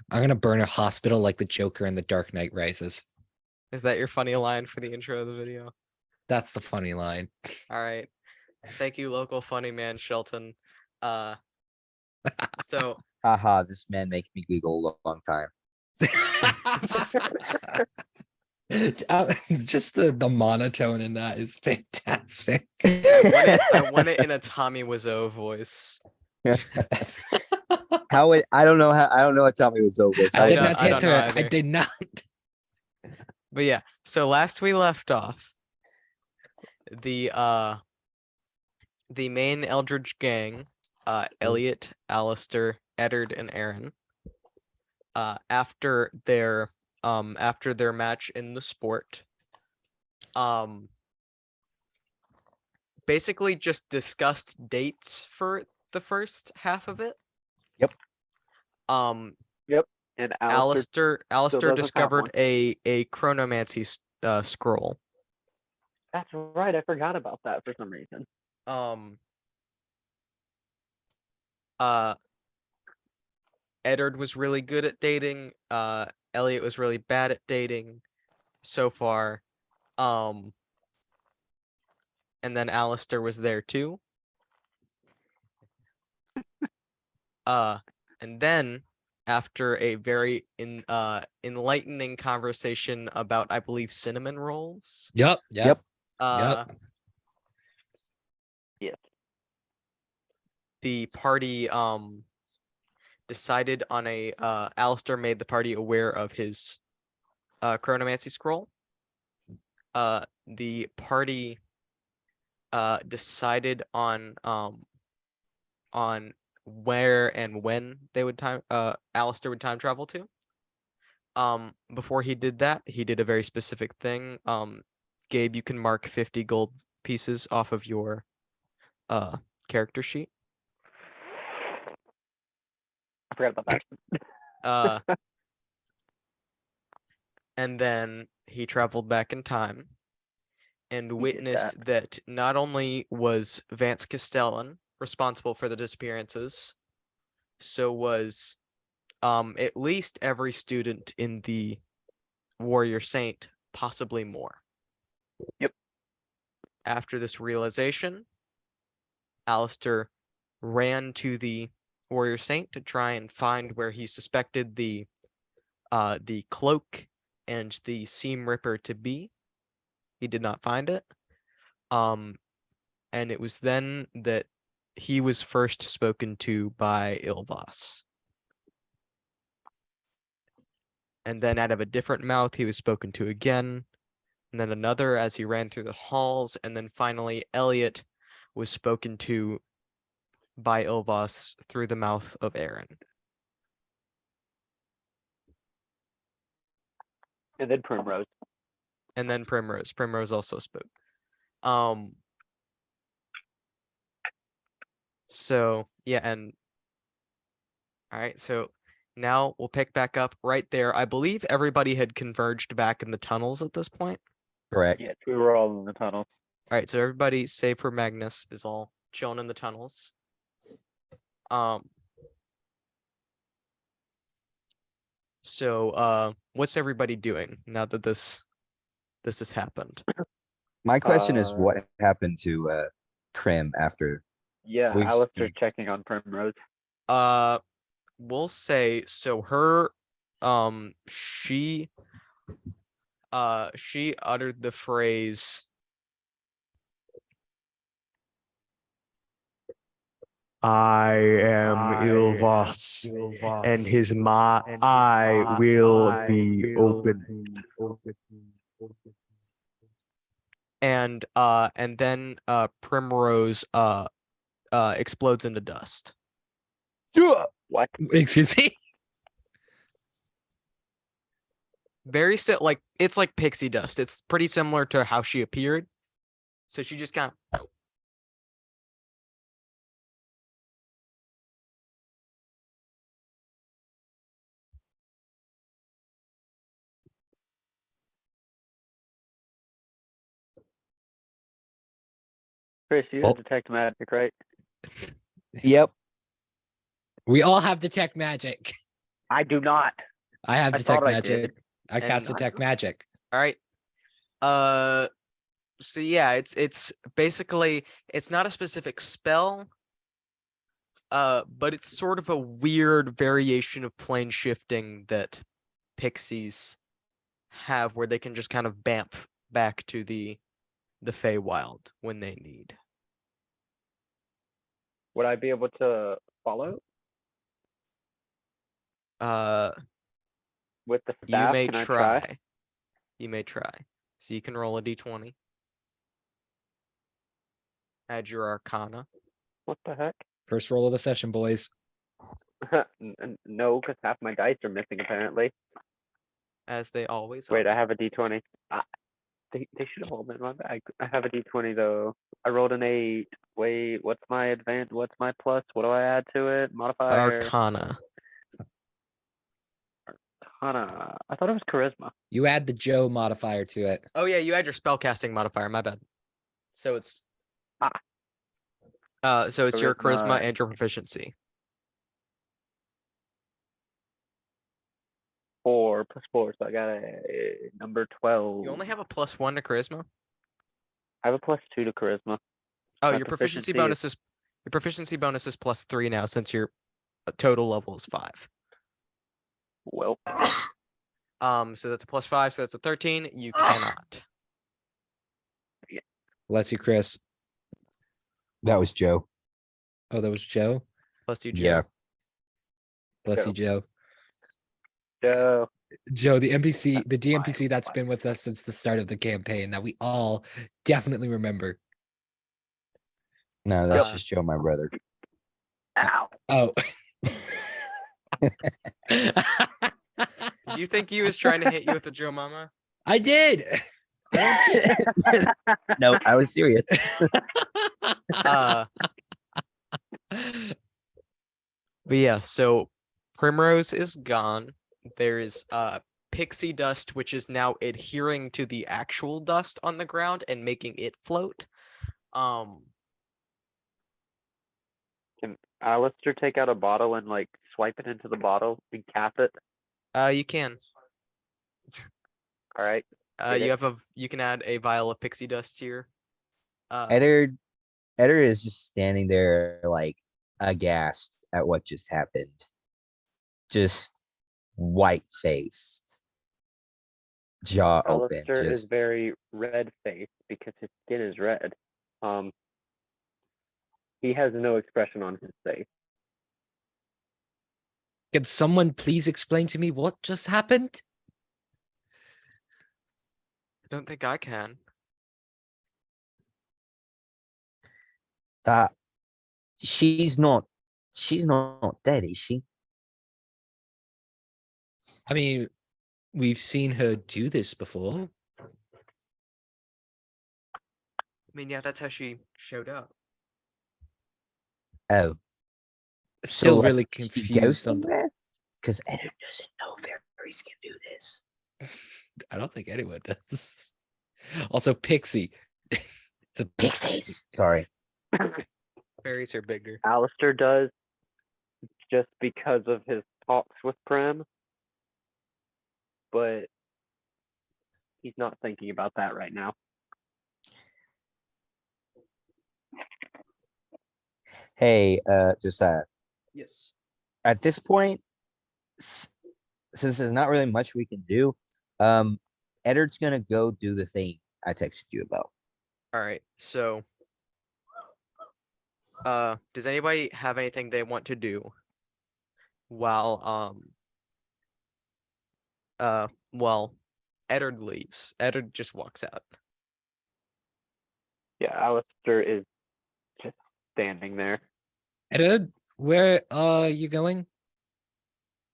I'm gonna burn a hospital like the Joker in The Dark Knight Rises. Is that your funny line for the intro of the video? That's the funny line. All right. Thank you, local funny man Shelton. So Haha, this man makes me giggle a long time. Just the monotone in that is fantastic. I want it in a Tommy Wiseau voice. I don't know what Tommy was over. I did I don't know I either. did not. But yeah, so last we left off, the main Eldritch gang, Elliot, Alistair, Eddard, and Aaron, after their match in the sport, basically just discussed dates for the first half of it. Yep. Yep. And Alistair doesn't have discovered one. a chronomancy scroll. That's right. I forgot about that for some reason. Eddard was really good at dating. Elliot was really bad at dating so far. And then Alistair was there too. And then after a very enlightening conversation about, I believe, cinnamon rolls. Yep. Yep. Yes. The party decided on a Alistair made the party aware of his chronomancy scroll. The party decided on where and when they would Alistair would time travel to. Before he did that, he did a very specific thing. Gabe, you can mark 50 gold pieces off of your character sheet. I forgot about that. And then he traveled back in time and witnessed that not only was Vance Castellan responsible for the disappearances, so was at least every student in the Warrior Saint, possibly more. Yep. After this realization, Alistair ran to the Warrior Saint to try and find where he suspected the cloak and the seam ripper to be. He did not find it. And it was then that he was first spoken to by Ilvas. And then out of a different mouth, he was spoken to again, and then another as he ran through the halls, and then finally Elliot was spoken to by Ilvas through the mouth of Aaron. And then Primrose. And then Primrose. Primrose also spoke. So yeah, and all right, so now we'll pick back up right there. I believe everybody had converged back in the tunnels at this point. Correct. Yes, we were all in the tunnels. All right, so everybody, save for Magnus, is all chilling in the tunnels. So what's everybody doing now that this has happened? My question is, what happened to Trim after? Yeah, Alistair's checking on Primrose. We'll say so. Her, she uttered the phrase, "I am Ilvas, and his eye will be open." And then Primrose explodes into dust. What? Excuse me. Very like it's like pixie dust. It's pretty similar to how she appeared. So she just kind of. Chris, you have detect magic, right? Yep. We all have detect magic. I do not. I have I detect thought I did. magic. I cast And- detect magic. All right. So yeah, it's basically it's not a specific spell. But it's sort of a weird variation of plane shifting that pixies have, where they can just kind of bamf back to the Feywild when they need. Would I be able to follow Uh, with the you staff? may Can I try. You may try. So you can roll a d20. Add your Arcana. What the heck? First roll of the session, boys. No, because half my dice are missing apparently. As they always Wait, are. I have a D20. They should have all been in my bag. I have a D20 though. I rolled an 8. Wait, what's my advance? What's my plus? What do I add to it? Modifier. Arcana. Arcana. I thought it was charisma. You add the Joe modifier to it. Oh yeah, you add your spellcasting modifier. My bad. So it's so it's your charisma Charisma. and your proficiency. 4 plus 4, so I got a number 12. You only have a +1 to charisma. I have a +2 to charisma. Oh, My your proficiency proficiency is- bonus is +3 now, since your total level is 5. Well, So that's a +5, so that's a 13. You cannot. Bless you, Chris. That was Joe. Oh, that was Joe. +2. Joe. Yeah. Bless you, Joe. Joe. Joe, the NPC, the That's DMPC fine. that's been with us since the start of the campaign that we all definitely remember. No, that's Uh, just Joe, my brother. Ow. Oh. Did you think he was trying to hit you with a Joe Mama? I did. No, I was serious. But yeah, so Primrose is gone. There's pixie dust, which is now adhering to the actual dust on the ground and making it float. Can Alistair take out a bottle and like swipe it into the bottle and cap it? You can. All right. Get You it? have you can add a vial of pixie dust here. Eddard is just standing there like aghast at what just happened. Just white faced. Jaw open. Alistair is Just very red faced because his skin is red. He has no expression on his face. Can someone please explain to me what just happened? I don't think I can. that she's not dead, is she? I mean, we've seen her do this before. I mean, yeah, that's how she showed up. Oh. Still like, really she goes confused on the, somewhere? Because Eddard doesn't know fairies can do this. I don't think anyone does. Also, Pixie. It's a Pixies. Sorry. Fairies are bigger. Alistair does just because of his talks with Prem, but he's not thinking about that right now. Hey, Josiah. Yes. At this point, since there's not really much we can do, Eddard's gonna go do the thing I texted you about. All right. So, does anybody have anything they want to do while Eddard leaves? Eddard just walks out. Yeah, Alistair is just standing there. Eddard, where are you going?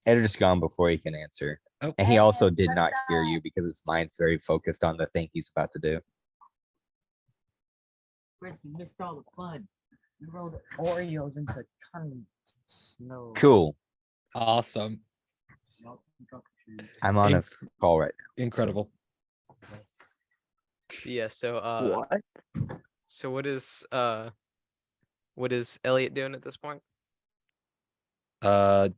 Eddard's gone before he can answer. Oh. And he also did not hear you because his mind's very focused on the thing he's about to do. Chris, you missed all the fun. You rolled Oreos into cotton snow. Cool. Awesome. Nope, you got confused. I'm on a Inc- call right now. Incredible. Yeah. So, What? so what is Elliot doing at this point? Uh,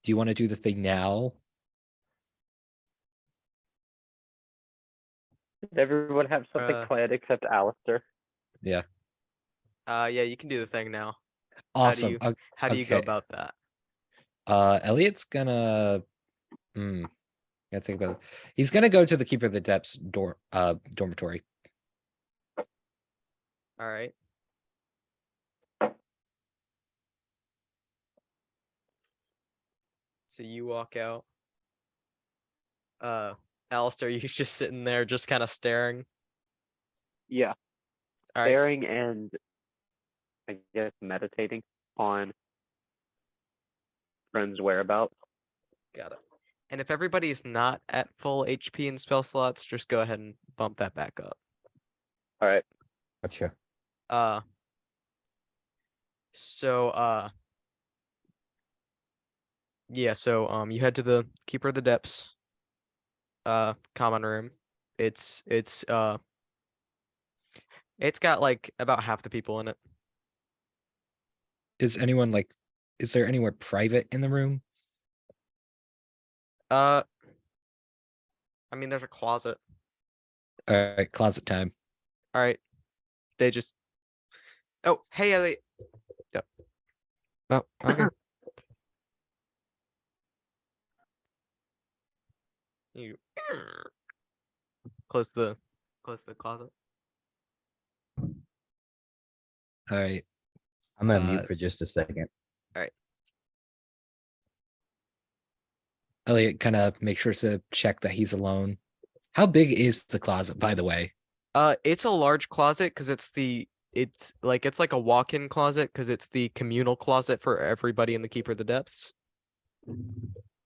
Do you want to do the thing now? Did everyone have something planned except Alistair? Yeah. Yeah, you can do the thing now. Awesome. How do you go okay. about that? Elliot's gonna. Gotta think about it. He's gonna go to the Keeper of the Depths dormitory. All right. So you walk out. Alistair, you just sitting there, just kind of staring. Yeah. All right. Staring and I guess meditating on friends' whereabouts. Got it. And if everybody's not at full HP and spell slots, just go ahead and bump that back up. All right. Gotcha. So yeah, so you head to the Keeper of the Depths common room. It's got like about half the people in it. Is anyone like? Is there anywhere private in the room? I mean there's a closet. All right, closet time. All right. They just Oh, hey Elliot. Yep. Oh, okay. You close the closet. All right. I'm gonna Uh, mute for just a second. Elliot kind of makes sure to check that he's alone. How big is the closet, by the way? It's a large closet because it's like a walk-in closet because it's the communal closet for everybody in the Keeper of the Depths.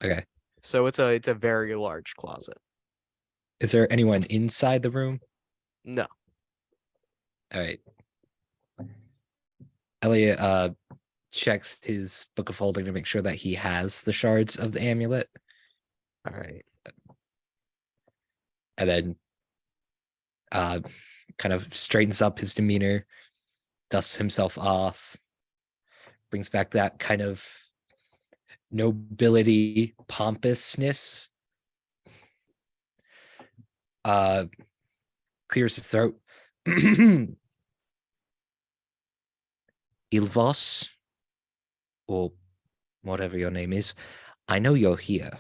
Okay. So it's a very large closet. Is there anyone inside the room? No. All right. Elliot checks his book of holding to make sure that he has the shards of the amulet. All right. And then kind of straightens up his demeanor, dusts himself off, brings back that kind of nobility, pompousness. Clears his throat. Ilvas, or whatever your name is, I know you're here.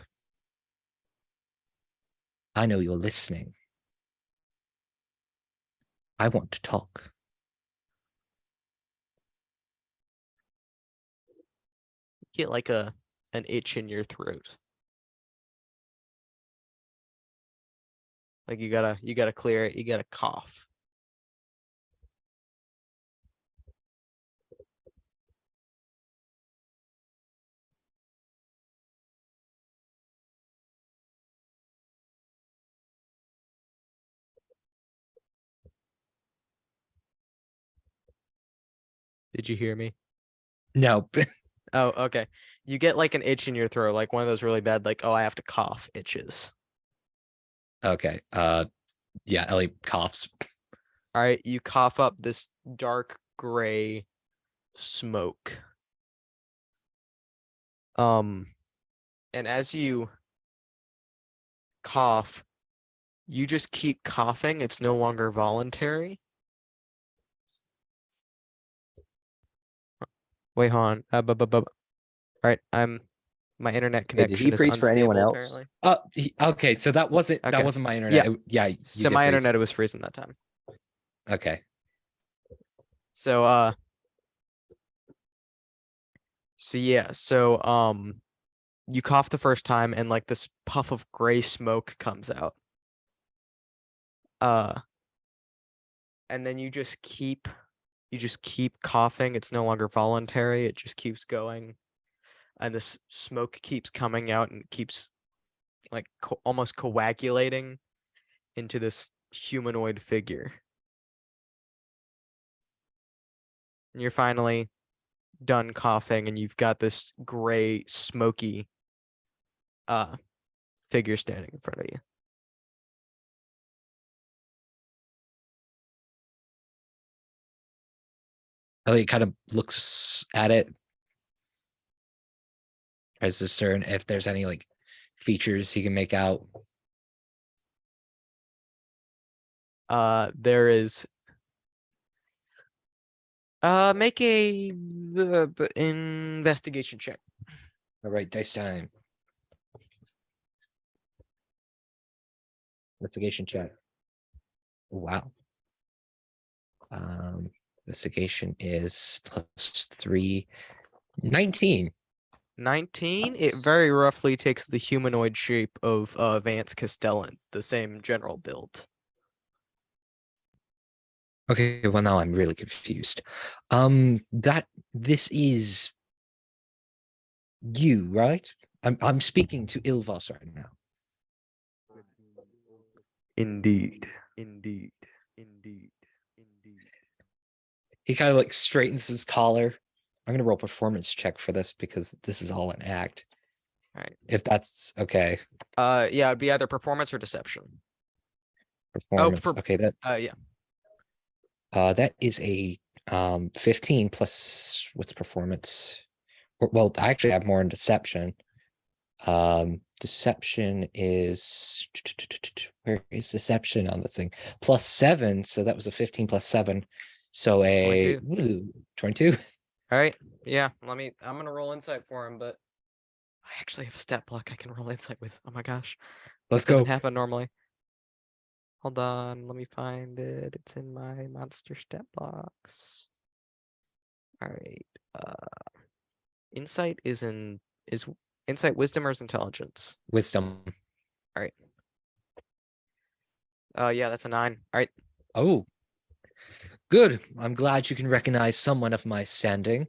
I know you're listening. I want to talk. Get like an itch in your throat. Like you gotta clear it. You gotta cough. Did you hear me? No. Oh, okay. You get like an itch in your throat, like one of those really bad, like, oh, I have to cough itches. Okay. Yeah, Ellie coughs. All right, you cough up this dark gray smoke. And as you cough, you just keep coughing. It's no longer voluntary. Wait, hold on. All right, my internet Hey, did he connection is freeze for anyone unstable, else? apparently. Okay, so that wasn't Okay. my internet. Yeah. Yeah, you So did my freeze. internet was freezing that time. Okay. So yeah, so you cough the first time and like this puff of gray smoke comes out. And then you just keep coughing. It's no longer voluntary. It just keeps going. And this smoke keeps coming out and keeps like almost coagulating into this humanoid figure. And you're finally done coughing and you've got this gray smoky figure standing in front of you. Elliot kind of looks at it. tries to discern if there's any like features he can make out. There is. Make a investigation check. All right, dice time. Investigation check. Wow. Investigation is +3. 19. 19. It very roughly takes the humanoid shape of Vance Castellan, the same general build. Okay, well now I'm really confused. This is you, right? I'm speaking to Ilvas right now. Indeed. Indeed. Indeed. Indeed. He kind of like straightens his collar. I'm gonna roll performance check for this because this is all an act. Alright. If that's okay. Yeah, it'd be either performance or deception. Performance. for- Okay, that's Yeah. that is a 15 plus what's performance? Well, I actually have more in deception. Deception is where is deception on the thing? +7, so that was a 15 plus 7. So a 22. All right. Yeah. I'm gonna roll insight for him, but I actually have a stat block I can roll insight with. Oh my gosh. Let's This doesn't go. happen normally. Hold on, let me find it. It's in my monster stat blocks. All right. Insight is insight wisdom or is intelligence? Wisdom. Yeah, that's a 9. All right. Oh, good. I'm glad you can recognize someone of my standing.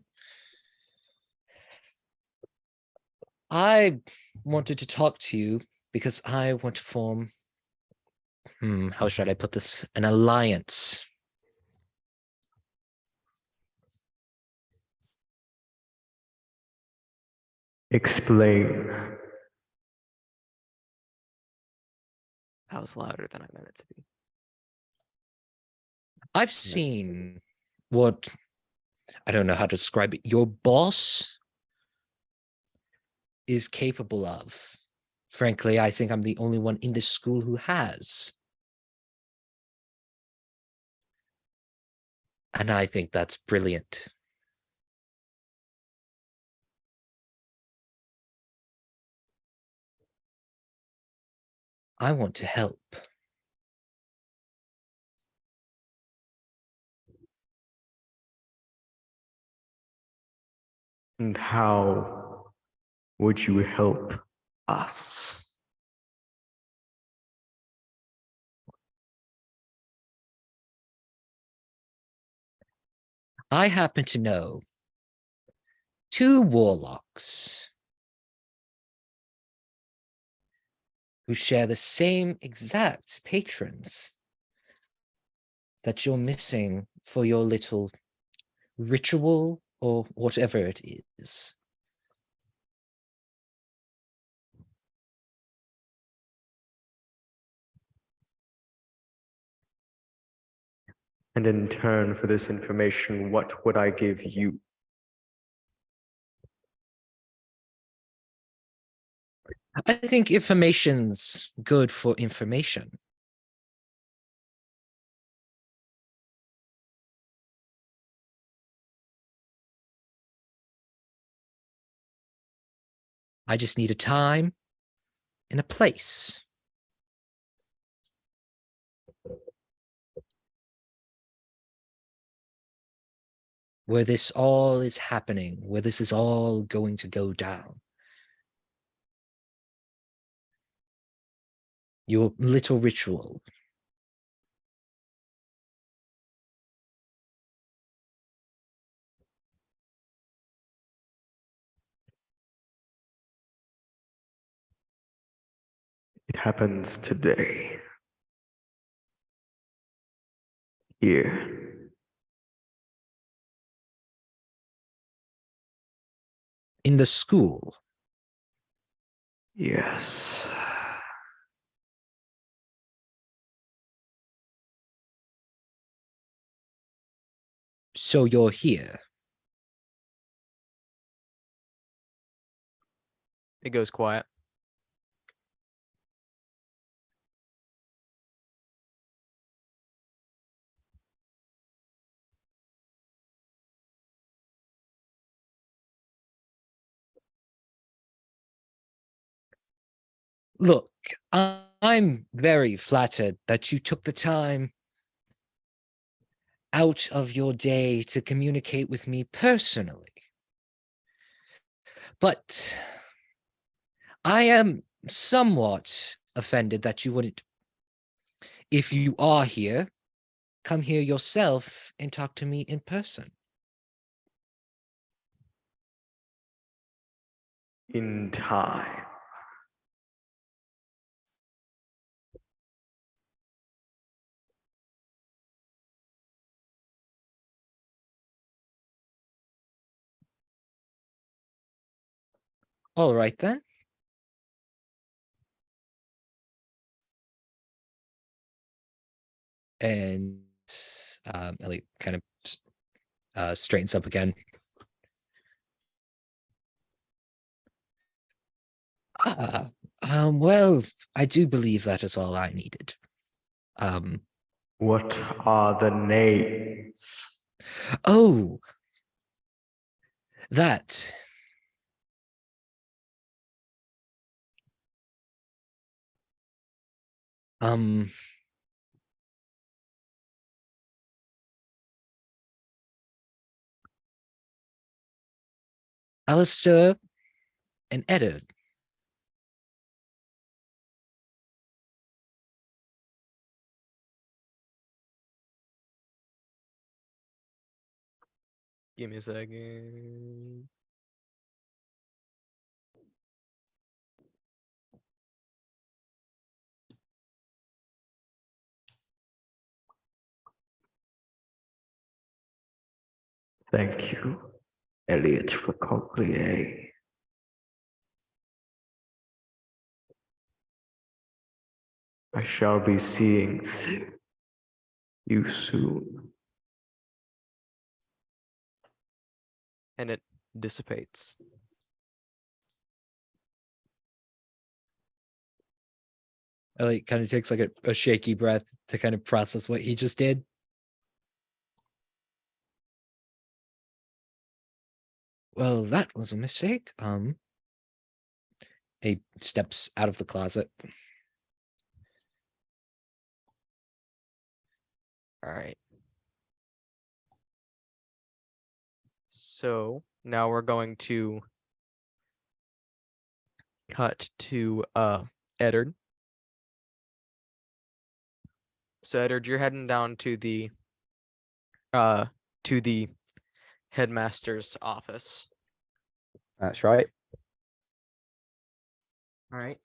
I wanted to talk to you because I want to form, how should I put this? An alliance. Explain. That was louder than I meant it to be. I've seen what, I don't know how to describe it, your boss is capable of. Frankly, I think I'm the only one in this school who has. And I think that's brilliant. I want to help. And how would you help us? I happen to know 2 warlocks who share the same exact patrons that you're missing for your little ritual or whatever it is. And in turn for this information, what would I give you? I think information's good for information. I just need a time and a place. Where this all is happening, where this is all going to go down. Your little ritual. It happens today. Here. In the school. Yes. So you're here. It goes quiet. Look, I'm very flattered that you took the time out of your day to communicate with me personally. But I am somewhat offended that you wouldn't, if you are here, come here yourself and talk to me in person. In time. All right then. And Ellie kind of straightens up again. Well, I do believe that is all I needed. What are the names? Oh, that. Um, Alistair and Eddard. Give me a second. Thank you, Elliot Facoglier. I shall be seeing you soon. And it dissipates. Ellie kind of takes like a shaky breath to kind of process what he just did. Well, that was a mistake. He steps out of the closet. All right. So now we're going to cut to Eddard. So Eddard, you're heading down to the headmaster's office. That's right. All right.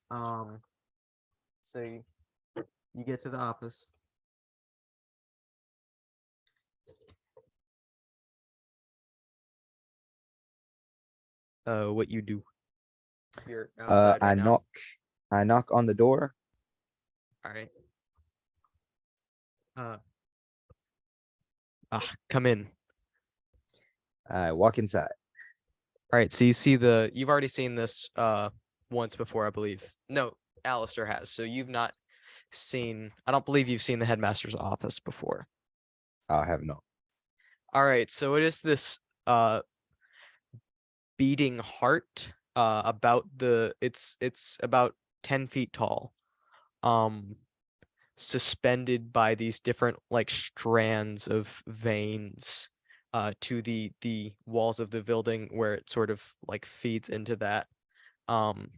So you get to the office. What you do? You're outside I right now. knock on the door. All right. Come in. I walk inside. All right. So you've already seen this once before, I believe. No, Alistair has. So you've not seen. I don't believe you've seen the headmaster's office before. I have not. All right. So it is this beating heart. It's about 10 feet tall. Suspended by these different like strands of veins to the walls of the building, where it sort of like feeds into that. And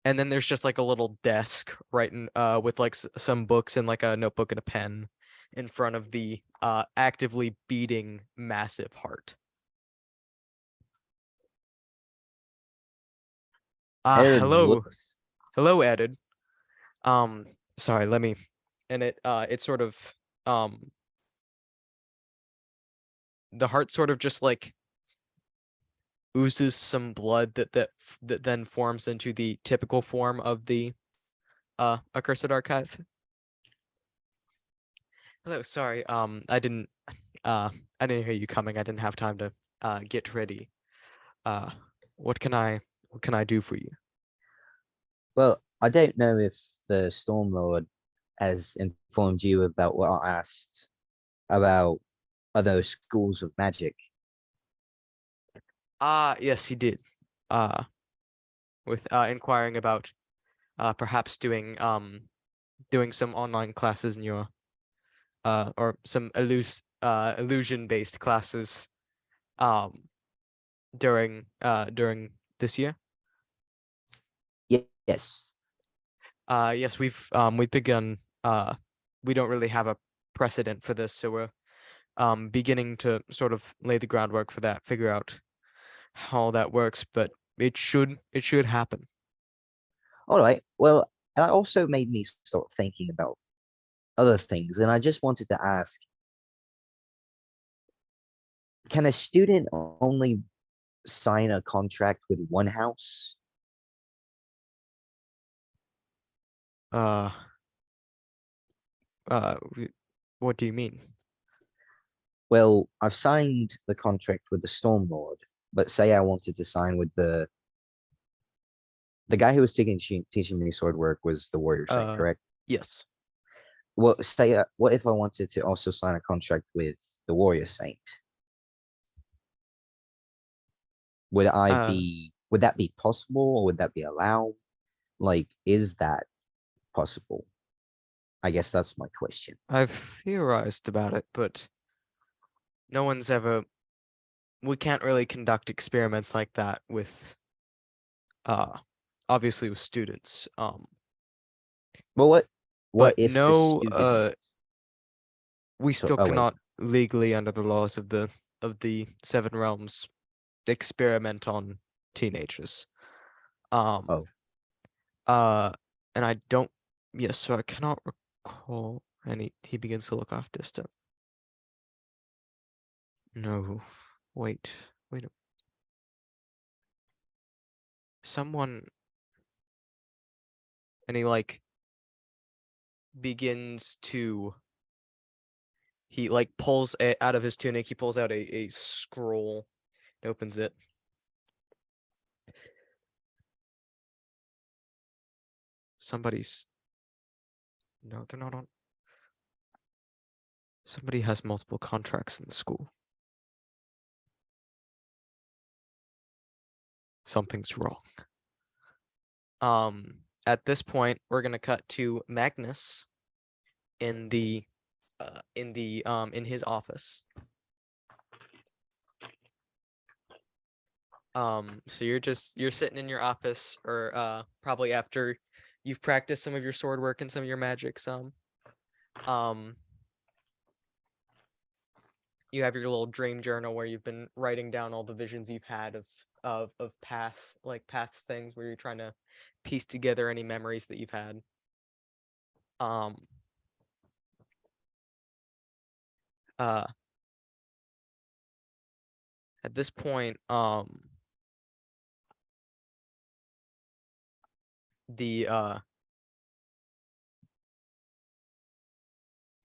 then there's just like a little desk right in with like some books and like a notebook and a pen in front of the actively beating massive heart. Eddard Hello. looks- Hello, Eddard. Sorry, let me, and it sort of, the heart sort of just like oozes some blood that then forms into the typical form of the Accursed archive. Hello, sorry, I didn't hear you coming. I didn't have time to get ready. what can I do for you? Well, I don't know if the Stormlord has informed you about what I asked about other schools of magic. Yes, he did. With inquiring about perhaps doing some online classes in your or some illusion based classes during this year. Yes. Yes, we've begun. We don't really have a precedent for this, so we're beginning to sort of lay the groundwork for that, figure out how that works, but it should happen. All right. Well, that also made me start thinking about other things, and I just wanted to ask, can a student only sign a contract with one house? What do you mean? Well, I've signed the contract with the Stormlord, but say I wanted to sign with the guy who was teaching me sword work was the Warrior Saint, correct? Yes. Well, say what if I wanted to also sign a contract with the Warrior Saint? Would that be possible, or would that be allowed? Like, is that possible? I guess that's my question. I've theorized about it, but no one's ever. We can't really conduct experiments like that with, obviously with students. Well, what But if the no, student? we still Oh wait, cannot legally, under the laws of the Seven Realms, experiment on teenagers. oh, And I don't. Yes, so I cannot recall any. He begins to look off distant. No, wait. Someone, and he like begins to. He like pulls out of his tunic. He pulls out a scroll, opens it. Somebody's. No, they're not on. Somebody has multiple contracts in the school. Something's wrong. At this point, we're gonna cut to Magnus in his office. So you're sitting in your office, or probably after you've practiced some of your sword work and some of your magic. You have your little dream journal where you've been writing down all the visions you've had of past things, where you're trying to piece together any memories that you've had. At this point,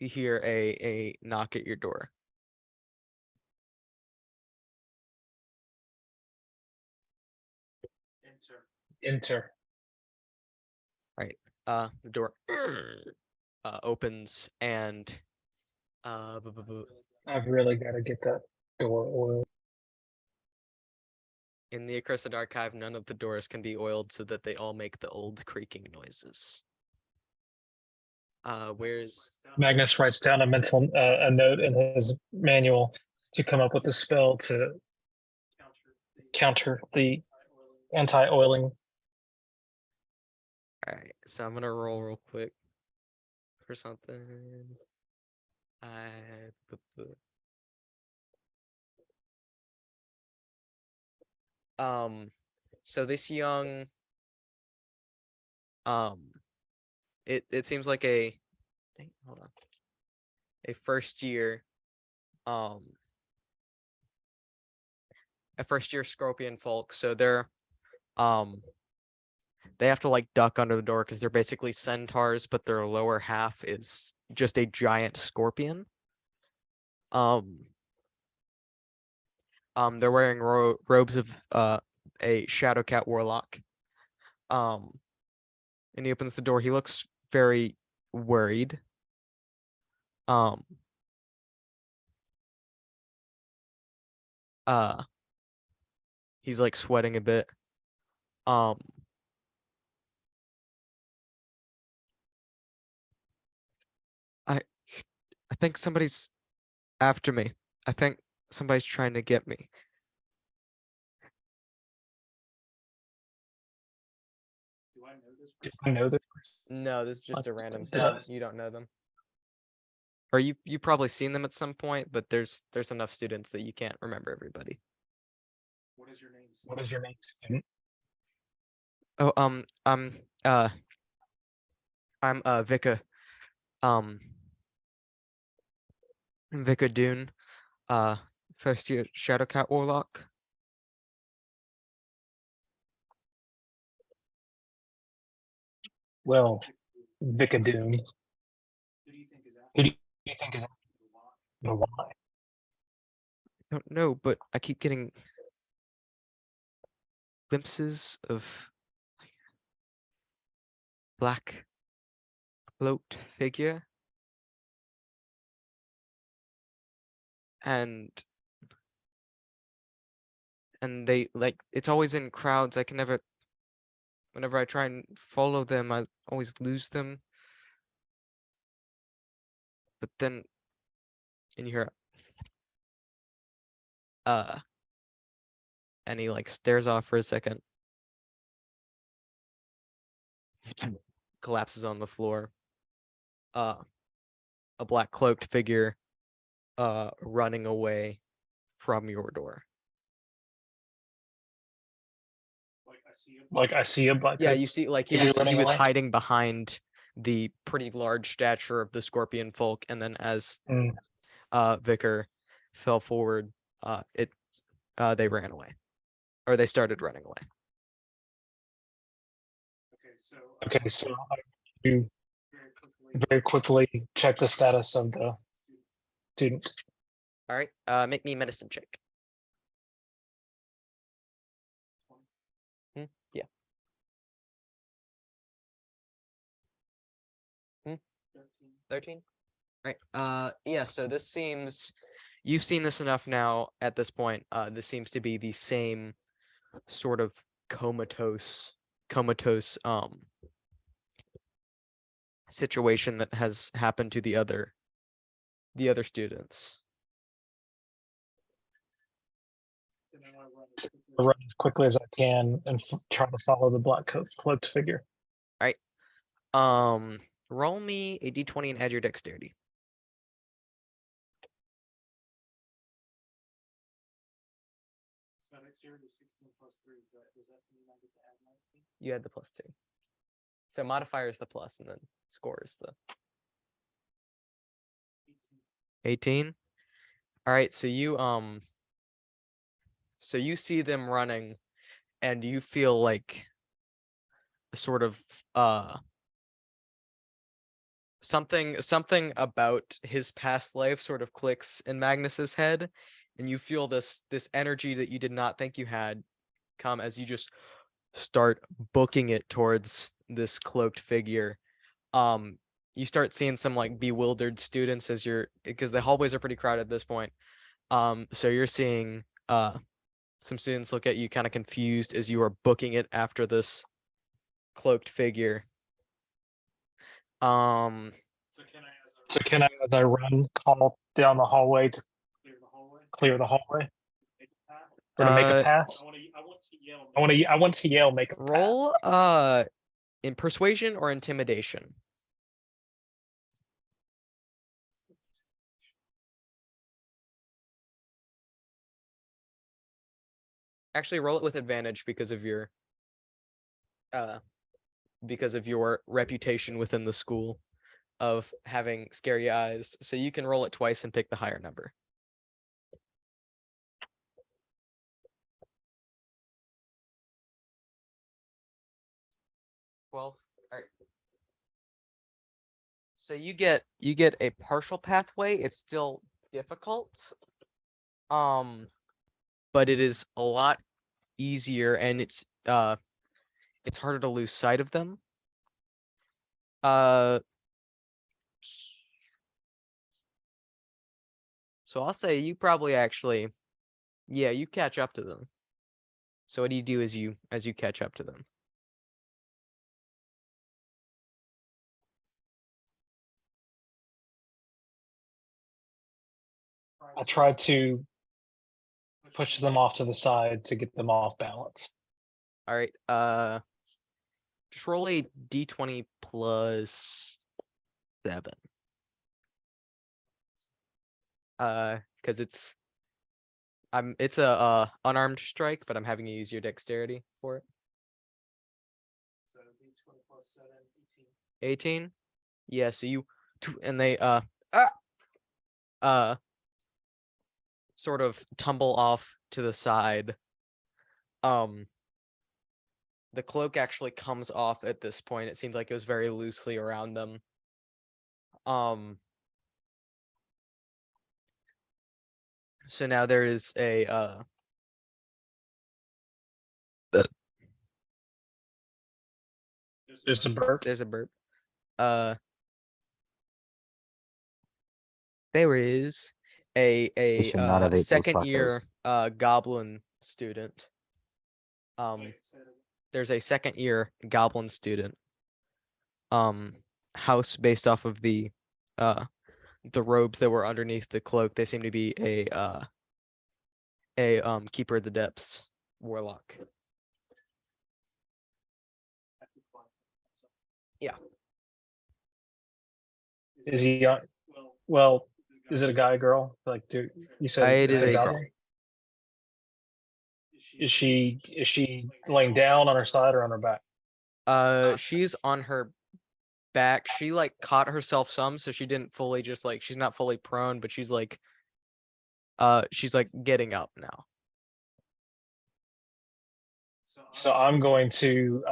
you hear a knock at your door. Enter. Right. The door opens, and I've really got to get that door oiled. in the Accursed Archive, none of the doors can be oiled so that they all make the old creaking noises. Where's Magnus writes down a note in his manual to come up with a spell to counter the anti-oiling. Alright, so I'm gonna roll real quick for something. So this young, it seems like a first year, a first year scorpion folk. So they're, they have to like duck under the door because they're basically centaurs, but their lower half is just a giant scorpion. They're wearing robes of a Shadow Cat Warlock. And he opens the door. He looks very worried. Um. He's like sweating a bit. Um. I think somebody's after me. I think somebody's trying to get me. Do I know this person? No, this is just a random Did I- student. You don't know them. Or you probably seen them at some point, but there's enough students that you can't remember everybody. What is your name, student? Oh, I'm Vika. Vika Dune. First year Shadowcat Warlock. Well, Vicadoon. Who do you think is the why? I don't know, but I keep getting glimpses of like black cloaked figure. And they like it's always in crowds. I can never whenever I try and follow them, I always lose them. But then and you hear and he like stares off for a second. Collapses on the floor. A black cloaked figure running away from your door. Like I see a black. Yeah, coat you see like he figure was running away? hiding behind the pretty large stature of the scorpion folk, and then as Mm. Vicar fell forward, they ran away. Or they started running away. Okay, so you very quickly check the status of the student. All right, make me a medicine check. Yeah. 13. Right. Yeah. So this seems you've seen this enough now. At this point, this seems to be the same sort of comatose situation that has happened to the other students. I'll run as quickly as I can and try to follow the black cloaked figure. Roll me a d20 and add your dexterity. You had the +2. So modifier is the plus, and then score is the 18. All right, so you see them running, and you feel like a sort of something about his past life sort of clicks in Magnus's head, and you feel this energy that you did not think you had come as you just start booking it towards this cloaked figure. You start seeing some like bewildered students as because the hallways are pretty crowded at this point. So you're seeing some students look at you kind of confused as you are booking it after this cloaked figure. So can I, as I run, call down the hallway to clear the hallway, or to make a path? I want to yell, make a path. Roll in persuasion or intimidation. Actually, roll it with advantage because of your reputation within the school of having scary eyes. So you can roll it twice and pick the higher number. 12. All right. So you get a partial pathway. It's still difficult. But it is a lot easier, and it's harder to lose sight of them. So I'll say you probably actually, yeah, you catch up to them. So what do you do as you catch up to them? I try to push them off to the side to get them off balance. All right. Just roll a d20 plus 7. Because it's a unarmed strike, but I'm having you use your dexterity for it. So D20 plus 7, 18. Yeah. So you and they sort of tumble off to the side. The cloak actually comes off at this point. It seemed like it was very loosely around them. So now there is a There's a burp. there's a burp. There is They should not have ate those second tacos. year goblin student. There's a second year goblin student. House based off of the robes that were underneath the cloak. They seem to be a keeper of the depths warlock. Yeah. Is he on? Well, is it a guy or girl? Like, you said It is it's a girl. goblin? Is she laying down on her side or on her back? She's on her back. She like caught herself some, so she didn't fully just like she's not fully prone, but she's like getting up now. So I'm going to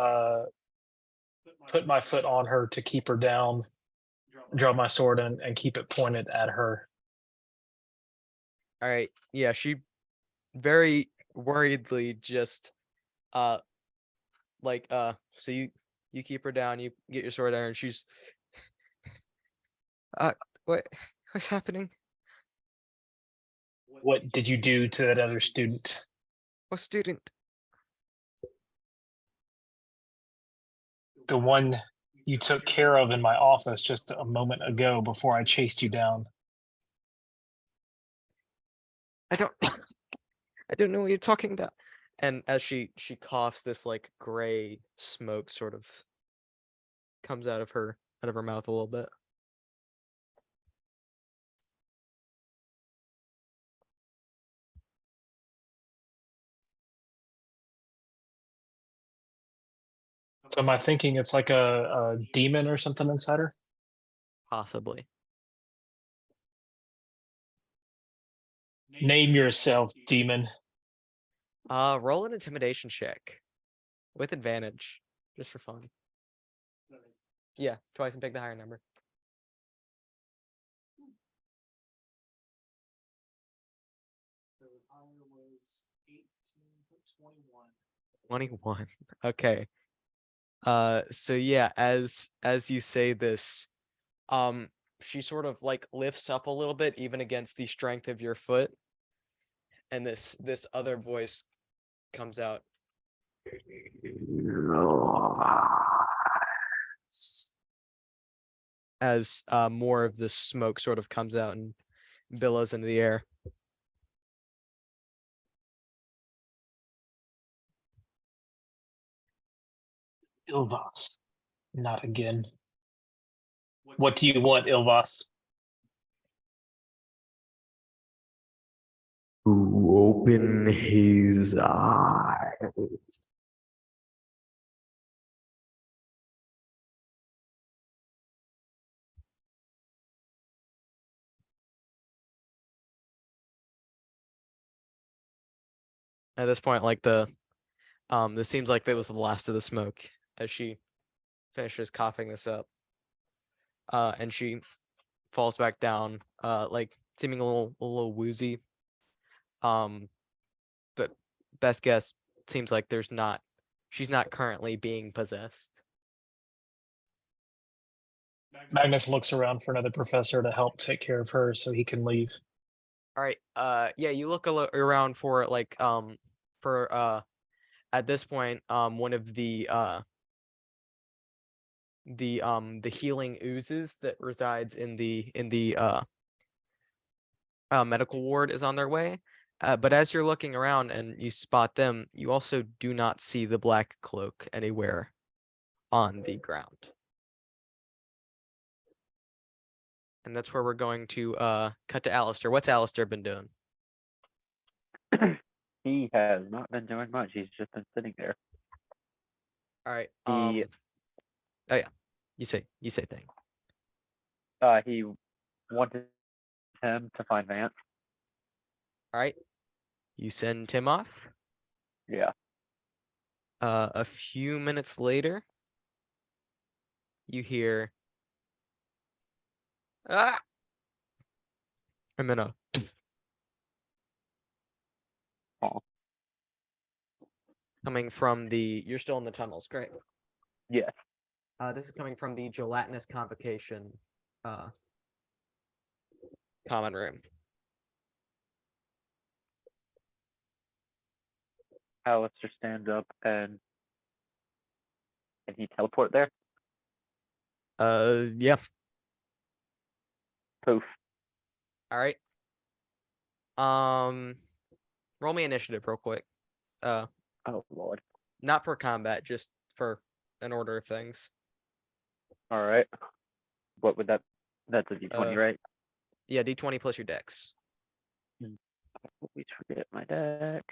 put my foot on her to keep her down, draw my sword and keep it pointed at her. All right. Yeah, she very worriedly just so you keep her down, you get your sword at her, and she's what's happening? What did you do to that other student? What student? The one you took care of in my office just a moment ago before I chased you down. I don't know what you're talking about. And as she coughs, this like gray smoke sort of comes out of her mouth a little bit. So am I thinking it's like a demon or something inside her? Possibly. Name yourself, demon. Roll an intimidation check with advantage, just for fun. Yeah, twice and pick the higher number. So the higher was 18, 21. 21. Okay. So yeah, as you say this, she sort of like lifts up a little bit even against the strength of your foot. And this other voice comes out. As more of the smoke sort of comes out and billows into the air. Ilvas. Not again. What do you want, Ilvas? To open his eyes. At this point, like this seems like it was the last of the smoke as she finishes coughing this up. And she falls back down, like seeming a little woozy. But best guess, seems like she's not currently being possessed. Magnus looks around for another professor to help take care of her so he can leave. All right. Yeah, you look around for like at this point one of the healing oozes that resides in the medical ward is on their way. But as you're looking around and you spot them, you also do not see the black cloak anywhere on the ground. And that's where we're going to cut to Alistair. What's Alistair been doing? He has not been doing much. He's just been sitting there. All right. He Oh yeah. You say thing. he wanted him to find Vance. All right. You send Tim off. Yeah. A few minutes later, you hear ah, and then Oh. coming from the. You're still in the tunnels, correct? Yes. This is coming from the gelatinous convocation common room. Alistair stands up and he teleport there. Yeah. Poof. All right. Roll me initiative real quick. Oh Lord. Not for combat, just for an order of things. All right. What would that? That's a D20, right? Yeah, D20 plus your dex. I always forget my deck.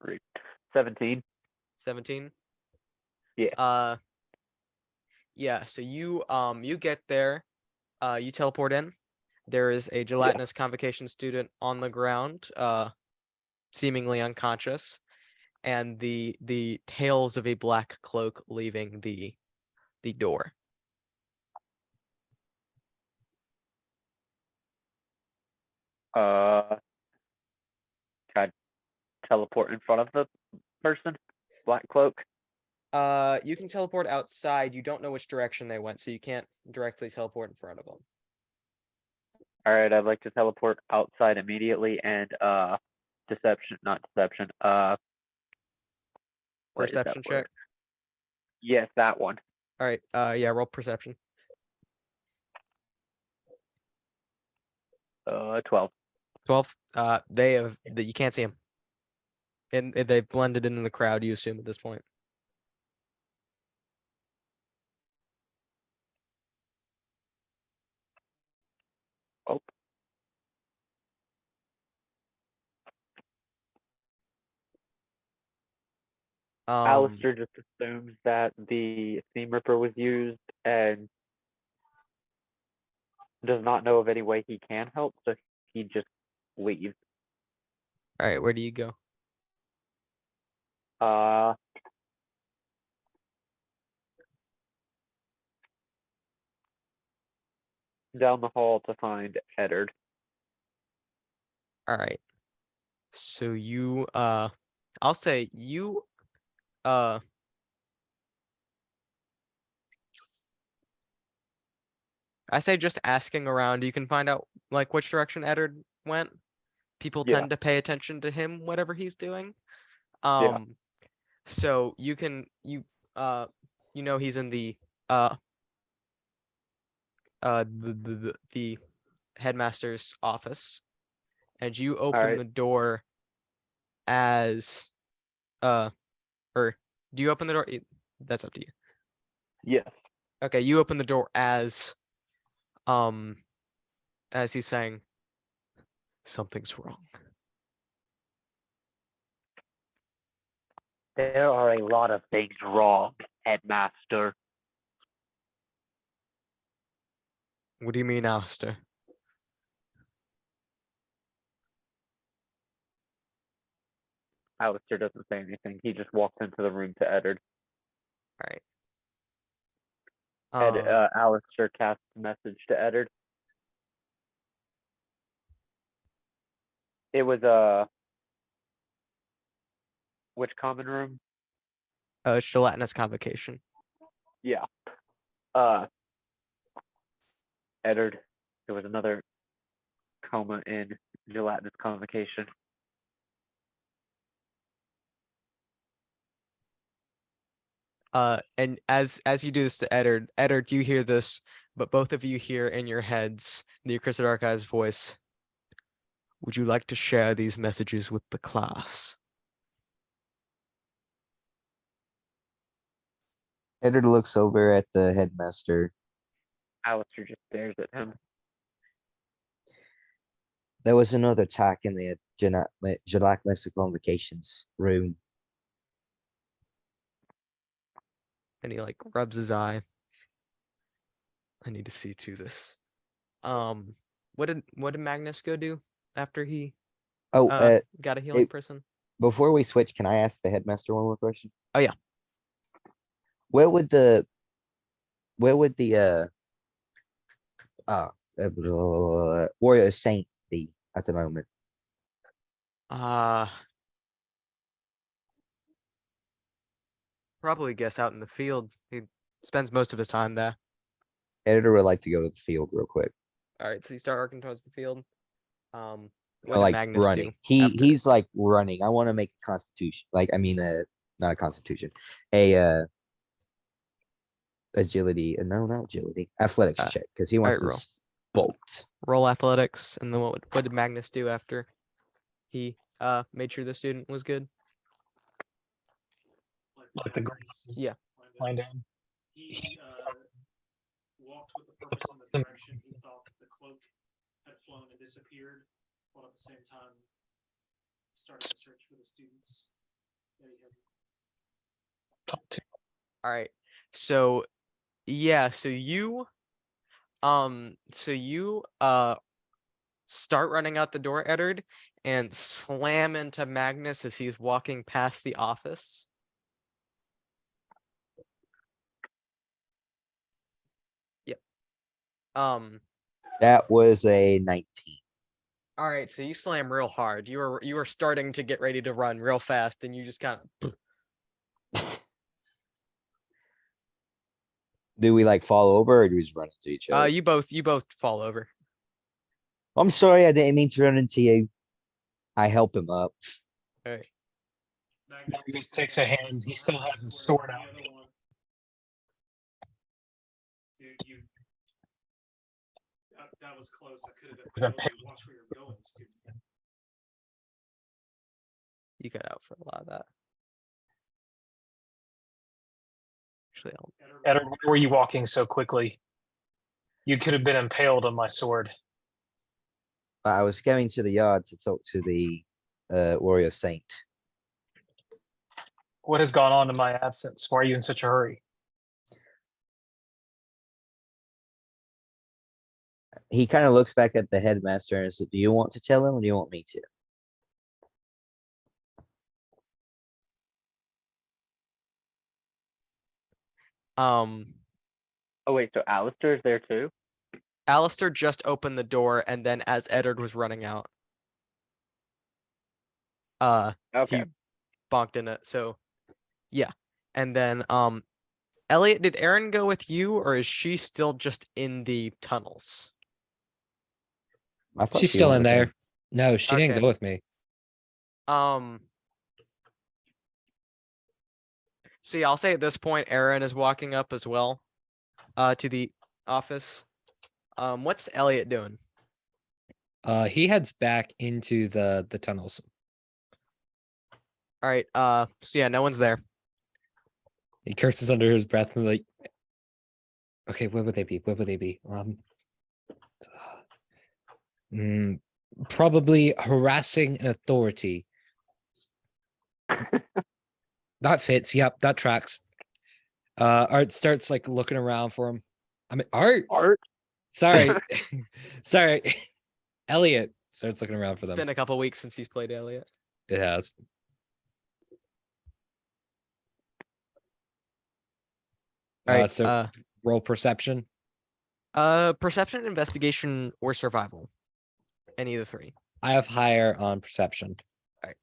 Great. 17. 17. Yeah. Yeah. So you get there. You teleport in. There is a gelatinous convocation student on the ground, seemingly unconscious, and the tails of a black cloak leaving the door. Can I teleport in front of the person? Black cloak. You can teleport outside. You don't know which direction they went, so you can't directly teleport in front of them. All right. I'd like to teleport outside immediately and deception, not deception. What is that Perception word? check. Yes, that one. All right. Yeah. Roll perception. 12. 12. You can't see them, and they've blended into the crowd. You assume at this point. Oh. Alistair just assumes that the Steam Ripper was used and does not know of any way he can help, so he just leaves. All right. Where do you go? Down the hall to find Eddard. All right. So you I'll say you I say just asking around, you can find out like which direction Eddard went. People Yeah. tend to pay attention to him, whatever he's doing. Yeah. So you can he's in the the headmaster's office, and you open right. the door as or do you open the door? That's up to you. Yes. Okay, you open the door as he's saying something's wrong. There are a lot of things wrong, Headmaster. What do you mean, Alistair? Alistair doesn't say anything. He just walks into the room to Eddard. All right. Alistair cast a message to Eddard. It was which common room? Gelatinous convocation. Yeah. Eddard, there was another coma in gelatinous convocation. And as you do this to Eddard, you hear this, but both of you hear in your heads the Accursed Archive's voice. Would you like to share these messages with the class? Eddard looks over at the headmaster. Alistair just stares at him. There was another attack in the gelatinous convocations room. And he like rubs his eye. I need to see to this. What did Magnus go do after he Oh, got a healing it- person? before we switch, can I ask the headmaster one more question? Oh, yeah. Where would the warrior saint be at the moment? Probably guess out in the field. He spends most of his time there. Editor would like to go to the field real quick. All right, so you start arcing towards the field. What Or, did like Magnus running. do? after? He's like running. I want to make a constitution. Not a constitution. Agility. No, not agility. Athletics check because he wants alright, to roll. bolt. Roll athletics, and then what did Magnus do after he made sure the student was good? Like the ground. Yeah. Lying down. He walked with the purpose in the direction he thought the cloak had flown and disappeared, while at the same time starting to search for the students that he had. Top two. All right. So yeah, so you start running out the door, Eddard, and slam into Magnus as he's walking past the office. Yep. That was a 19. All right, so you slam real hard. You were starting to get ready to run real fast, and you just kind of. Do we like fall over or do we just run into each other? You both fall over. I'm sorry, I didn't mean to run into you. I help him up. All right. Magnus takes a hand. He still has his sword out. Dude, that was close. I could Gonna have pick- watched where you're going, stupid. You got out for a lot of that. Actually, Eddard, why were you walking so quickly? You could have been impaled on my sword. I was going to the yard to talk to the warrior saint. What has gone on in my absence? Why are you in such a hurry? He kind of looks back at the headmaster and said, "Do you want to tell him or do you want me to?" Oh wait, so Alistair's there too? Alistair just opened the door, and then as Eddard was running out, Okay. he bonked in it. So, yeah, and then Elliot, did Erin go with you, or is she still just in the tunnels? I thought She's she still went in with him. there. No, she didn't Okay. go with me. So yeah, I'll say at this point, Erin is walking up as well, to the office. What's Elliot doing? He heads back into the tunnels. All right. So yeah, no one's there. He curses under his breath and like, okay, where would they be? Where would they be? Probably harassing an authority. That fits. Yep, that tracks. Art starts like looking around for him. I mean, Art. Sorry, sorry. Elliot starts looking around for It's them. been a couple weeks since he's played Elliot. It has. All right. So roll perception. Perception, investigation, or survival. Any of the three. I have higher on perception. Alright.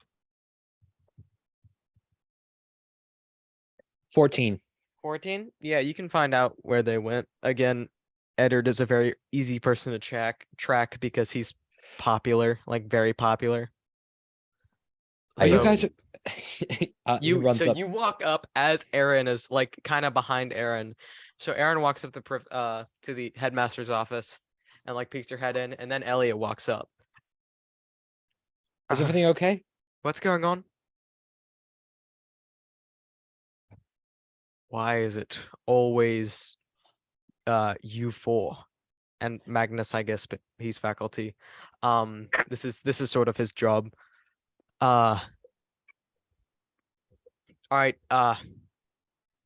14. 14? Yeah, you can find out where they went. Again, Eddard is a very easy person to track because he's popular, like very popular. Are you So- guys? He runs So up. you walk up as Aaron is like kind of behind Aaron. So Aaron walks up to the headmaster's office and like peeks her head in, and then Elliot walks up. Is everything okay? What's going on? Why is it always you four? And Magnus, I guess, but he's faculty. This is sort of his job. All right,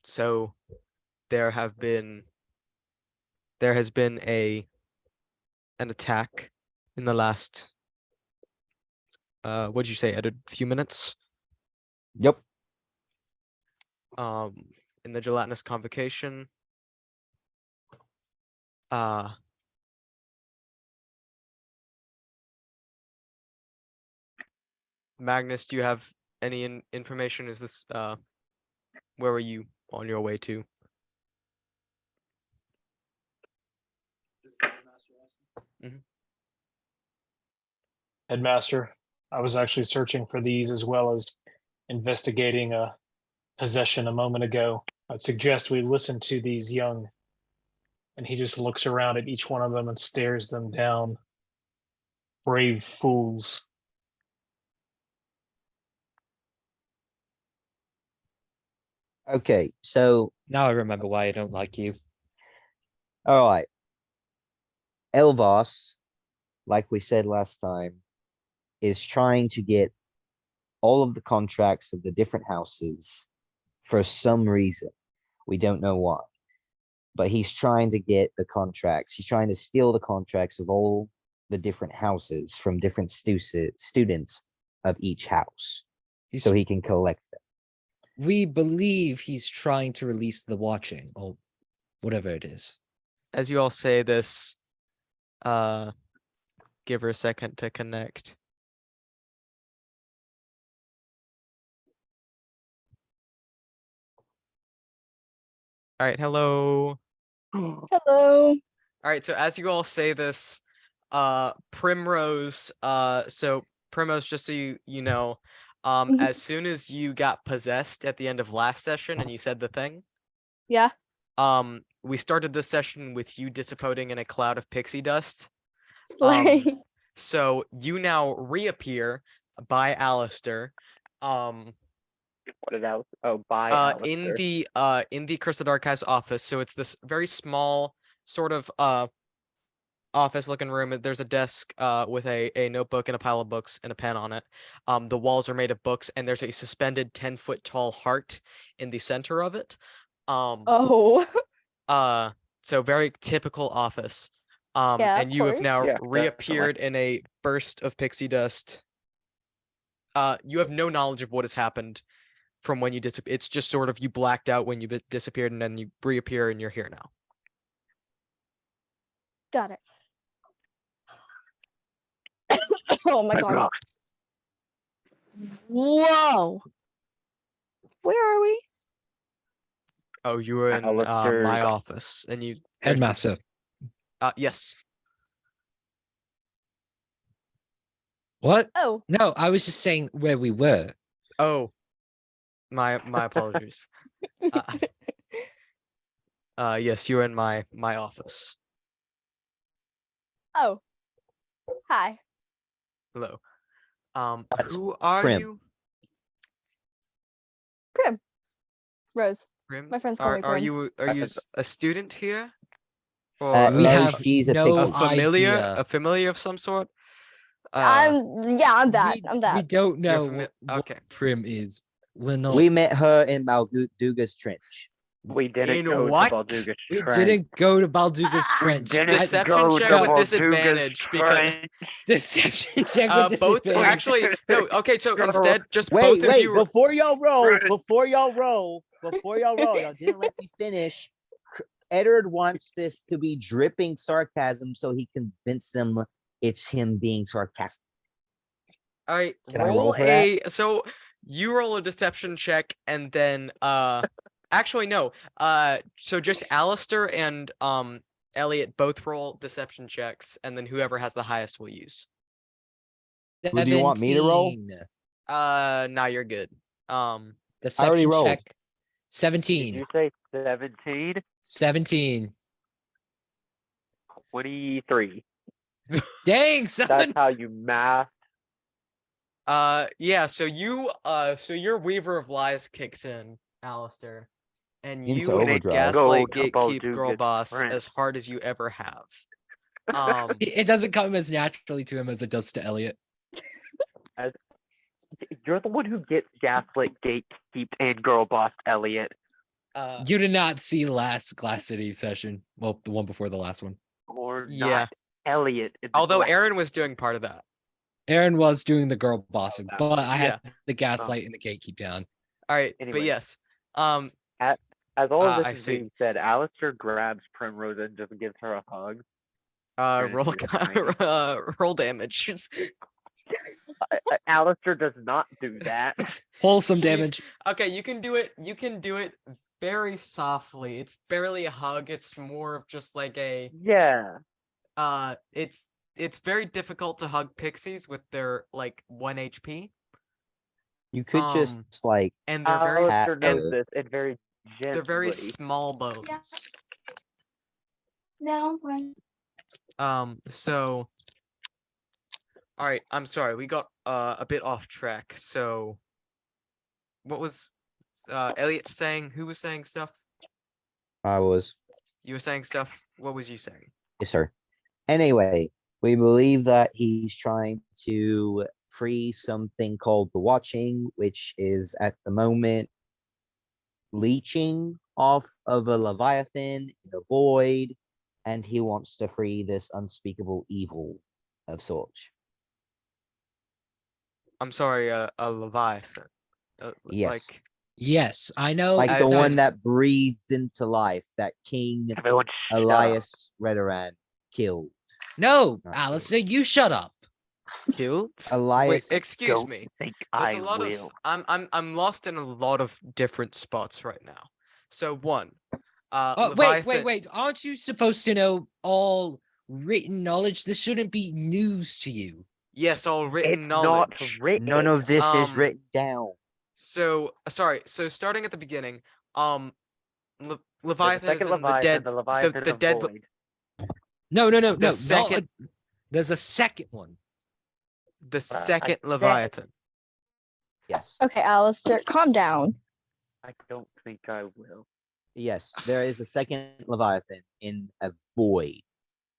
so there has been an attack in the last what'd you say, Ed, a few minutes? Yep. In the gelatinous convocation. Magnus, do you have any information? Is this where were you on your way to? Is the master asking? Headmaster, I was actually searching for these as well as investigating a possession a moment ago. I'd suggest we listen to these young. And he just looks around at each one of them and stares them down. Brave fools. Okay, so Now I remember why I don't like you. all right. Ilvas, like we said last time, is trying to get all of the contracts of the different houses for some reason. We don't know why. But he's trying to get the contracts. He's trying to steal the contracts of all the different houses from different students of each house He's, so he can collect them. we believe he's trying to release the watching or whatever it is. As you all say this, give her a second to connect. All right, hello. Hello. All right, so as you all say this, Primrose, so Primrose, just so you know, Mhm. as soon as you got possessed at the end of last session and you said the thing, Yeah. we started this session with you dissipating in a cloud of pixie dust. Slay. So you now reappear by Alistair. What did that? Oh, by In Alistair. the Cursed Archives office. So it's this very small sort of office looking room. There's a desk with a notebook and a pile of books and a pen on it. The walls are made of books, and there's a suspended 10-foot tall heart in the center of it. Oh. So very typical office. Yeah, And of you have course. now Yeah, reappeared in a burst of pixie dust. You have no knowledge of what has happened from when you disappeared. It's just sort of you blacked out when you disappeared, and then you reappear, and you're here now. Got it. Oh my god. Whoa. Where are we? Oh, you were in Alistair. my office, and you there's this- Headmaster. Yes. What? Oh. No, I was just saying where we were. Oh, my apologies. Yes, you were in my office. Oh. Hi. Hello. That's Who are Prim. you? Prim. Rose. Prim? My friends call Are me Prim. you a student here? Or We no, have she's a no a pixie. familiar, idea. a familiar of some sort? I'm that. We, I'm we that. don't know fami- what okay. Prim is. We're not. We met her in Malduga's Trench. We didn't In go what? to Balduga's We Trench. didn't go to Balduga's Ah! Trench. Didn't Deception go check to with Balduga's disadvantage because Trench. Deception check with both disadvantage. actually no. Okay, so Go. instead, just Wait, both of you. before y'all roll, Right. y'all didn't let me finish. Edward wants this to be dripping sarcasm so he convince them it's him being sarcastic. All right, Can I roll for that? so you roll a deception check and then actually no. So just Alistair and Elliot both roll deception checks, and then whoever has the highest will use. Who do you want me to roll? 17. Now you're good. Deception rolled. check. Did 17. you say 17? 17. 23. Dang, That's someone. how you math. Yeah, so your Weaver of Lies kicks in, Alistair, and Into you overdrive. gaslight Go, Double gatekeep Duke, girl it's boss French. as hard as you ever have. It doesn't come as naturally to him as it does to Elliot. You're the one who gets gaslit, gatekeep, and girl boss, Elliot. You did not see last Glass City session. Well, the one before the last one. Or Yeah. not Elliot. in the Although glass- Aaron was doing part of that. Aaron was doing the girl bossing, that but one. I Yeah. had the gaslight and the gatekeep down. All right, but Anyway. yes. As all of this I is see. being said, Alistair grabs Primrose and just gives her a hug. And Roll you're tiny. roll damage. Alistair does not do that. Wholesome She's- damage. Okay, you can do it. You can do it very softly. It's barely a hug. It's more of just like a Yeah. it's very difficult to hug pixies with their like 1 HP. You could just like And they're very Alistair and- knows this and very gently. they're very small bones. No, one. So all right, I'm sorry. We got a bit off track. So what was Elliot saying? Who was saying stuff? I was. You were saying stuff. What was you saying? Yes, sir. Anyway, we believe that he's trying to free something called the Watching, which is at the moment leeching off of a Leviathan in a void, and he wants to free this unspeakable evil of sorts. I'm sorry, a Leviathan. Yes. Like Yes, I know. Like it the as one sounds- that breathed into life that King Everyone shut up. Elias Redoran killed. No, Not Alistair, you shut up. killed. Elias- Wait, excuse Don't me. think There's I a lot will. of I'm lost in a lot of different spots right now. So one, Oh, Leviathan, wait. Aren't you supposed to know all written knowledge? This shouldn't be news to you. Yes, all written It's knowledge. not written. None of this is Um, written down. So sorry. So starting at the beginning, There's a Leviathan is second in the Leviathan, dead. the Leviathan the of dead. Void. No. The second- There's a second one. The second said- Leviathan. Yes. Okay, Alistair, calm down. I don't think I will. Yes, there is a second Leviathan in a void.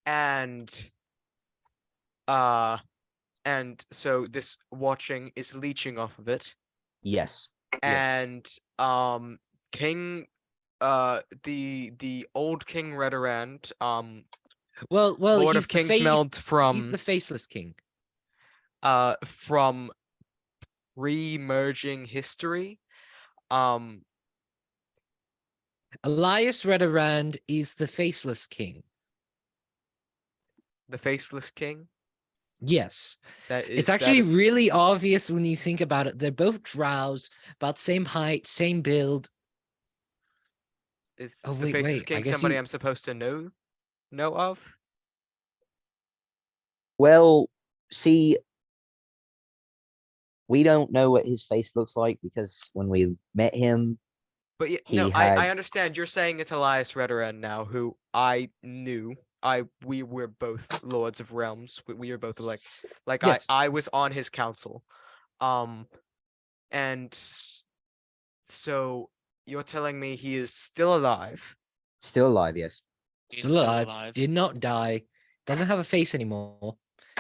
And so this watching is leeching off of it. Yes. And King the old King Redorand, Well, Lord he's of the face. Kingsmeld He's the faceless king. from pre-merging history. Elias Redorand is the faceless king. The faceless king. Yes. That is It's actually really obvious when you think about it. They're both drows, about same height, same build. is Oh, the wait, faceless I king guess somebody you- I'm supposed to know of? Well, see, we don't know what his face looks like because when we met him, But yeah, He no, had- I understand. You're saying it's Elias Redorand now, who I knew. We were both Lords of Realms. We were both like Yes. I was on his council. So you're telling me he is still alive? still alive, yes. He's Still still alive, alive. did not die, doesn't have a face anymore.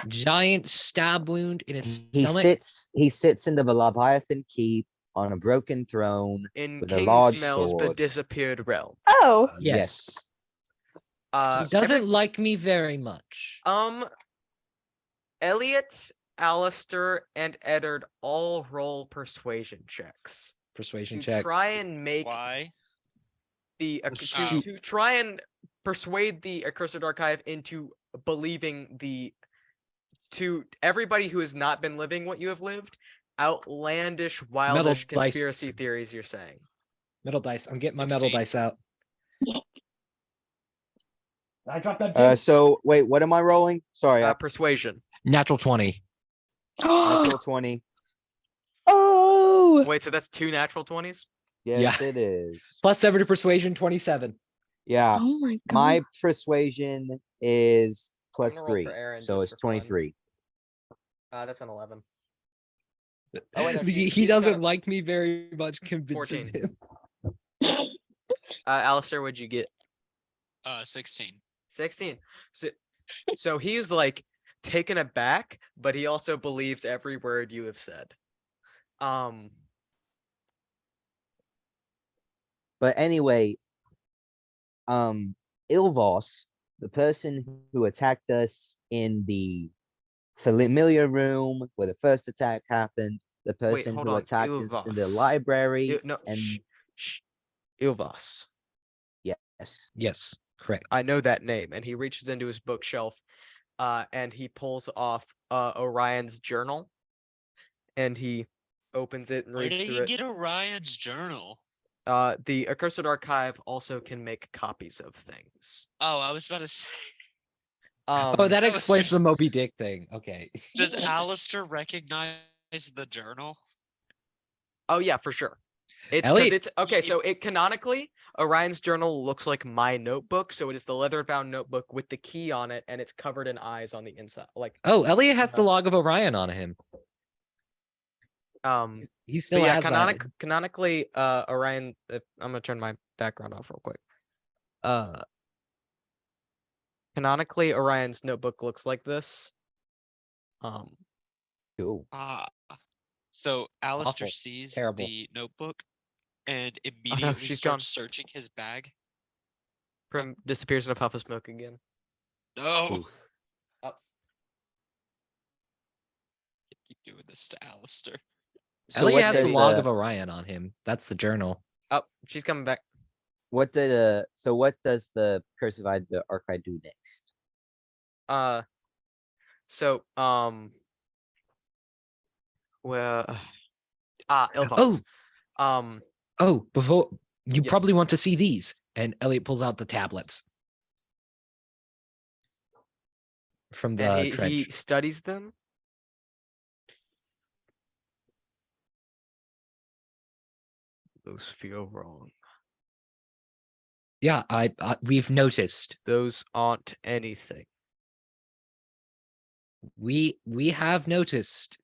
Giant stab wound in his He stomach. sits in the Leviathan keep on a broken throne In with a large Kingsmeld, the sword. disappeared realm. Oh, Yes. Uh, He doesn't every- like me very much. Elliot, Alistair, and Eddard all roll persuasion checks Persuasion to checks. try and make Why? to try and persuade the Accursed Archive into believing to everybody who has not been living what you have lived, outlandish, wildish dice. conspiracy theories you're saying. Metal dice. I'm getting my metal 16. dice out. I dropped that So wait, what am I rolling? Sorry, Persuasion. Natural 20. natural 20. Oh, Wait, so that's 2 natural 20s? Yes, it is. Plus 7 to persuasion, 27. Yeah, oh my god. my persuasion is plus gonna roll for 3, Aaron so just it's for fun. 23. That's an 11. Oh, wait, no, he she's doesn't got like me very much, convinces 14. him. Alistair, what'd you get? 16. 16. So he's like taken aback, but he also believes every word you have said. But anyway, Ilvas, the person who attacked us in the familiar room where the first attack happened, the person hold who on, attacked us in the Ilvas. library, No, and Ilvas. yes, Yes, correct. I know that name, and he reaches into his bookshelf, and he pulls off Orion's journal, and he opens it and Where reads did through you it. get Orion's journal? The Accursed Archive also can make copies of things. Oh, I was about to say. Oh, that that was explains the just- Moby Dick thing. Okay. Does Alistair recognize the journal? Oh yeah, for sure. It's because Elliot- it's okay. So it canonically, Orion's journal looks like my notebook. So it is the leather-bound notebook with the key on it, and it's covered in eyes on the inside. Like Oh, Elliot has the log of Orion on him. He still but yeah, has that. canonically, Orion. I'm gonna turn my background off real quick. Canonically, Orion's notebook looks like this. cool. So Alistair Awful. sees Terrible. the notebook and immediately she's starts gone. searching his bag. Prim disappears in a puff of smoke again. No. Oof. Keep doing this to Alistair. So Elliot what has does the log the of Orion on him. That's the journal. Oh, she's coming back. what does the cursive archive do next? So well, Ilvas. Oh, before you Yes. probably want to see these. And Elliot pulls out the tablets from the And he trench. studies them. Those feel wrong. Yeah, we've noticed. Those aren't anything. We have noticed.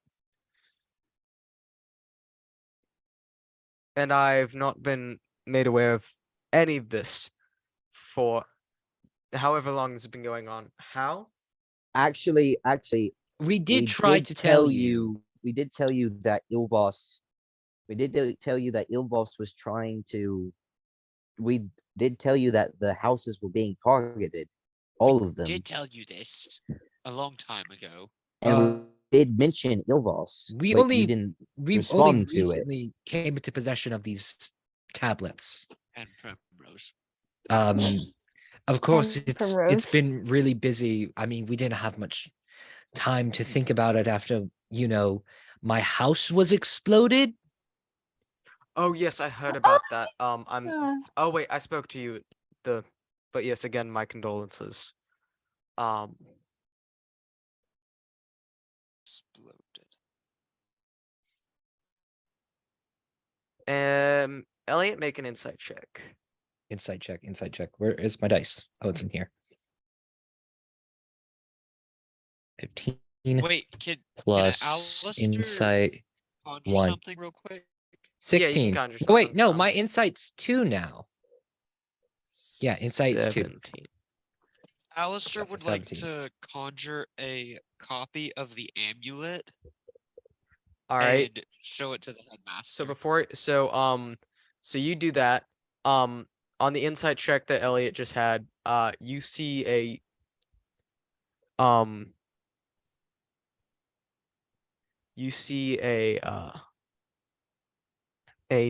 And I've not been made aware of any of this for however long this has been going on. How? Actually, We did try to tell you. We did tell you that Ilvas. We did tell you that Ilvas was trying to. We did tell you that the houses were being targeted, all of them, Did tell you this a long time ago. and we did mention Ilvas. We but only you didn't we've only respond to it. recently came into possession of these tablets. And Primrose. Of course, And it's Primrose. been really busy. I mean, we didn't have much time to think about it after, my house was exploded. Oh yes, I heard about that. Uh, Oh wait, I spoke to you. But yes, again, my condolences. Exploded. Elliot, make an insight check. Insight check. Where is my dice? Oh, it's in here. 15 Wait, can plus Alistair insight conjure 1. something real quick? 16. conjure Oh, wait, something no, from- my insight's 2 now. Yeah, insight's 2. 17. Alistair That's a would like 17. to conjure a copy of the amulet All right. and show it to the headmaster. So you do that. On the insight check that Elliot just had, you see a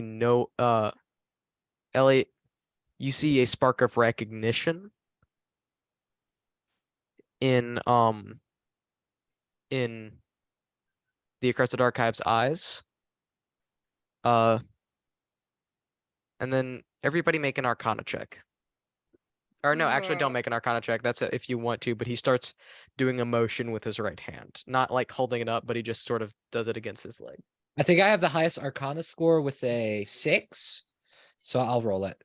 note. Elliot, you see a spark of recognition in the Accursed Archive's eyes. And then everybody make an Arcana check. Or no, actually don't make an Arcana check. That's if you want to, but he starts doing a motion with his right hand. Not like holding it up, but he just sort of does it against his leg. I think I have the highest Arcana score with a 6, so I'll roll it.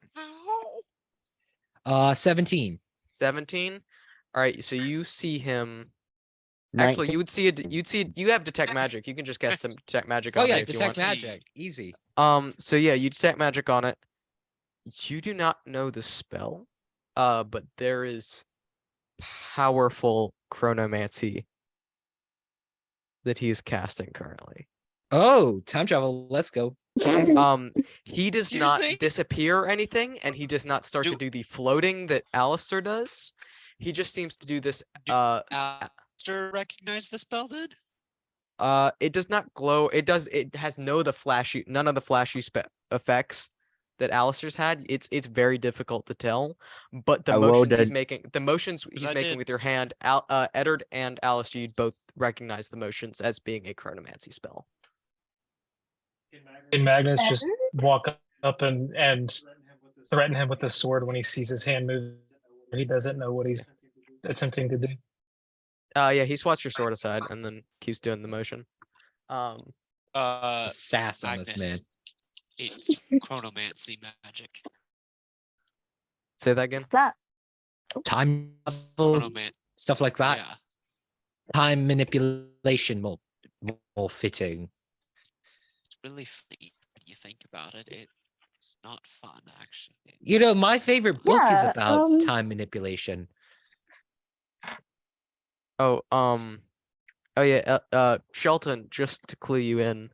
17. 17. All right, so you see him. 19. Actually, you have detect magic. You can just cast detect magic Oh on yeah, it if you want. detect magic, easy. So yeah, you detect magic on it. You do not know the spell, but there is powerful chronomancy that he is casting currently. Oh, time travel. Let's go. He does Excuse not me? disappear or anything, and he does not start to do the floating that Alistair does. He just seems to do this. Alistair recognize the spell then? It does not glow. It has none of the flashy effects that Alistair's had. It's very difficult to tell. But the I rolled motions he's a- making, the motions he's I making did. with your hand, Eddard and Alistair, you both recognize the motions as being a chronomancy spell. Can Magnus just walk up and threaten him with the sword when he sees his hand move? He doesn't know what he's attempting to do. Yeah, he swats your sword aside and then keeps doing the motion. Sass on this man. Magnus, it's chronomancy magic. Say that again. What's that? Time travel, Chronoman. stuff like that. Yeah. Time manipulation, more fitting. It's really funny when you think about it. It's not fun, actually. You know, my favorite book is Yeah, about time manipulation. Oh yeah, Shelton, just to clue you in.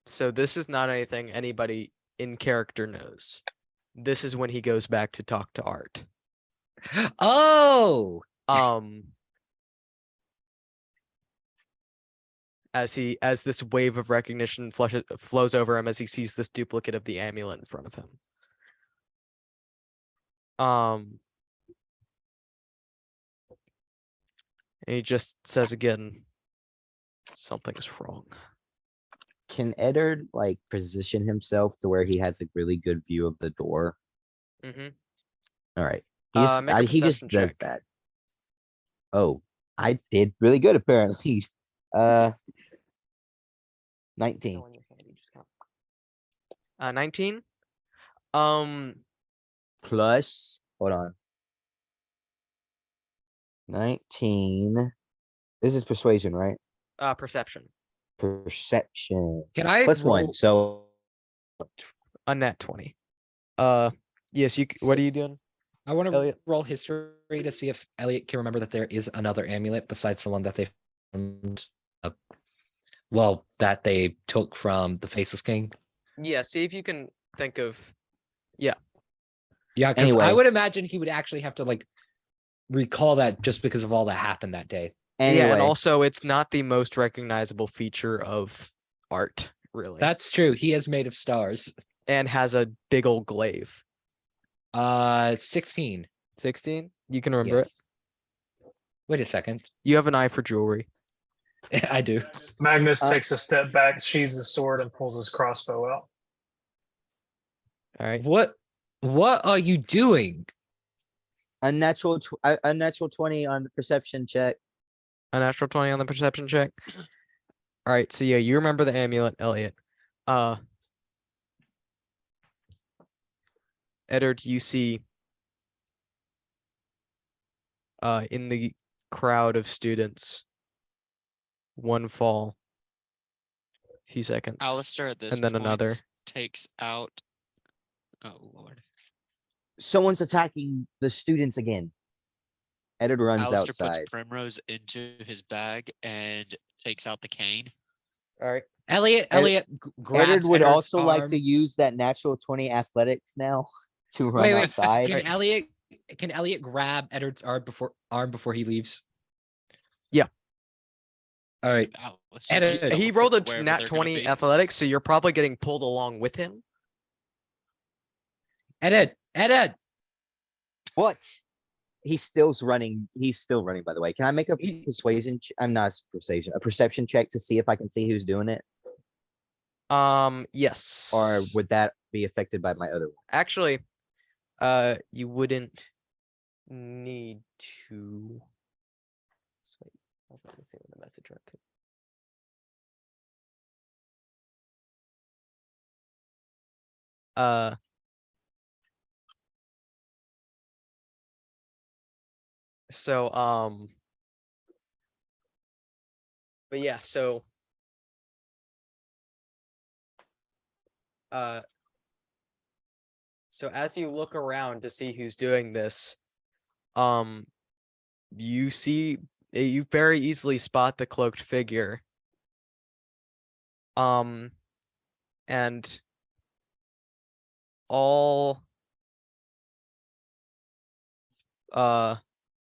So this is not anything anybody in character knows. This is when he goes back to talk to Art. Oh, as this wave of recognition flows over him as he sees this duplicate of the amulet in front of him. And he just says again, something's wrong. Can Eddard like position himself to where he has a really good view of the door? Mm-hmm. All right. Make a He just perception does check. that. Oh, I did really good apparently. 19. 19. Plus, hold on. 19. This is persuasion, right? Perception. Perception. can I Plus roll? 1. So A nat 20. Yes, what are you doing? I want to Elliot? roll history to see if Elliot can remember that there is another amulet besides the one that they found. Well, that they took from the Faceless King. Yeah, see if you can think of. Yeah, because I Anyway. would imagine he would actually have to like recall that just because of all that happened that day. anyway, Yeah, and also it's not the most recognizable feature of Art, really. That's true. He is made of stars. And has a big old glaive. 16. 16? You can remember it. Yes. Wait a second. You have an eye for jewelry. I do. Magnus takes a step back, sheathes his sword, and pulls his crossbow out. All right. What are you doing? a natural 20 on the perception check. A natural 20 on the perception check. All right, so yeah, you remember the amulet, Elliot. Eddard, you see in the crowd of students, one fall, a few seconds, Alistair at this and then point another. takes out. Oh Lord! Someone's attacking the students again. Eddard runs Alistair outside. puts Primrose into his bag and takes out the cane. All right. Elliot grabs Eddard would Eddard's also like to arm. use that natural 20 athletics now to run Wait. outside. Can Elliot grab Eddard's arm before he leaves? Yeah. All right. Alistair Edit. just He rolled a teleports wherever nat they're gonna 20 be. athletics, so you're probably getting pulled along with him. Edit. What? He's still running. He's still running, by the way. Can I make a persuasion? I'm not persuasion. A perception check to see if I can see who's doing it, Yes. or would that be affected by my other one? Actually, you wouldn't need to. Wait, let me see what the message right there. So, but yeah, so, so as you look around to see who's doing this, you see, you very easily spot the cloaked figure. And all,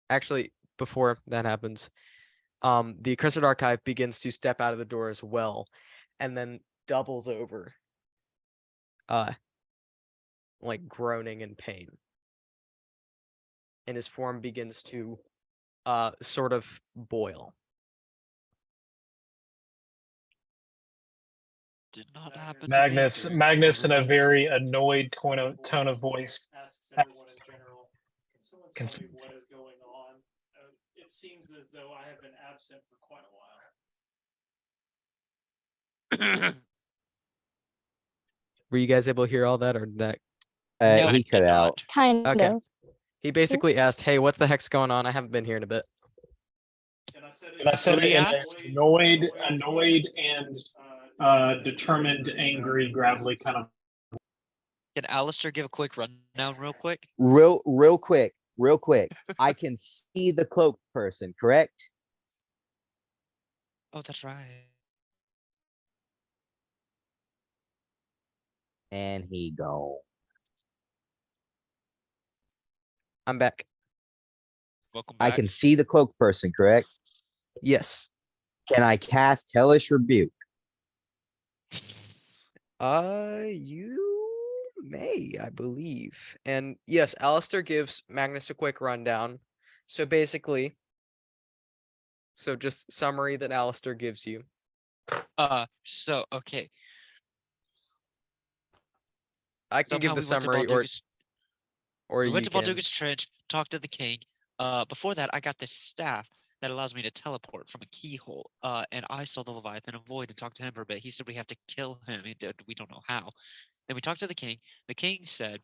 actually, before that happens, the Accursed Archive begins to step out of the door as well, and then doubles over, like groaning in pain. And his form begins to, sort of boil. Did not happen. Magnus To me. in a very annoyed tone of voice. Asks everyone in general, can someone Can tell me what is going on? It seems as though I have been absent for quite a while. Were you guys able to hear all that, or that? No, He cut out. Kind Okay. of. He basically asked, "Hey, what the heck's going on? I haven't been here in a bit." And I said And I said Who it he in asked? an annoyed and determined, angry, gravelly kind of. Can Alistair give a quick rundown real quick? Real quick. I can see the cloaked person, correct? Oh, that's right. And he gone. I'm back. Welcome back. I can see the cloaked person, correct? Yes. Can I cast Hellish Rebuke? You may, I believe. And yes, Alistair gives Magnus a quick rundown. So basically, so just summary that Alistair gives you. So okay. I can give Somehow the we went to summary, Baldugas. or We you went to can. Baldugas Trench, talked to the king. Before that, I got this staff that allows me to teleport from a keyhole. And I saw the Leviathan avoid and talked to him for a bit. He said we have to kill him. We don't know how. Then we talked to the king. The king said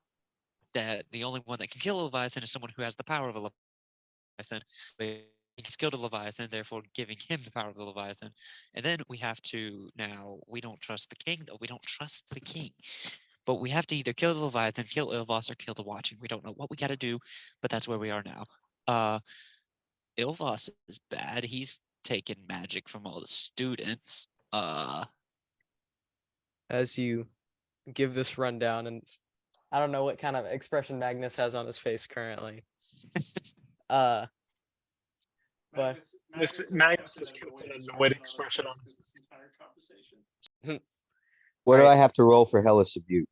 that the only one that can kill a Leviathan is someone who has the power of a Leviathan. But he's killed a Leviathan, therefore giving him the power of the Leviathan. And then we have to now. We don't trust the king, though. We don't trust the king. But we have to either kill the Leviathan, kill Ilvas, or kill the Watching. We don't know what we got to do, but that's where we are now. Ilvas is bad. He's taken magic from all the students. As you give this rundown, and I don't know what kind of expression Magnus has on his face currently. But Magnus has kept an annoyed expression on this entire conversation. What do Right. I have to roll for Hellish Rebuke?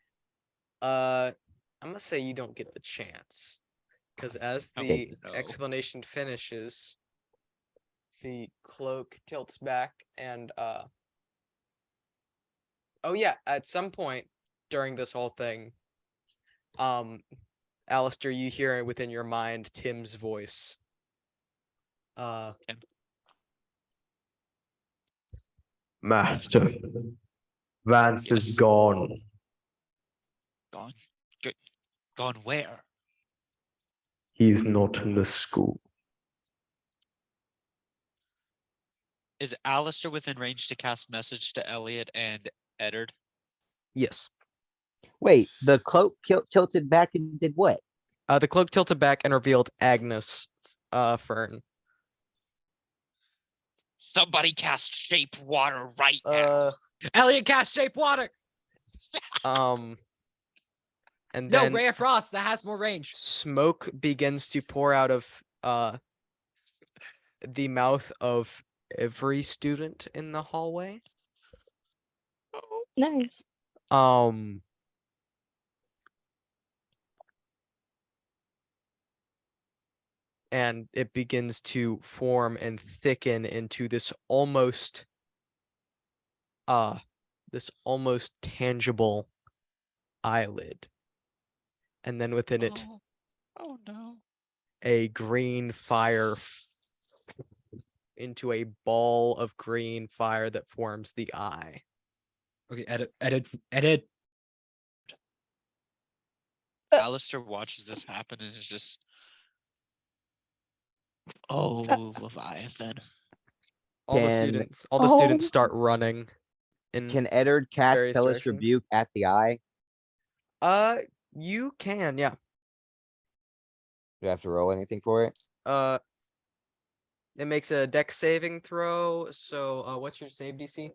I'm gonna say you don't get the chance, because as Okay. the No. explanation finishes, the cloak tilts back and oh yeah, at some point during this whole thing, Alistair, you hear within your mind Tim's voice. Tim. Master, Vance Yes. is gone. Gone. Gone where? He's not in the school. Is Alistair within range to cast message to Elliot and Eddard? Yes. Wait, the cloak tilted back and did what? The cloak tilted back and revealed Agnes Fern. Somebody cast shape water right now. Elliot cast shape water. And No, then Ray of Frost. That has more range. smoke begins to pour out of the mouth of every student in the hallway. Oh, nice. And it begins to form and thicken into this almost tangible eyelid. And then within it, Oh no. a green fire into a ball of green fire that forms the eye. Okay, edit. Alistair watches this happen and is just, oh, Leviathan. All the Can- students, all the students start running. Can Eddard cast various Hellish directions. Rebuke at the eye? You can, yeah. Do I have to roll anything for it? It makes a dex saving throw. So, what's your save DC?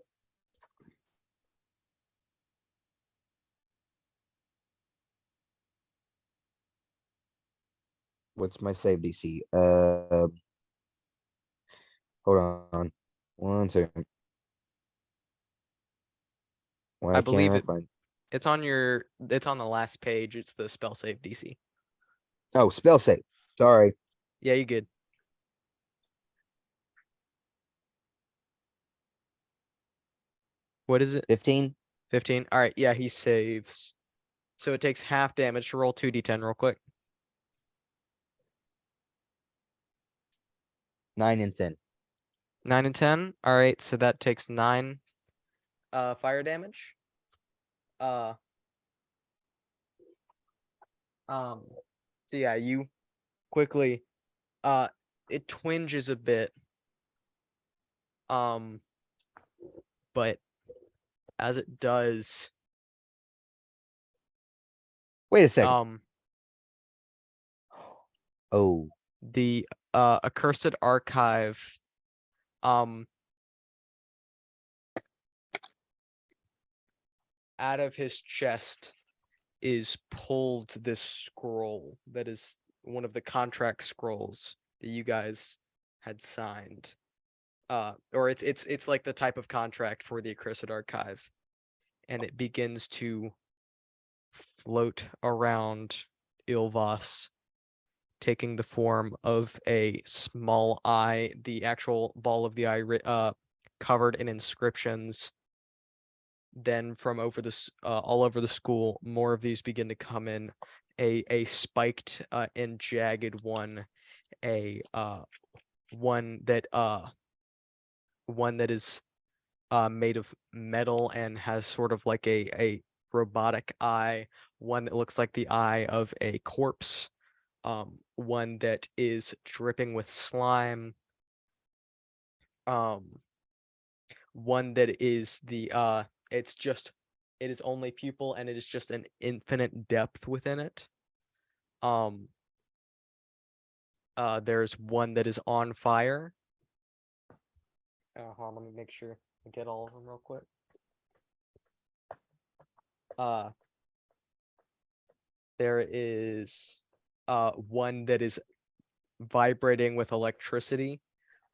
What's my save DC? Hold on. 1 second. Why I believe can't it- find? It's on the last page. It's the spell save DC. Oh, spell save. Sorry. Yeah, you good. What is it? 15. 15. All right. Yeah, he saves. So it takes half damage to roll 2d10 real quick. 9 and 10. 9 and 10. All right. So that takes 9 fire damage. So yeah, you quickly it twinges a bit. But as it does, Wait a second. Oh, the Accursed archive out of his chest is pulled this scroll that is one of the contract scrolls that you guys had signed. Or it's like the type of contract for the Accursed archive, and it begins to float around Ilvas, taking the form of a small eye, the actual ball of the eye covered in inscriptions. Then from over this all over the school, more of these begin to come in. A spiked and jagged one, one that is made of metal and has sort of like a robotic eye, one that looks like the eye of a corpse, one that is dripping with slime, one that is it is only pupil and it is just an infinite depth within it. There's one that is on fire. Hold on, let me make sure I get all of them real quick. There is one that is vibrating with electricity,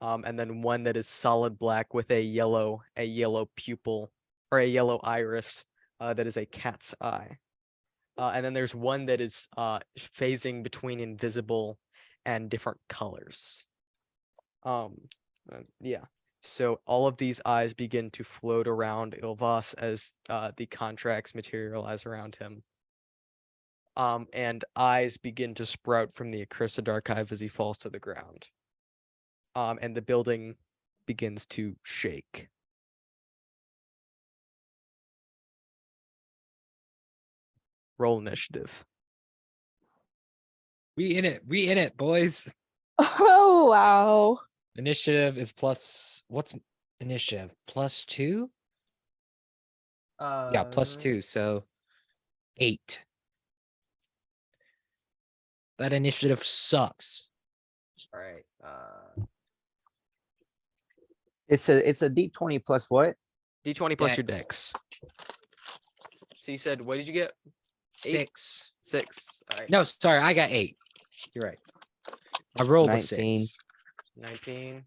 and then one that is solid black with a yellow pupil or a yellow iris that is a cat's eye. And then there's one that is phasing between invisible and different colors. Yeah. So all of these eyes begin to float around Ilvas as the contracts materialize around him. And eyes begin to sprout from the Accursed archive as he falls to the ground. And the building begins to shake. Roll initiative. We in it, boys. Oh, wow. Initiative is plus. What's initiative? +2? Yeah, +2. So 8. That initiative sucks. All right. it's a D20 plus what? D20 plus your Dex. dex. So you said, what did you get? 6. 6. All right. No, sorry, I got 8. You're right. I rolled 19. a 6. 19.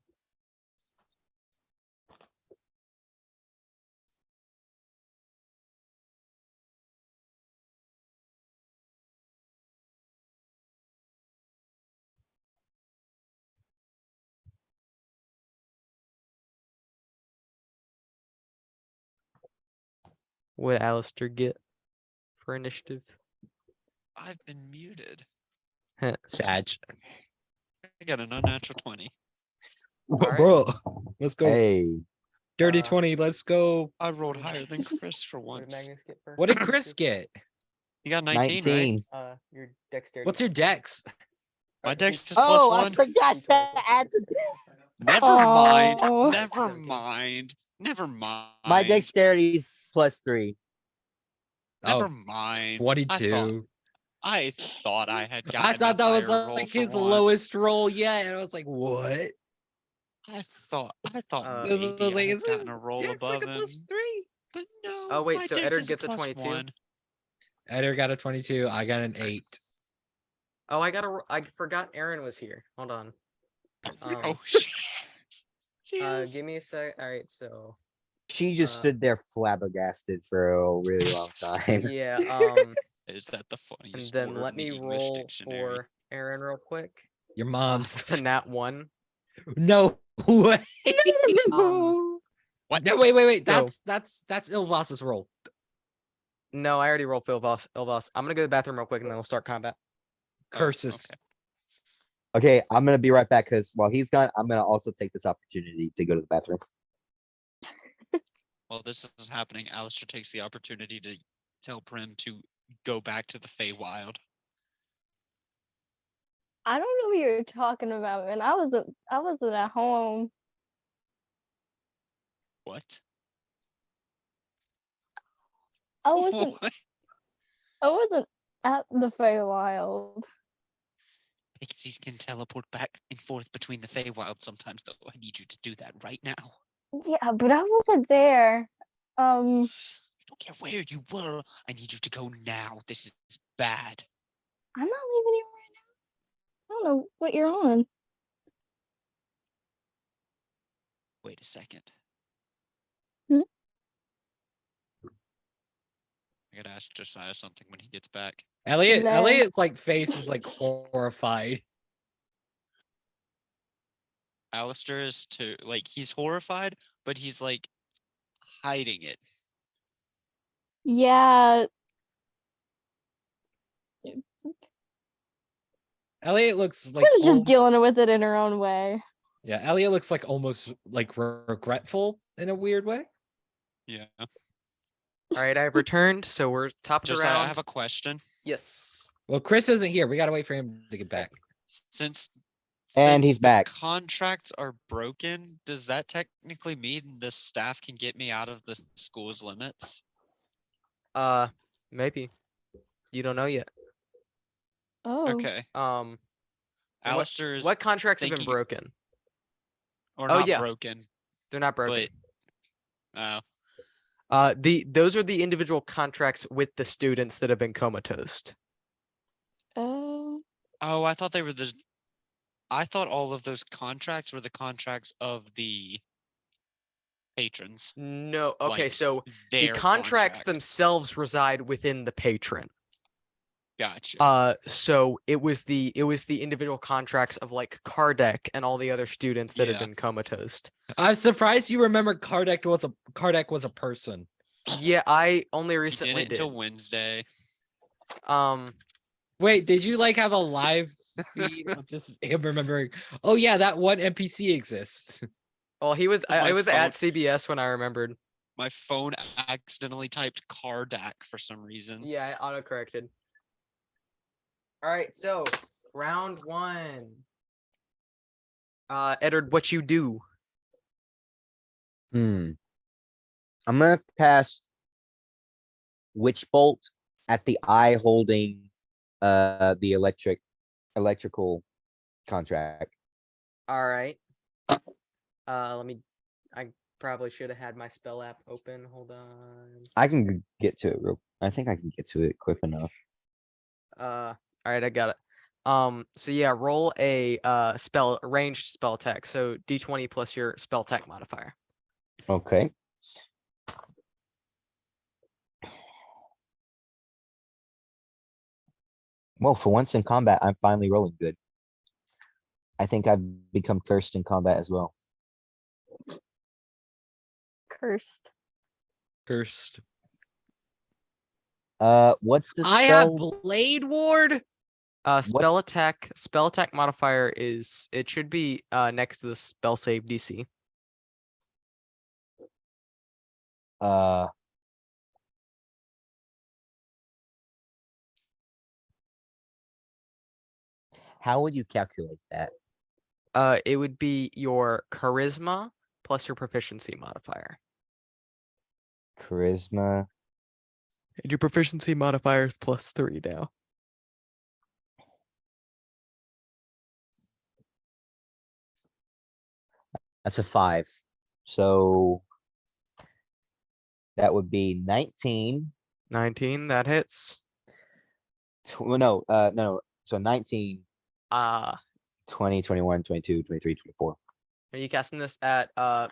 would Alistair get for initiative? I've been muted. Sag. I got an unnatural 20. Alright. Bro, let's go. Hey, Dirty 20. Let's go. I rolled higher than Chris for What did once. Magnus get for What did Chris initiative? get? You got 19, right? Your dexterity. What's your dex? My dex is oh, I +1. forgot to add the. Never mind. Oh. Never mind. Never mind. My dexterity is +3. Never Oh, mind. 22. I thought I had gotten I thought that was a higher roll like for his once. lowest roll yet. And I was like, what? I thought Uh, I was maybe I like, had is gotten this a roll dex above like a him, +3? but no. Oh, wait, my so dex Eddard is gets a +1. 22? Eder got a 22. I got an 8. Oh, I forgot Aaron was here. Hold on. Oh shit. She is. Give me a sec. All right, so She just stood there flabbergasted for a really long time. yeah. Is that the And funniest then word let in the me English roll dictionary? for Aaron real quick. Your mom's. The nat 1. No way. What? No, wait. So- That's Ilvas's roll. No, I already rolled for Ilvas. I'm gonna go to the bathroom real quick and then we'll start combat. Oh, Curses. okay. Okay, I'm gonna be right back because while he's gone, I'm gonna also take this opportunity to go to the bathroom. While this is happening, Alistair takes the opportunity to tell Prim to go back to the Feywild. I don't know what you're talking about, man. I wasn't at home. What? I wasn't What? I wasn't at the Feywild. Pixies can teleport back and forth between the Feywild sometimes, though. I need you to do that right now. Yeah, but I wasn't there. I don't care where you were. I need you to go now. This is bad. I'm not leaving here right now. I don't know what you're on. Wait a second. Hmm? I gotta ask Josiah something when he gets back. Elliot's like face is like horrified. Alistair is too, like, he's horrified, but he's like hiding it. Yeah. Elliot looks like Kim's just al- dealing with it in her own way. yeah, Elliot looks like almost like regretful in a weird way. Yeah. All right, I've returned, so we're top of the Josiah, round. I have a question. Yes. Well, Chris isn't here. We gotta wait for him to get back. Since And he's the back. contracts are broken, does that technically mean the staff can get me out of the school's limits? Maybe. You don't know yet. Oh. Okay. What- Alistair is What contracts have been thinking- broken? or oh, not yeah. broken, They're not broken. but Those are the individual contracts with the students that have been comatose. Oh. oh, I thought they were the. I thought all of those contracts were the contracts of the patrons. No. Okay, Like, so the Their contracts contract. themselves reside within the patron. Gotcha. So it was the individual contracts of like Kardec and all the other students that had Yeah. been comatose. I'm surprised you remember Kardec was a person. Yeah, I only He recently did it did. until Wednesday. Wait, did you like have a live feed of just him remembering? Oh yeah, that one NPC exists. Well, he was. My I was at phone- CBS when I remembered. My phone accidentally typed Kardak for some reason. Yeah, I autocorrected. All right, so round 1. Eddard, what you do? I'm gonna cast Witch Bolt at the eye holding the electrical contract. All right. Let me. I probably should have had my spell app open. Hold on. I can get to it I think I can get to it quick enough. All right, I got it. So yeah, roll a ranged spell attack. So D20 plus your spell attack modifier. Okay. Well, for once in combat, I'm finally rolling good. I think I've become cursed in combat as well. Cursed. Cursed. What's the I have spell? Blade Ward. Spell attack modifier is it should be next to the spell save DC. Uh, how would you calculate that? It would be your charisma plus your proficiency modifier. Charisma. And your proficiency modifier is +3 now. That's a 5. So that would be 19. 19, that hits. No. So 19, Uh, 20, 21, 22, 23, 24. are you casting this at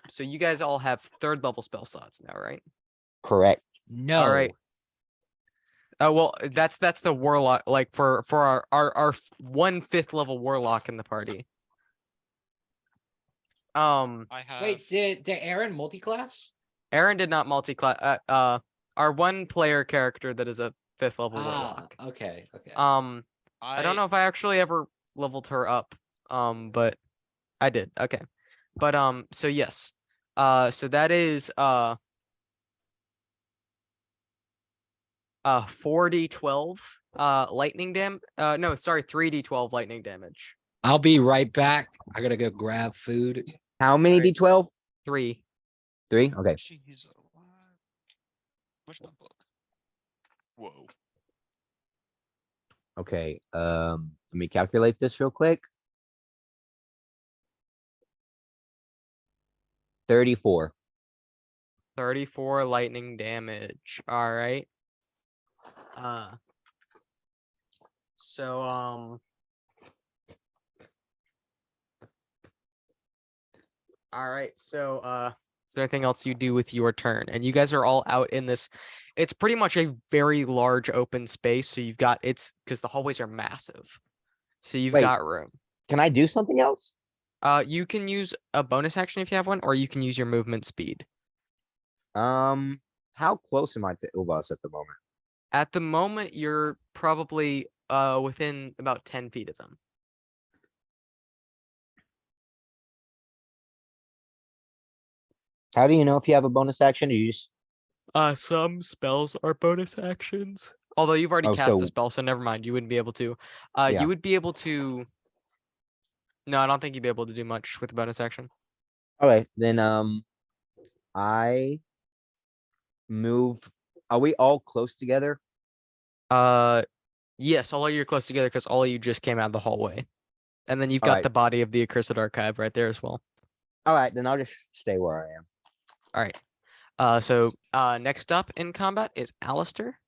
so you guys all have 3rd level spell slots now, right? Correct. No. All right. Oh well, that's the warlock. Like for our 1/5 level warlock in the party. I have. Wait, did Aaron multi-class? Aaron did not multi-class. Our 1 player character that is a 5th level warlock. Okay. I don't know if I actually ever leveled her up. But I did. Okay. But so yes. So that is 4d12 lightning no, sorry, 3d12 lightning damage. I'll be right back. I gotta go grab food. How many Alright. D12? 3. 3? Okay. She's alive. Where's my book? Whoa. Okay. Let me calculate this real quick. 34. 34 lightning damage. All right. So all right. So is there anything else you do with your turn? And you guys are all out in this. It's pretty much a very large open space. So you've got because the hallways are massive. So you've Wait. got room. Can I do something else? You can use a bonus action if you have one, or you can use your movement speed. How close am I to Ilvas at the moment? At the moment, you're probably within about 10 feet of them. How do you know if you have a bonus action? Or you just Some spells are bonus actions. Although you've already Oh, cast a so- spell, so never mind. You wouldn't be able to. Yeah. You would be able to. No, I don't think you'd be able to do much with a bonus action. Okay, then I move. Are we all close together? Yes, all of you are close together because all of you just came out of the hallway, and then you've got Alright. the body of the Accursed Archive right there as well. All right, then I'll just stay where I am. All right. So next up in combat is Alistair.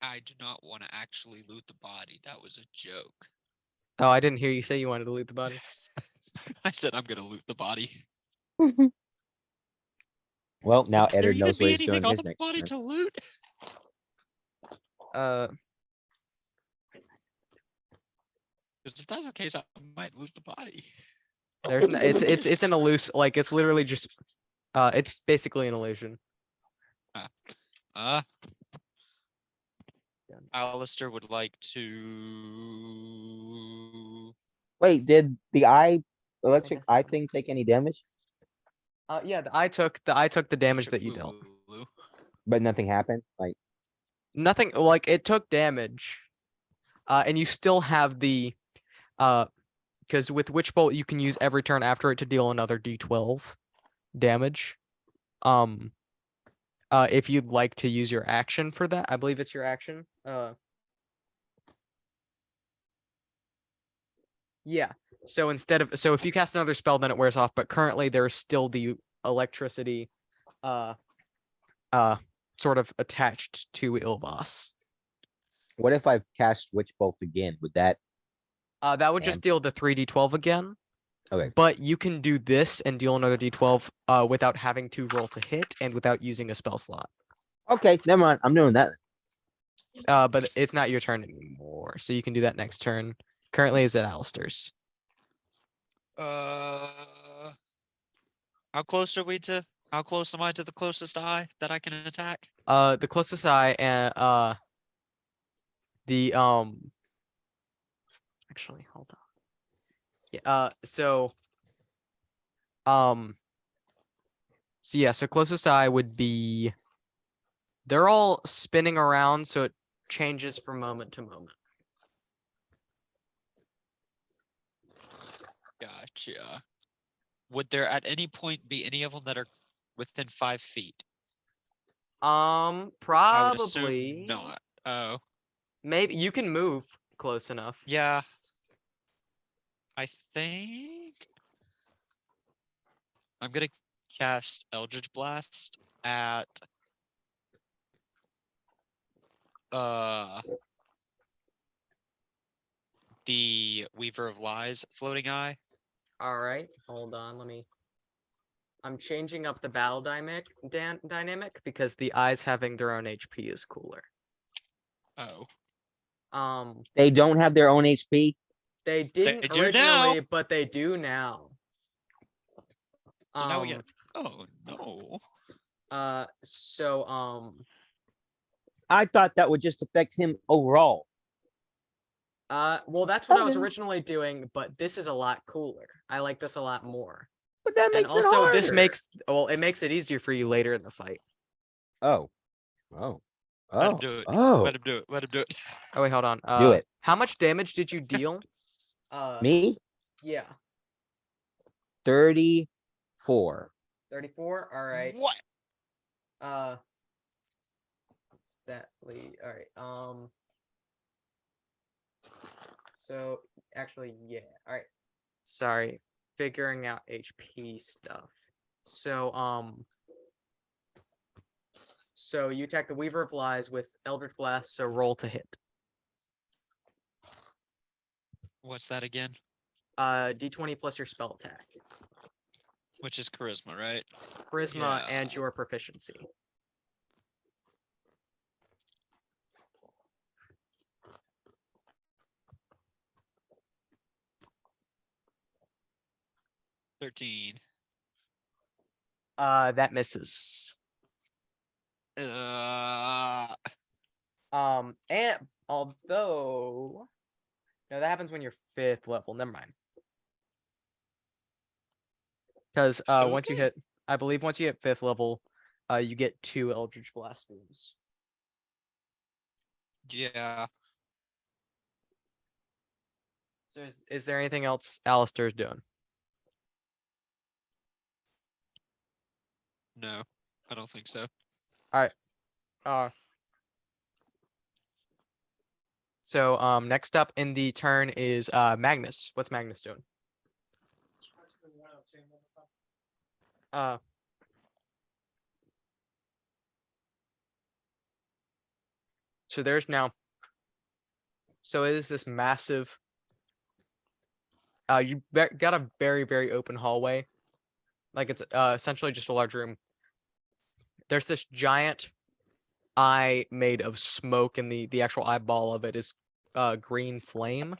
I do not want to actually loot the body. That was a joke. Oh, I didn't hear you say you wanted to loot the body. I said I'm gonna loot the body. Well, now Would there Eddard even knows be what he's doing anything on his the next body turn. to loot? Because if that's the case, I might loot the body. There's it's an illusion. Like it's literally just it's basically an illusion. Alistair would like to. Wait, did the electric eye thing take any damage? Yeah, I took the damage that you dealt. Lulu. But nothing happened. Like, Nothing, like it took damage. And you still have the because with Witch Bolt you can use every turn after it to deal another D12 damage. If you'd like to use your action for that, I believe it's your action. Yeah. So if you cast another spell, then it wears off. But currently there's still the electricity sort of attached to Ilvas. what if I cast Witch Bolt again? Would that? That would just deal the 3d12 again. Okay. But you can do this and deal another d12 without having to roll to hit and without using a spell slot. Okay, never mind. I'm doing that. But it's not your turn anymore, so you can do that next turn. Currently is at Alistair's. How close are we to How close am I to the closest eye that I can attack? The closest eye and the actually hold on. Yeah, so yeah, so closest eye would be, they're all spinning around, so it changes from moment to moment. Gotcha. Would there at any point be any of them that are within 5 feet? I would assume Probably not. Oh, maybe you can move close enough. yeah. I think I'm gonna cast Eldritch Blast at the Weaver of Lies floating eye. All right, hold on. I'm changing up the battle dynamic because the eyes having their own HP is cooler. Oh, They don't have their own HP. They didn't do originally, now. but they do now. So now we get. Oh no. I thought that would just affect him overall. Well, that's what I was Okay. originally doing, but this is a lot cooler. I like this a lot more. But that And makes it also, harder. this makes it easier for you later in the fight. Oh. Let him do it. Oh. Let him do it. Let him do it. Oh wait, hold on. Do it. How much damage did you deal? Me? Yeah, 34. 34. All right. What? All right. So actually, yeah. All right. Sorry, figuring out HP stuff. So you attack the Weaver of Lies with Eldritch Blast. So roll to hit. What's that again? D20 plus your spell attack, Which is charisma, right? charisma, Yeah. and your proficiency. $13. That misses. And although no, that happens when you're 5th level. Never mind. Because once you Okay. hit, I believe once you hit 5th level, you get 2 Eldritch Blast wounds. Yeah. So is there anything else Alistair's doing? No, I don't think so. So next up in the turn is Magnus. What's Magnus doing? So there's now. So it is this massive. You got a very, very open hallway. Like it's essentially just a large room. There's this giant eye made of smoke, and the actual eyeball of it is green flame.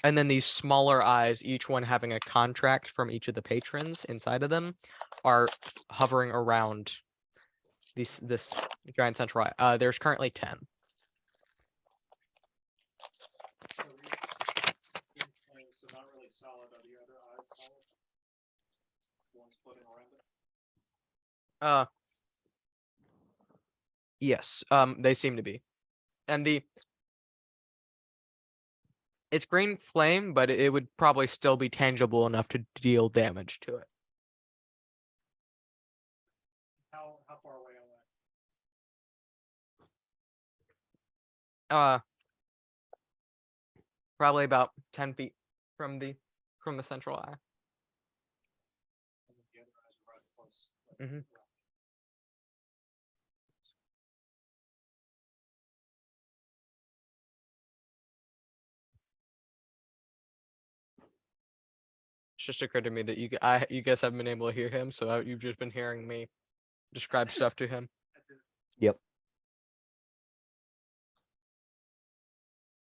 And then these smaller eyes, each one having a contract from each of the patrons inside of them, are hovering around this giant central eye. There's currently 10. So it's in flame, so not really solid. Are the other eyes solid? One's floating around it. Yes, they seem to be. And it's green flame, but it would probably still be tangible enough to deal damage to it. How far away are they? Probably about 10 feet from the central eye. And then the other eyes are right close. Mhm. It's just occurred to me that you guys haven't been able to hear him, so you've just been hearing me describe stuff to him. Yep.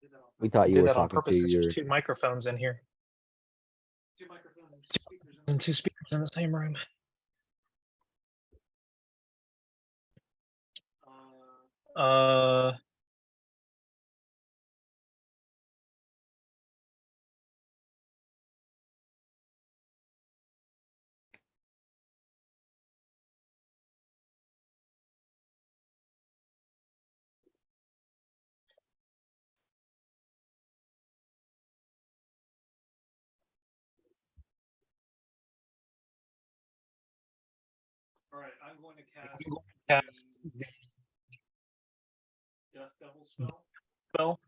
Did that on We thought I you did were that on talking purpose to 'cause your. there's 2 microphones in here. 2 microphones and 2 speakers in And two speakers in the same room. Uh, All right, I'm going to cast, cast the Dust Devil spell. spell.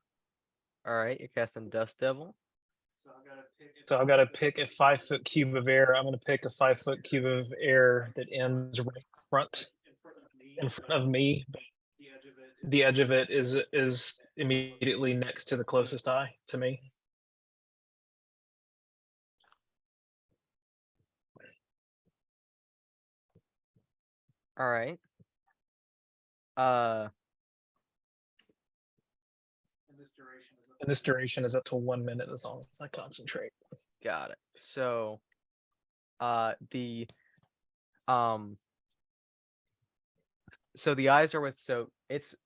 All right, you're casting Dust Devil. So I've got to pick. So I've got to pick a 5-foot cube of air. I'm going to pick a 5-foot cube of air that ends right front in front of me. but The edge of it. the edge of it is immediately next to the closest eye to me. All right. And this duration is. And this duration is up to 1 minute as long as I concentrate. Got it. So, so the eyes are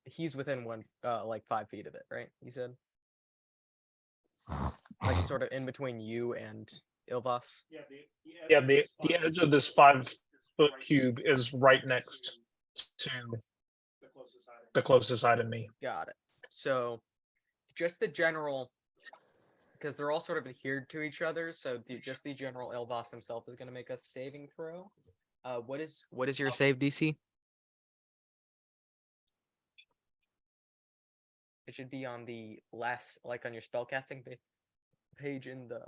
he's within like 5 feet of it, right? You said, like sort of in between you and Ilvas. Yeah, the edge of this 5-foot cube is right next to the closest side of me. Got it. So, just the general, because they're all sort of adhered to each other. So just the general Ilvas himself is going to make a saving throw. What is your save DC? It should be on the last, like on your spellcasting page in the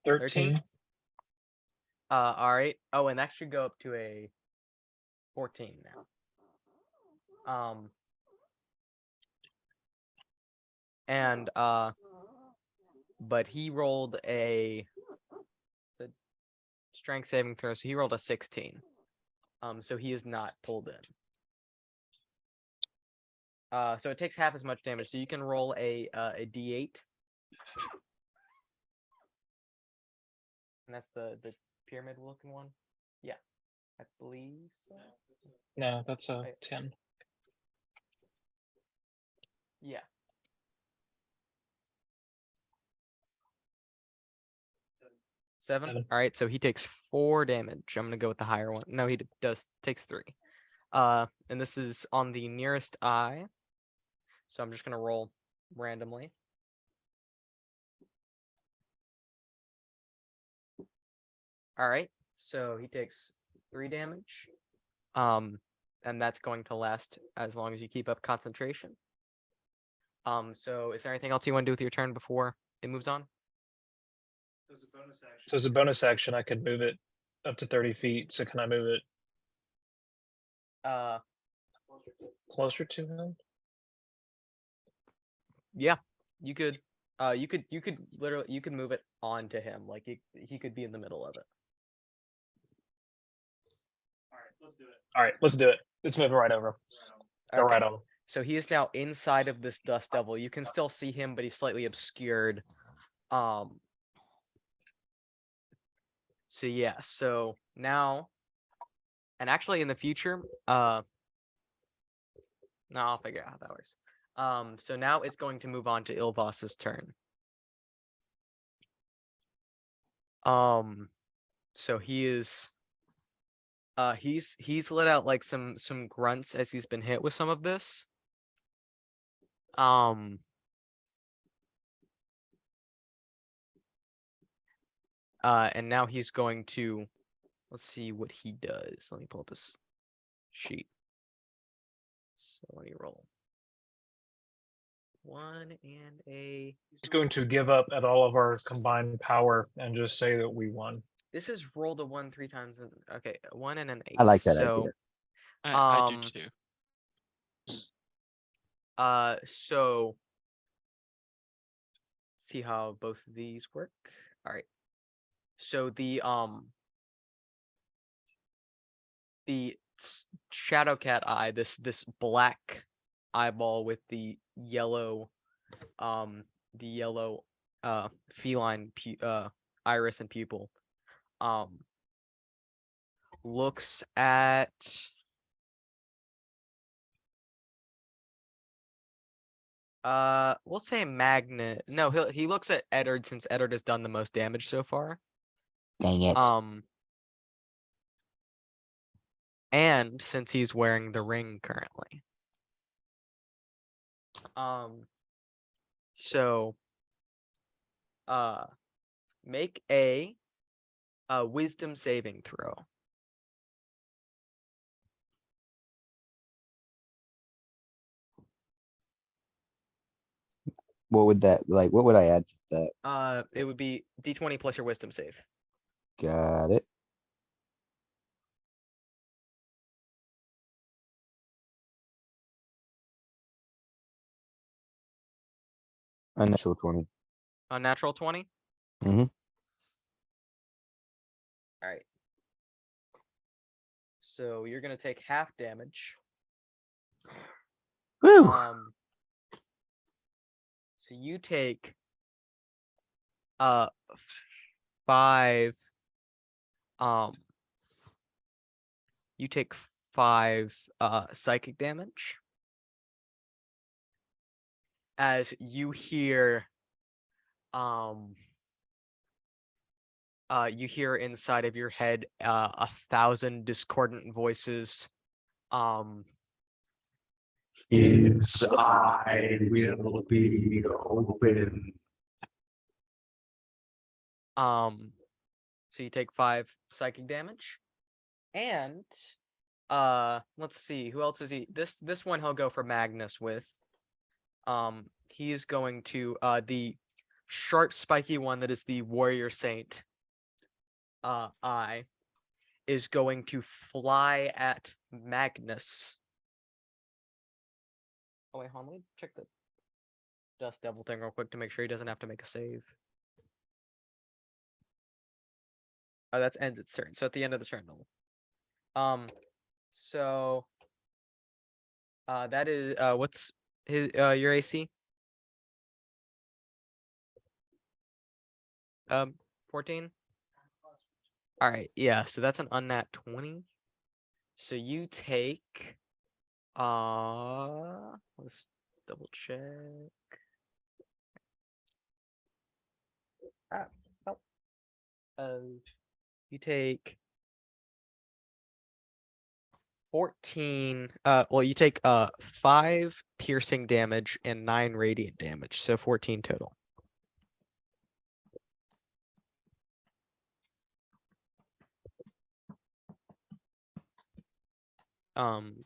13. All right. Oh, and that should go up to a 14 now. But he rolled a strength saving throw, so he rolled a 16. So he is not pulled in. So it takes half as much damage. So you can roll a D8. And that's the pyramid looking one. Yeah, I believe so. No, that's a 10. Yeah. Seven. All right, so he takes 4 damage. I'm gonna go with the higher one. No, he takes 3. And this is on the nearest eye. So I'm just gonna roll randomly. All right, so he takes 3 damage. And that's going to last as long as you keep up concentration. So is there anything else you want to do with your turn before it moves on? So as a bonus action, I could move it up to 30 feet. So can I move it closer to him? Yeah, you could. You could literally move it onto him. Like he could be in the middle of it. All right, let's do it. Let's move it right over. Go Okay. right on. So he is now inside of this dust devil. You can still see him, but he's slightly obscured. So yeah, so now, and actually in the future, no, I'll figure out how that works. So now it's going to move on to Ilvas's turn. So he is, he's let out like some grunts as he's been hit with some of this. And now he's going to, let's see what he does. Let me pull up his sheet. So let me roll. 1 and a. He's going to give up at all of our combined power and just say that we won. This is rolled a 1 3 times. Okay, 1 and an 8. I like that so, idea. I do too. So see how both of these work. All right. So the shadow cat eye, this black eyeball with the yellow feline iris and pupil, looks at we'll say Magnet. No, he looks at Eddard since Eddard has done the most damage so far. Dang it. And since he's wearing the ring currently. So make a wisdom saving throw. What would that like? What would I add to that? It would be D20 plus your wisdom save. Got it. Unnatural 20. Unnatural 20? Mm-hmm. Alright. So you're gonna take half damage. Woo! So you take 5 you take 5 psychic damage as you hear you hear inside of your head 1,000 discordant voices. His eye will be open. So you take 5 psychic damage. And let's see, who else is he? This one he'll go for Magnus with. He is going to the sharp spiky one that is the warrior saint eye is going to fly at Magnus. Oh wait, hold on, let me check the Dust Devil thing real quick to make sure he doesn't have to make a save. Oh, that's ends its turn. So at the end of the turn. So that is what's his your AC? 14. All right, yeah. So that's an unnat 20. So you take let's double check. You take 14 well you take 5 piercing damage and 9 radiant damage, so 14 total.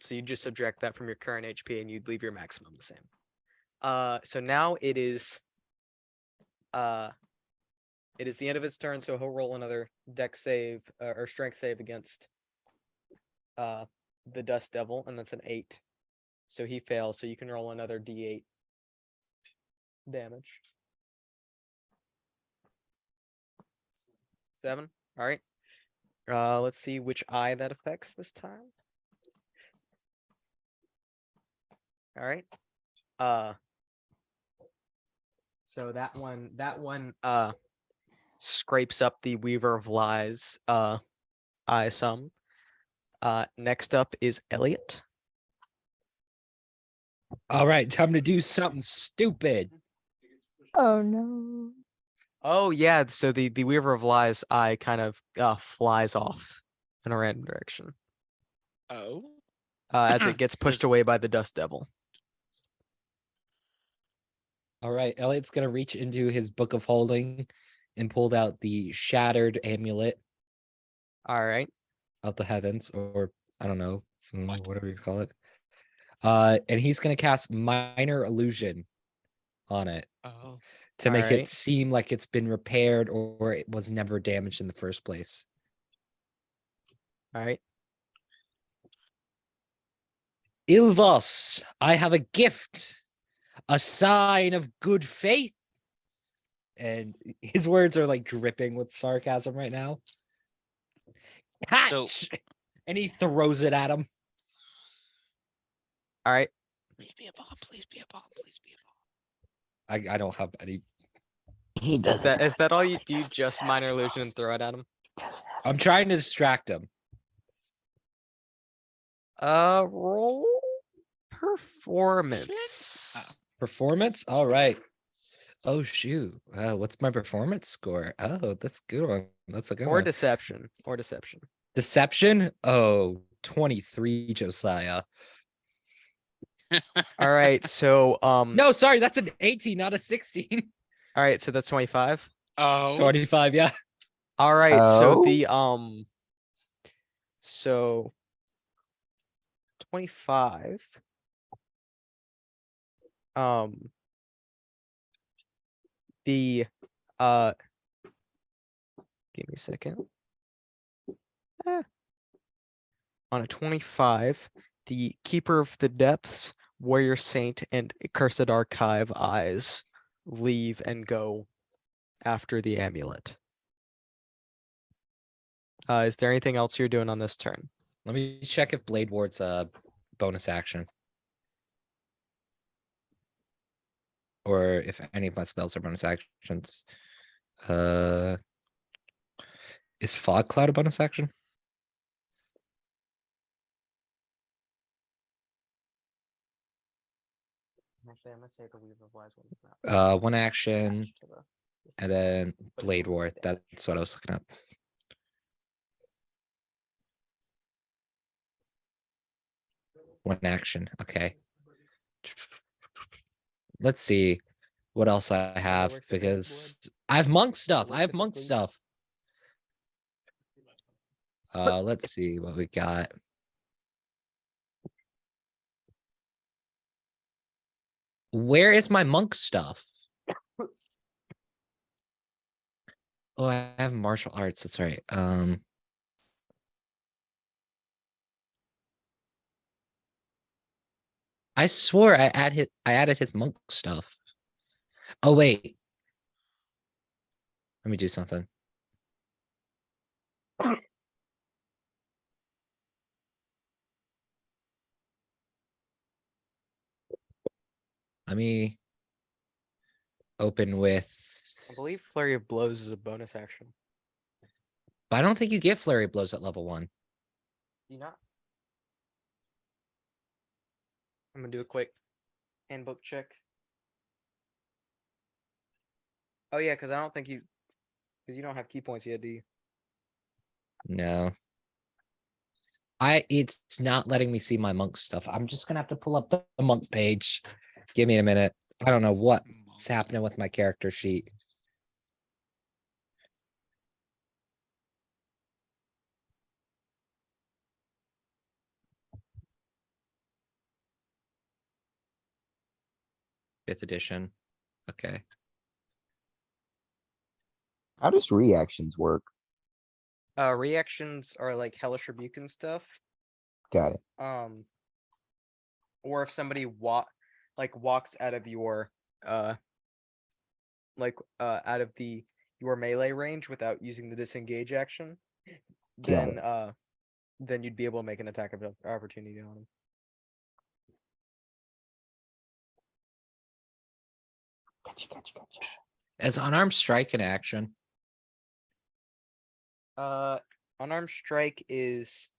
So you just subtract that from your current HP and you'd leave your maximum the same. So now it is the end of his turn, so he'll roll another dex save or strength save against the Dust Devil, and that's an 8. So he fails, so you can roll another D8 damage. 7. All right. Let's see which eye that affects this time. All right. So that one scrapes up the Weaver of Lies eye some. Next up is Elliot. All right, time to do something stupid. Oh no. Oh yeah, so the Weaver of Lies eye kind of flies off in a random direction. Oh. As it gets pushed away by the Dust Devil. All right, Elliot's gonna reach into his book of holding and pulled out the shattered amulet All right. of the heavens, or I don't know, whatever you call it. And he's gonna cast minor illusion on it Oh. to make Alright. it seem like it's been repaired or it was never damaged in the first place. All right. Ilvas, I have a gift, a sign of good faith. And his words are like dripping with sarcasm right now. Catch! So- And he throws it at him. All right. Please be a bomb. Please be a bomb. Please be a bomb. I don't have any. He doesn't. Is that all you do? Just minor illusion and throw it at him? Doesn't I'm trying to distract him. Roll performance. Performance? All right. Oh shoot. What's my performance score? Oh, that's a good one. That's a good Or one. deception. Or deception. Deception? Oh, 23, Josiah. All right, so No, sorry, that's an 18, not a 16. all right, so that's 25. Oh, 25, yeah. All right, so Oh? the so 25 the give me a second. On a 25, the Keeper of the Depths, Warrior Saint, and Accursed Archive eyes leave and go after the amulet. Is there anything else you're doing on this turn? Let me check if Blade Ward's a bonus action. Or if any of my spells are bonus actions. Is Fog Cloud a bonus action? Actually, I'm gonna say the Weave of Wise One is not One action, attached to the and then but it's Blade still Ward. damage. That's what I was looking up. One action. Okay. Let's see what else I have works at Blade because I have monk stuff. I works have at monk the stuff. Let's see what we got. Where is my monk stuff? Oh, I have martial arts. That's right. I swore I added his monk stuff. Oh wait. Let me do something. Let me open with. I believe Flurry of Blows is a bonus action. But I don't think you get flurry of blows at level 1. You not? I'm gonna do a quick handbook check. Oh yeah, because I don't think because you don't have key points yet, do you? No. It's not letting me see my monk stuff. I'm just gonna have to pull up the monk page. Give me a minute. I don't know what's happening with my character sheet. Fifth edition. Okay. How does reactions work? Reactions are like Hellish Rebuke and stuff. Got it. Or if somebody walks out of your out of your melee range without using the disengage action, Got then you'd be able to make an attack of opportunity on him. Gotcha. As unarmed strike in action. Unarmed strike is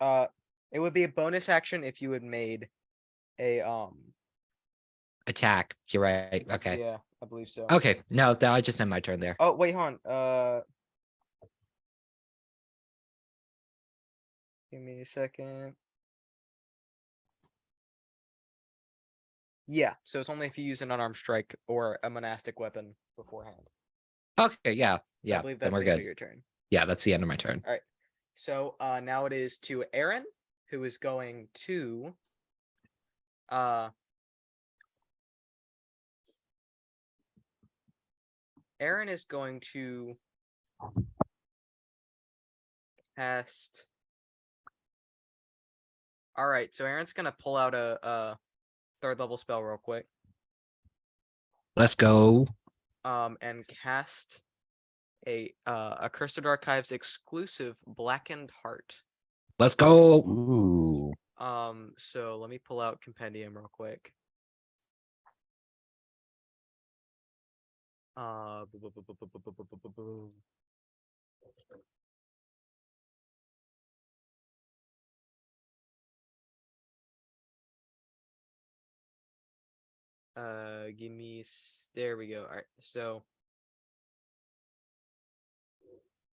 it would be a bonus action if you had made a Attack. You're right. Okay. yeah, I believe so. Okay. No, I just end my turn there. Oh wait, hold on. Give me a second. Yeah, so it's only if you use an unarmed strike or a monastic weapon beforehand. Okay, yeah. I Yeah. believe Then that's we're the end of good. your turn. Yeah, that's the end of my turn. All right. So now it is to Aaron, who is going to Aaron is going to cast. All right, so Aaron's gonna pull out a third level spell real quick. Let's go. And cast a Accursed Archives exclusive Blackened Heart. Let's go. Ooh. So let me pull out Compendium real quick. Give me. There we go. All right. So,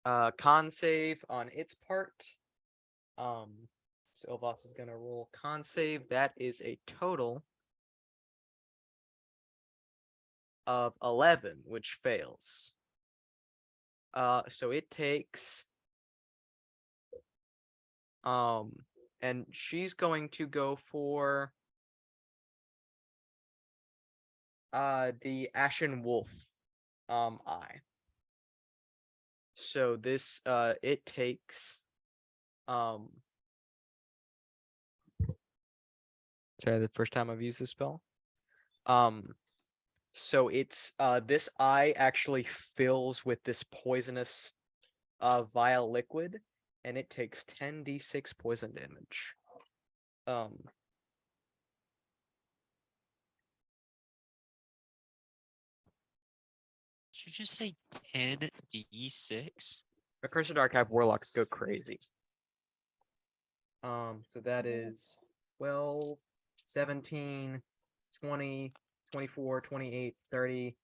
con save on its part. So Ilvas is gonna roll con save. That is a total of 11, which fails. So it takes. And she's going to go for the Ashen Wolf eye. So this it takes sorry, the first time I've used this spell. So it's this eye actually fills with this poisonous vile liquid, and it takes 10d6 poison damage. Did you just say 10d6? Accursed Archive Warlocks go crazy. So that is 12, 17, 20, 24, 28, 30,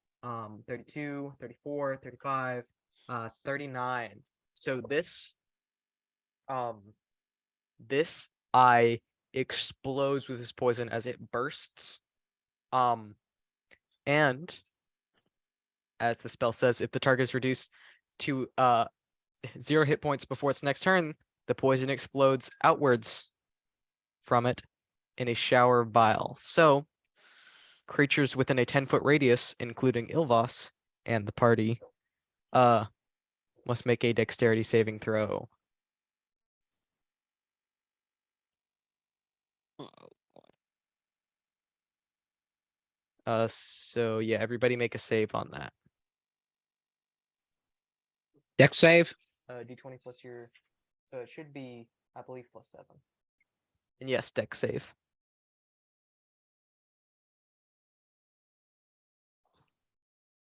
32, 34, 35, 39. So this eye explodes with this poison as it bursts. And as the spell says, if the target is reduced to 0 hit points before its next turn, the poison explodes outwards from it in a shower of bile. So, creatures within a 10-foot radius, including Ilvas and the party, must make a dexterity saving throw. So yeah, everybody make a save on that. Dex save. D20 plus your, so it should be, I believe, +7. And yes, dex save.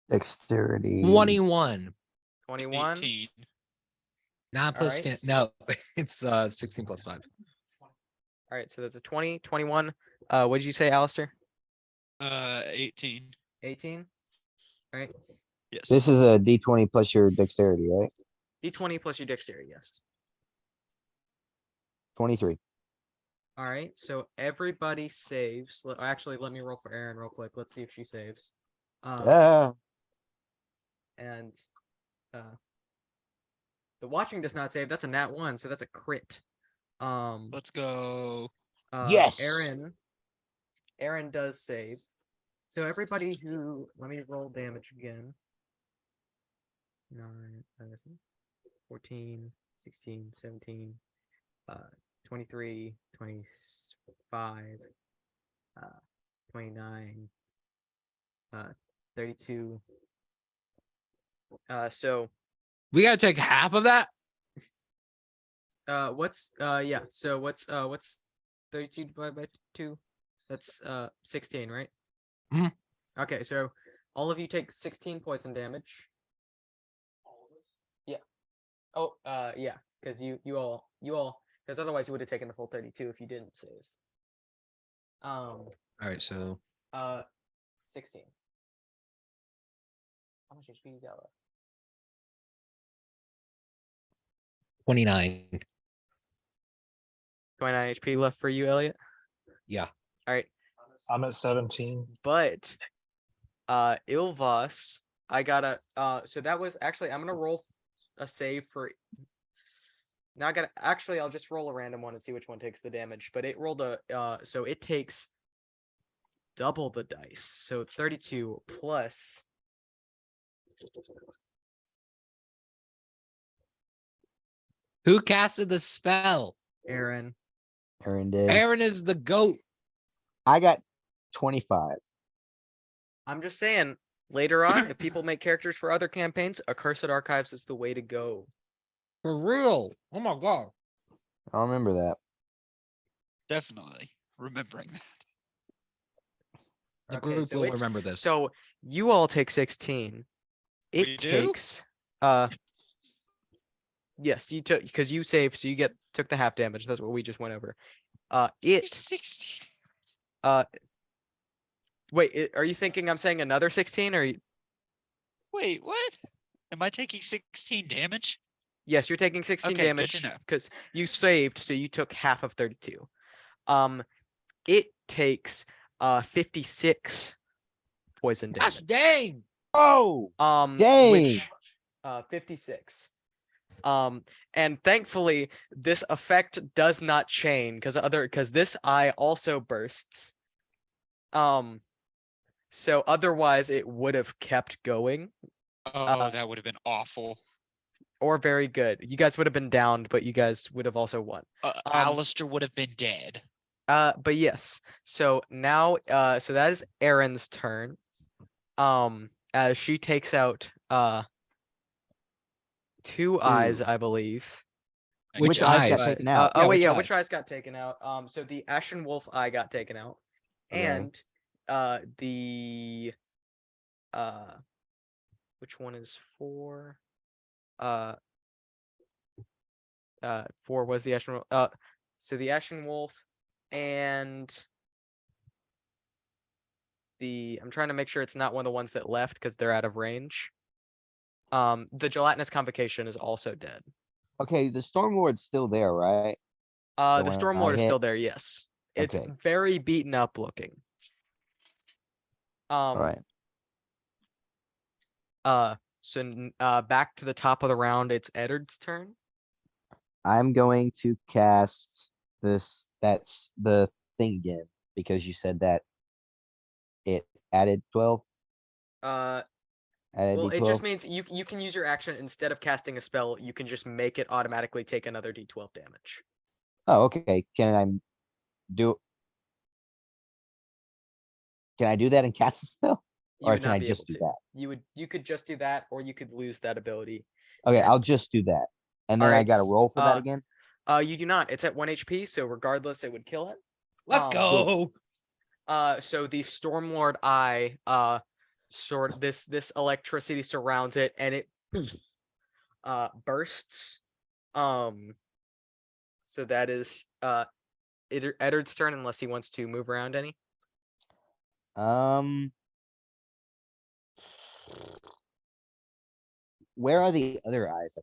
Dexterity. 21. 21. 18. Not plus Alright. 10. No, it's 16 plus 5. All right, so that's a 20, 21. What did you say, Alistair? 18. 18. All right. Yes. This is a D20 plus your dexterity, right? D20 plus your dexterity, yes. 23. All right, so everybody saves. Actually, let me roll for Erin real quick. Let's see if she saves. Yeah. And the watching does not save. That's a nat 1, so that's a crit. Let's go. Yes. Erin does save. So everybody who, let me roll damage again. 9, 14, 16, 17, 23, 25, 29, 32. So We gotta take half of that. what's 32 divided by 2? That's 16, right? Mhm. Okay, so all of you take 16 poison damage. All of us. Yeah. Oh, yeah, because you all, because otherwise you would have taken the full 32 if you didn't save. All right, so 16. How much HP you got left? 29. 29 HP left for you, Elliot. Yeah. All right, I'm at 17. but Ilvas, I gotta so that was actually, I'm gonna roll a save for. Now I gotta, actually I'll just roll a random one and see which one takes the damage. But it rolled a so it takes double the dice, so 32 plus. Who casted the spell? Erin. Aaron did. Aaron is the goat. I got 25. I'm just saying, later on, if people make characters for other campaigns, Accursed Archives is the way to go. For real. Oh my god. I'll remember that. Definitely remembering that. The Okay, group so will remember this. So you all take 16. It We do? takes Yes, you took because you saved, so you took the half damage. That's what we just went over. You're It 16. wait, are you thinking I'm saying another 16 or Wait, what? Am I taking 16 damage? yes, you're taking 16 Okay, good to damage know. because you saved, so you took half of 32. It takes 56 poison Gosh damage. dang! Oh, Which 56. And thankfully this effect does not chain because this eye also bursts. So otherwise it would have kept going Oh, that would have been awful. or very good. You guys would have been downed, but you guys would have also won. Alistair would have been dead. But yes. So now so that is Erin's turn. As she takes out 2 eyes, I believe. which Okay. eyes got eyes? taken out? Yeah, which Which eyes? eyes got taken out? So the Ashen Wolf eye got taken out, Okay. and the which one is 4? 4 was the Ashen Wolf. So the Ashen Wolf and I'm trying to make sure it's not one of the ones that left because they're out of range. The Gelatinous Convocation is also dead. Okay, the Storm Lord's still there, right? The one Storm I Lord is still hit? there, yes. It's Okay. very beaten up looking. All right. So back to the top of the round, it's Eddard's turn. I'm going to cast this. That's the thing again because you said that it added 12. Added Well, D12. it just means you can use your action instead of casting a spell, you can just make it automatically take another D12 damage. Oh, okay. Can I do that and cast a spell? You Or would can not I be just able do to. that? You could just do that, or you could lose that ability. Okay, And- I'll just do that. And then I Alright, gotta roll for that again. You do not. It's at 1 HP, so regardless, it would kill it. Let's Cool. go. So the Stormlord Eye, sort of this electricity surrounds it, and it bursts. So that is Eddard's turn, unless he wants to move around any. Where are the other eyes?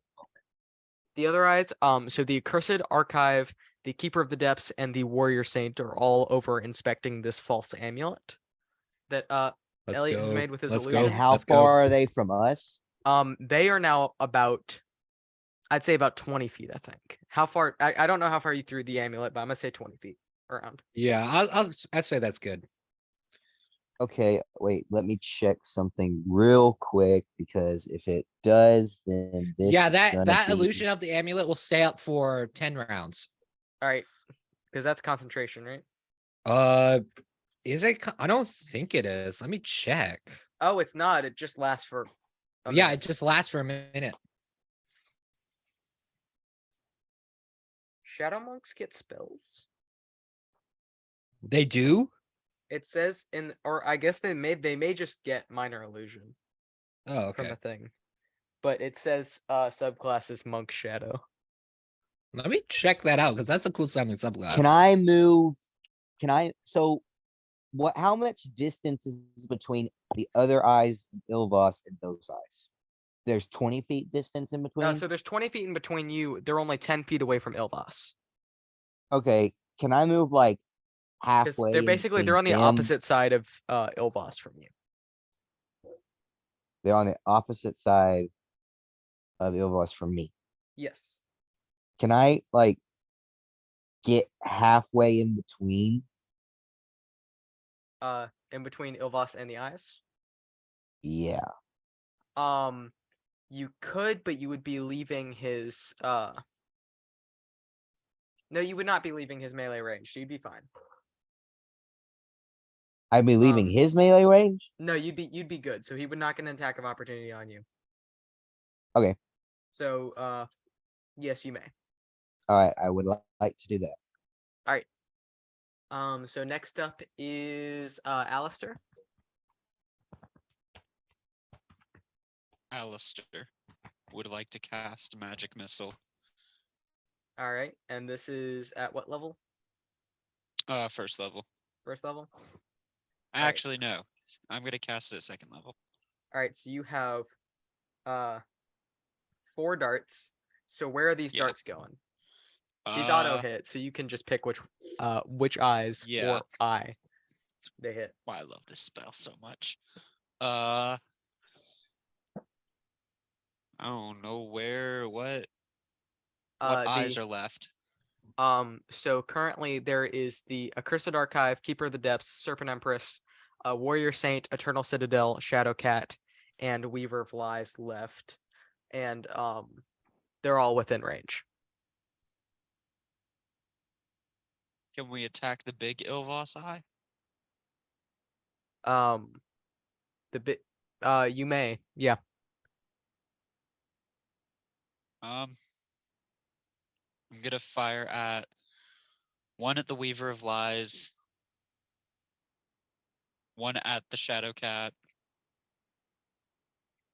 The other eyes, so the Accursed Archive, the Keeper of the Depths, and the Warrior Saint are all over inspecting this false amulet that Let's Elliot has go. made with his Let's go. illusion. And how Let's go. far are they from us? They are now about, I'd say about 20 feet, I think. How far? I don't know how far you threw the amulet, but I'm gonna say 20 feet around. Yeah, I'd say that's good. Okay, wait, let me check something real quick because if it does, then this Yeah, is that gonna be... illusion of the amulet will stay up for 10 rounds. All right, because that's concentration, right? Is it? I don't think it is. Let me check. Oh, it's not. It just lasts for. Yeah, it just lasts for a minute. Shadow monks get spells. They do? It says or I guess they may just get minor illusion Oh, from okay. a thing, but it says subclass is monk shadow. Let me check that out because that's a cool sounding subclass. Can I move? So how much distance is between the other eyes and Ilvas and those eyes? There's 20 feet distance in between? So there's 20 feet in between you. They're only 10 feet away from Ilvas. Okay, can I move like Because halfway? they're on the opposite side of Ilvas from you. They're on the opposite side of Ilvas from me. Yes. Can I like get halfway in between? In between Ilvas and the eyes. Yeah. You could, but you would be leaving his no, you would not be leaving his melee range, so you'd be fine. I'd be leaving his melee range? No, you'd be good. So he would not get an attack of opportunity on you. Okay. So yes, you may. All right, I would like to do that. All right. So next up is Alistair. Alistair would like to cast magic missile. All right, and this is at what level? First level. First level. Right. Actually, no. I'm gonna cast it at second level. All right, so you have 4 darts. So where are these Yeah. darts going? These auto hit, so you can just pick which eyes Yeah. or eye they hit. Why I love this spell so much. I don't know what eyes are left. So currently there is the Accursed Archive, Keeper of the Depths, Serpent Empress, Warrior Saint, Eternal Citadel, Shadow Cat, and Weaver of Lies left. And they're all within range. Can we attack the big Ilvas eye? You may, yeah. I'm gonna fire at one at the Weaver of Lies, one at the Shadow Cat,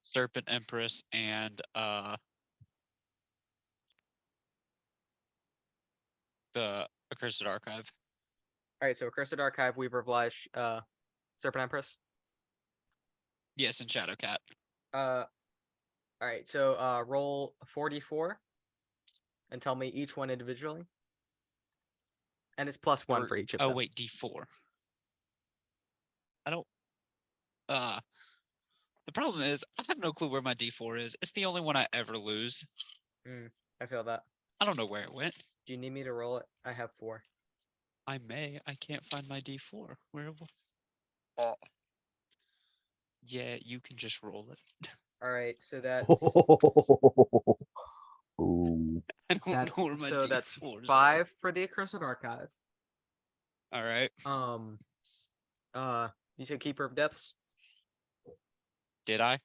Serpent Empress, and the Accursed Archive. All right, so Accursed Archive, Weaver of Lies, Serpent Empress. Yes, and Shadow Cat. All right, so roll 44 and tell me each one individually. And it's +1 for each of them. Oh wait, D4. I don't. The problem is I have no clue where my D4 is. It's the only one I ever lose. I feel that. I don't know where it went. Do you need me to roll it? I have 4. I may. I can't find my D4. Where? Yeah, you can just roll it. All right, so that's Ooh. I don't know where my so D4 that's is. 5 for the Accursed Archive. All right. You said Keeper of Depths? Did I?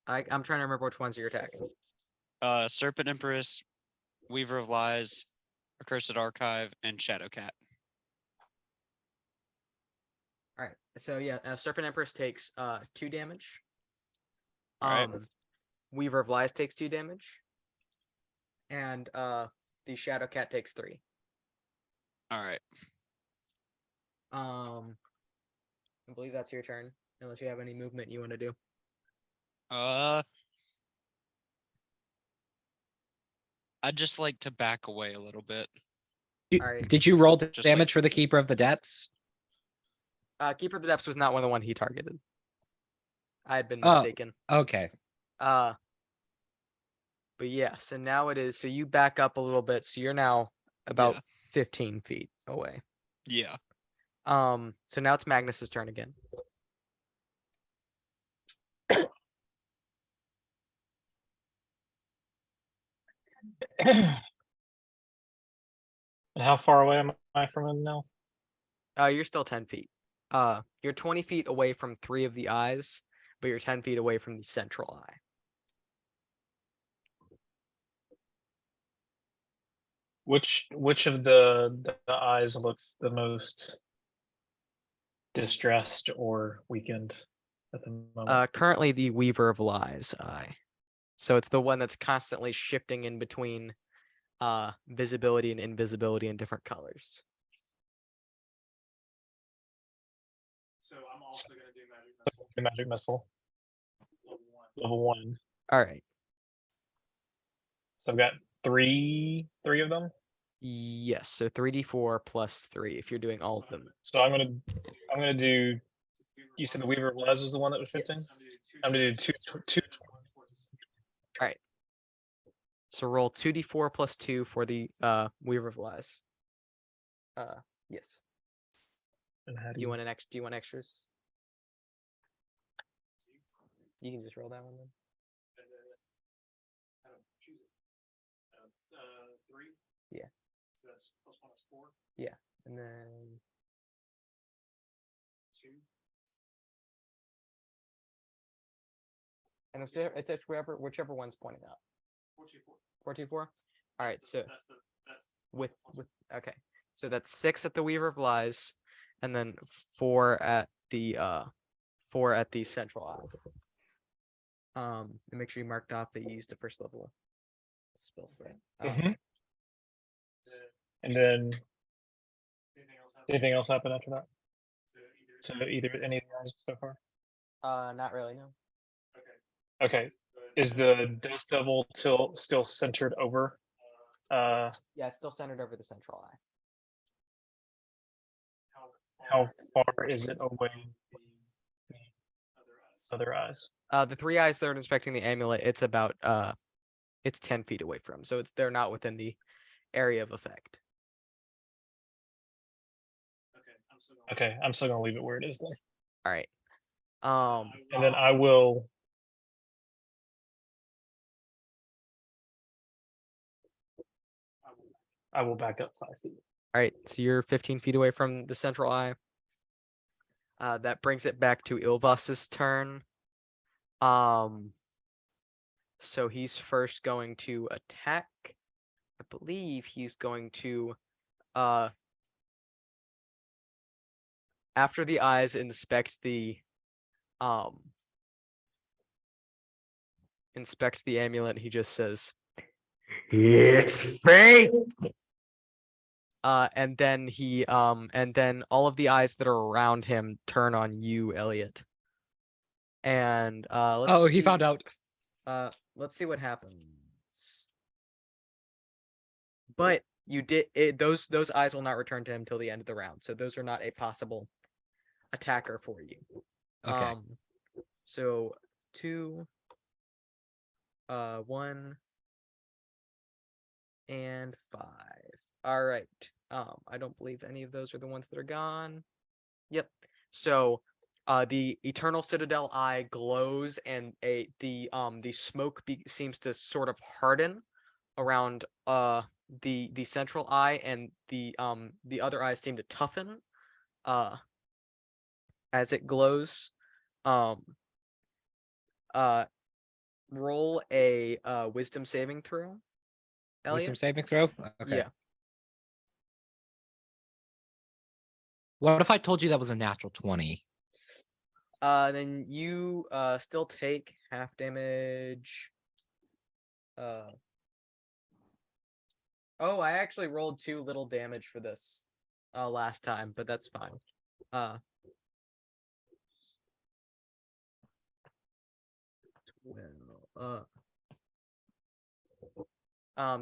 I'm trying to remember which ones you're attacking. Serpent Empress, Weaver of Lies, Accursed Archive, and Shadow Cat. All right, so yeah, Serpent Empress takes 2 damage. All right. Weaver of Lies takes 2 damage. And the Shadow Cat takes 3. All right. I believe that's your turn, unless you have any movement you want to do. I'd just like to back away a little bit. Alright. Did you roll the Just like- damage for the Keeper of the Depths? Keeper of the Depths was not one of the one he targeted. I had been Oh. mistaken. Okay. But yeah, so now it is. So you back up a little bit. So you're now about 15 feet away. Yeah. So now it's Magnus's turn again. And how far away am I from him now? You're still 10 feet. You're 20 feet away from 3 of the eyes, but you're 10 feet away from the central eye. Which of the eyes looks the most distressed or weakened at the moment? Currently the Weaver of Lies eye. So it's the one that's constantly shifting in between visibility and invisibility in different colors. So I'm also gonna do magic missile. The magic missile, Level 1. level 1. All right. So I've got three of them. Yes, so 3d4 plus 3 if you're doing all of them. So I'm gonna do. You said the Weaver of Lies was the one that was 15. I'm gonna do two. So roll 2d4 plus 2 for the Weaver of Lies. Yes. And how Do you want extras? You can just roll that one then. I don't choose it. 3. Yeah. So that's +1 is 4. And then 2. and it's whichever one's pointing out. 44. 424. All right, so That's with okay, so that's 6 at the Weaver of Lies, and then 4 at the central eye. And make sure you marked off that you used a first level spell set. Mhm. And then Anything else happen? anything else happen after that? To So either any of the eyes so far? Not really, no. Okay. Is the Dust Devil still centered over? Yeah, it's still centered over the central eye. How far is it away from the other eyes? The 3 eyes that are inspecting the amulet, it's about it's 10 feet away from, so they're not within the area of effect. Okay, I'm still gonna leave it where it is then. All right. And then I will. I will back up 5 feet. All right, so you're 15 feet away from the central eye. That brings it back to Ilvas's turn. So he's first going to attack. I believe he's going to after the eyes inspect the amulet, he just says, It's fake. and then and then all of the eyes that are around him turn on you, Elliot. And let's Oh, see. he found out. Let's see what happens. But you did it, those eyes will not return to him till the end of the round, so those are not a possible attacker for you. Okay. So 2, 1, and 5. All right. I don't believe any of those are the ones that are gone. Yep. So the Eternal Citadel eye glows, and the smoke seems to sort of harden around the central eye, and the other eyes seem to toughen as it glows. Roll a wisdom saving throw, Elliot. Wisdom saving throw? Okay. Yeah. What if I told you that was a natural 20? Then you still take half damage. Oh, I actually rolled 2 little damage for this last time, but that's fine.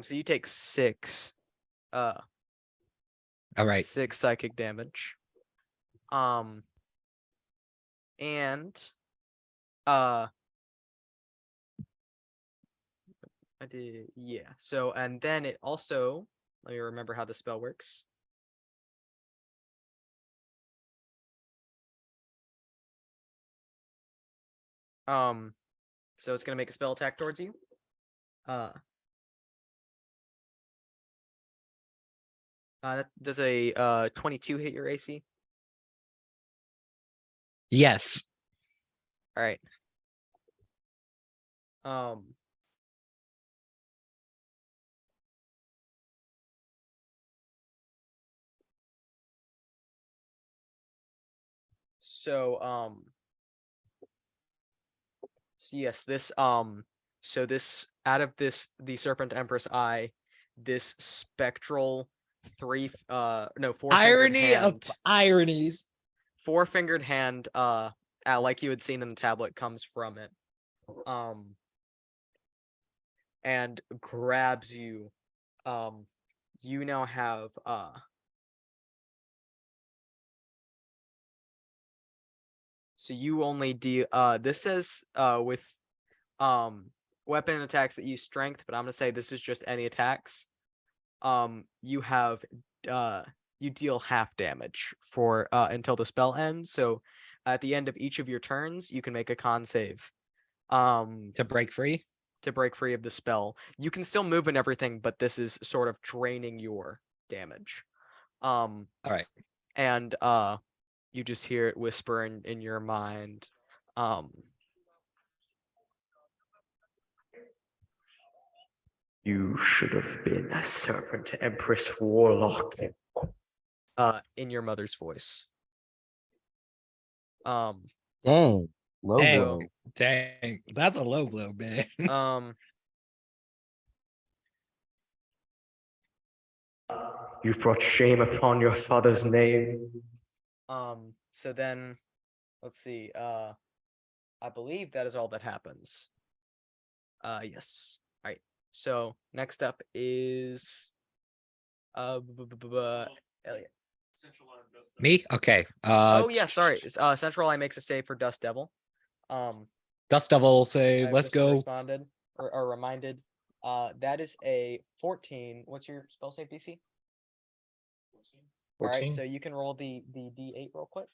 So you take 6. All right. 6 psychic damage. And I did, yeah. So, and then it also, let me remember how the spell works. So it's gonna make a spell attack towards you. Does a 22 hit your AC? Yes. All right. So yes, this so this, out of this, the Serpent Empress eye, this spectral 4-fingered Irony of hand, ironies. 4-fingered hand, like you had seen in the tablet, comes from it, and grabs you. You now have so you only deal this says with weapon attacks that use strength, but I'm gonna say this is just any attacks. You have you deal half damage for until the spell ends. So at the end of each of your turns, you can make a con save. To break free? To break free of the spell. You can still move and everything, but this is sort of draining your damage. All right. And you just hear it whisper in your mind. You should have been a Serpent Empress Warlock. In your mother's voice. Dang. Low Dang. blow. Dang, that's a low blow, man. You've brought shame upon your father's name. So then, let's see. I believe that is all that happens. Yes. All right. So next up is Elliot. Central line does that. Me? Okay. Oh yeah, sorry. Central Eye makes a save for Dust Devil. Dust Devil say, I've let's just go. responded or reminded. That is a 14. What's your spell save DC? 14. All right, 14. so you can roll the D8 real quick.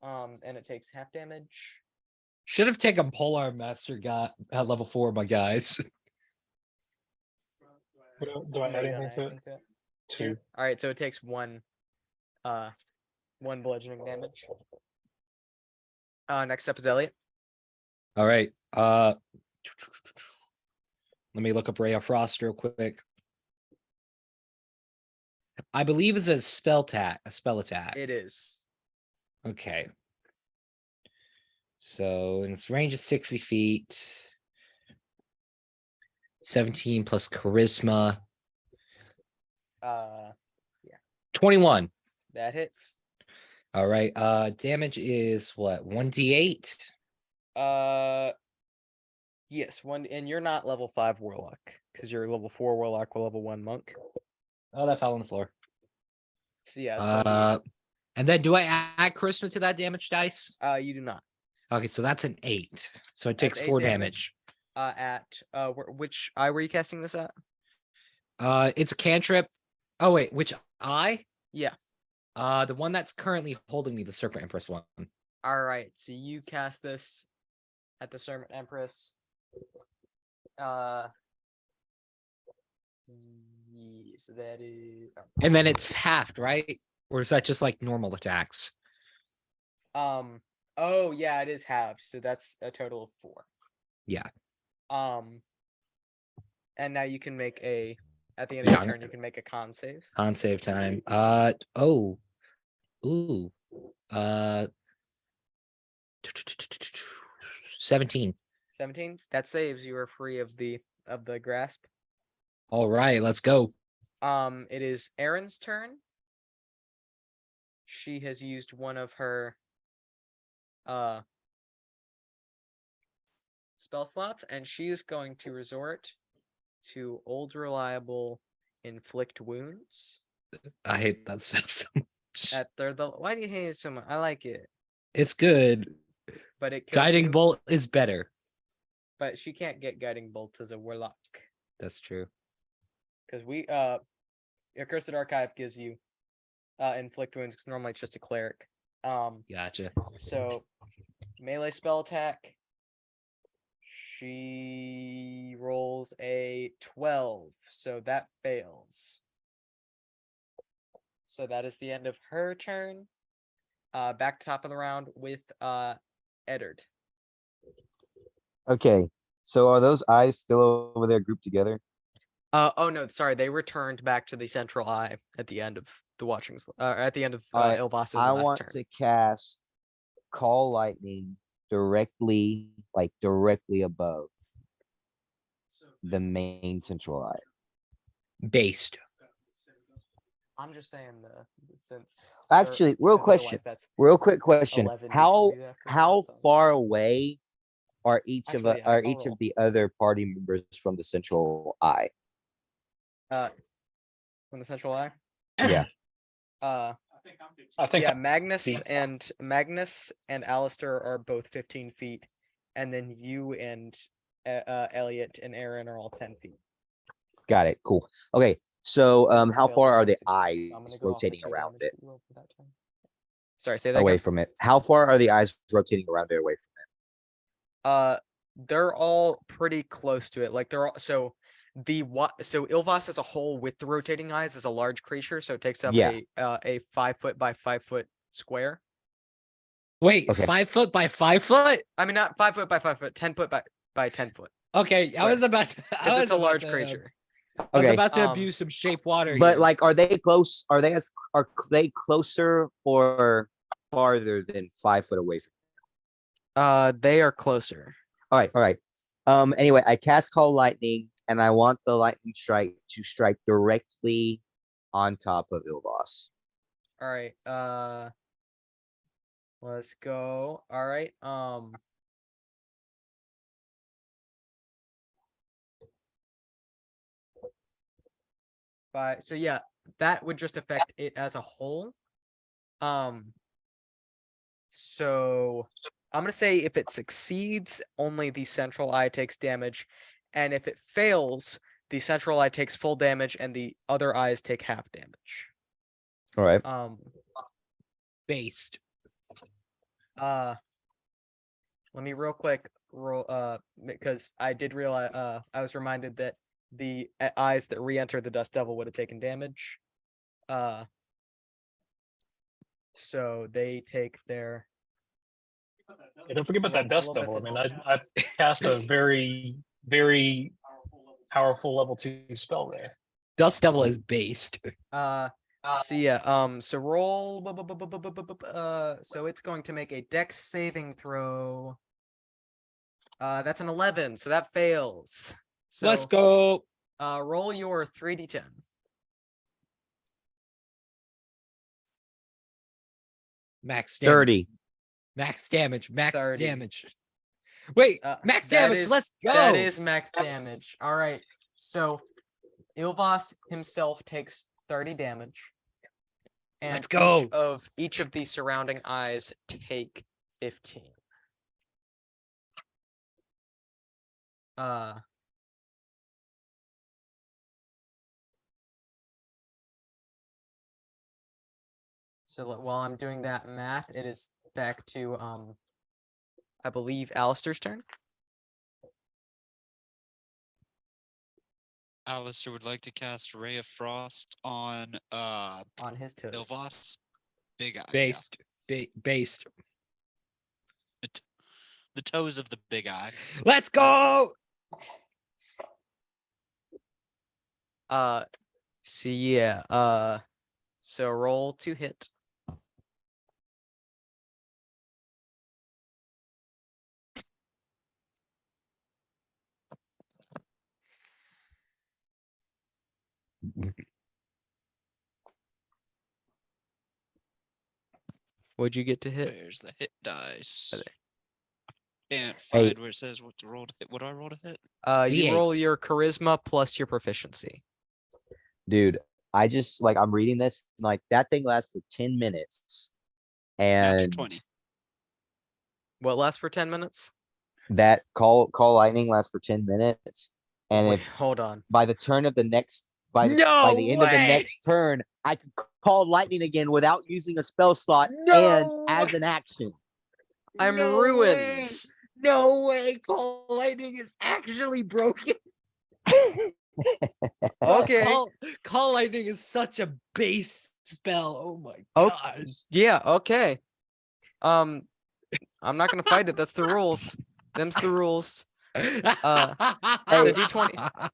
And it takes half damage. Should have taken Polar Master got at level 4, my guys. Do I No, add you don't anything add to it? anything to it. 2. All right, so it takes one bludgeoning damage. Next up is Elliot. All right. Let me look up Ray of Frost real quick. I believe it's a spell attack. It is. Okay. So its range is 60 feet. 17 plus charisma. 21. That hits. All right. Damage is what? 1d8? Yes, one, and you're not level 5 warlock because you're level 4 warlock with level 1 monk. Oh, that fell on the floor. So yeah, it's 1d8. And then do I add charisma to that damage dice? You do not. Okay, so that's an 8. So it That's takes 8 4 damage. damage. Which eye were you casting this at? It's a cantrip. Oh wait, which eye? Yeah. The one that's currently holding me, the Serpent Empress one. All right, so you cast this at the Serpent Empress. Yes, that is. And then it's halved, right? Or is that just like normal attacks? Oh yeah, it is halved, so that's a total of 4. Yeah. And now you can make at the end of your Yeah. turn, you can make a con save. On save time. Ooh. 17. 17. That saves. You are free of the grasp. All right, let's go. It is Erin's turn. She has used one of her spell slots, and she is going to resort to Old Reliable Inflict Wounds. I hate that spell so much. Why do you hate it so much? I like it, It's good. but it kills Guiding you. bolt is better. But she can't get Guiding Bolt as a warlock That's true. because Accursed Archive gives you Inflict Wounds because normally it's just a cleric. Gotcha. So melee spell attack. She rolls a 12, so that fails. So that is the end of her turn. Back top of the round with Eddard. Okay, so are those eyes still over there grouped together? Oh no, sorry, they returned back to the central eye at the end of the at the end of Alright, Ilvas's I last want turn. to cast Call Lightning directly above the main central eye. Based. I'm just saying since Actually, real quick question. 11 How d20s after how that, so- far away are each Actually, yeah, are I'll each roll. of the other party members from the central eye? From the central eye? Yeah. I think I'm 15. I think Yeah, I'm Magnus and Alistair are both 15 feet, and then you and Elliot and Aaron are all 10 feet. Got it. Cool. Okay. So how Failed far your are the 26, so eyes I'm gonna go off the rotating 2 around damage it? that you rolled for that turn. Sorry, say that Away again. from it. How far are the eyes rotating around it away from They're all pretty close to it. Like they're all so Ilvas as a whole with the rotating eyes is a large creature, so it takes up Yeah. a 5 foot by 5 foot square. Wait, Okay. 5 foot by 5 foot? I mean, not 5 foot by 5 foot, 10 foot by 10 foot. Okay, I was about to. Because it's a large creature. it? I was Okay. about to Um, abuse some shape water. But here. like, are they close? Are they closer or farther than 5 foot away from? They are closer. All right, all right. Anyway, I cast Call Lightning, and I want the lightning strike to strike directly on top of Ilvas. All right. Let's go. All right. So yeah, that would just affect it as a whole. So I'm gonna say if it succeeds, only the central eye takes damage, and if it fails, the central eye takes full damage, and the other eyes take half damage. All right. Based. Let me real quick roll because I did realize I was reminded that the eyes that re-enter the Dust Devil would have taken damage. So they take their Hey, don't forget about that dust little devil. I bits mean, I cast a very, very powerful level 2 spell there. Dust Devil is based. So yeah, so roll so it's going to make a dex saving throw. That's an 11, so that fails. So Let's go. Roll your 3d10. Max damage. 30. Max damage. Max 30. damage. Wait, max That damage. is- Let's go. That is max damage. All right. So Ilvas himself takes 30 damage. And Let's go. Each of the surrounding eyes take 15. So while I'm doing that math, it is back to I believe Alistair's turn. Alistair would like to cast Ray of Frost on his toes. Ilvas. Big eye. Based. Based. The toes of the big eye. Let's go. So yeah, so roll to hit. What'd you get to hit? Where's the hit dice? Can't Hey. find where it says what to roll to hit. What do I roll to hit? You roll D8. your charisma plus your proficiency. Dude, I just like I'm reading this, like that thing lasts for 10 minutes. Natural And 20. What lasts for 10 minutes? that call lightning lasts for 10 minutes. And Wait, if hold on. by the turn of the next by the end of the way. next turn, I can call lightning again without using a spell slot and as an action. I'm No ruined. way. No way. Call lightning is actually broken. Okay. Call lightning is such a base spell. Oh my Oh, gosh. Yeah, okay. I'm not gonna fight it. That's the rules. Them's the rules. The D20.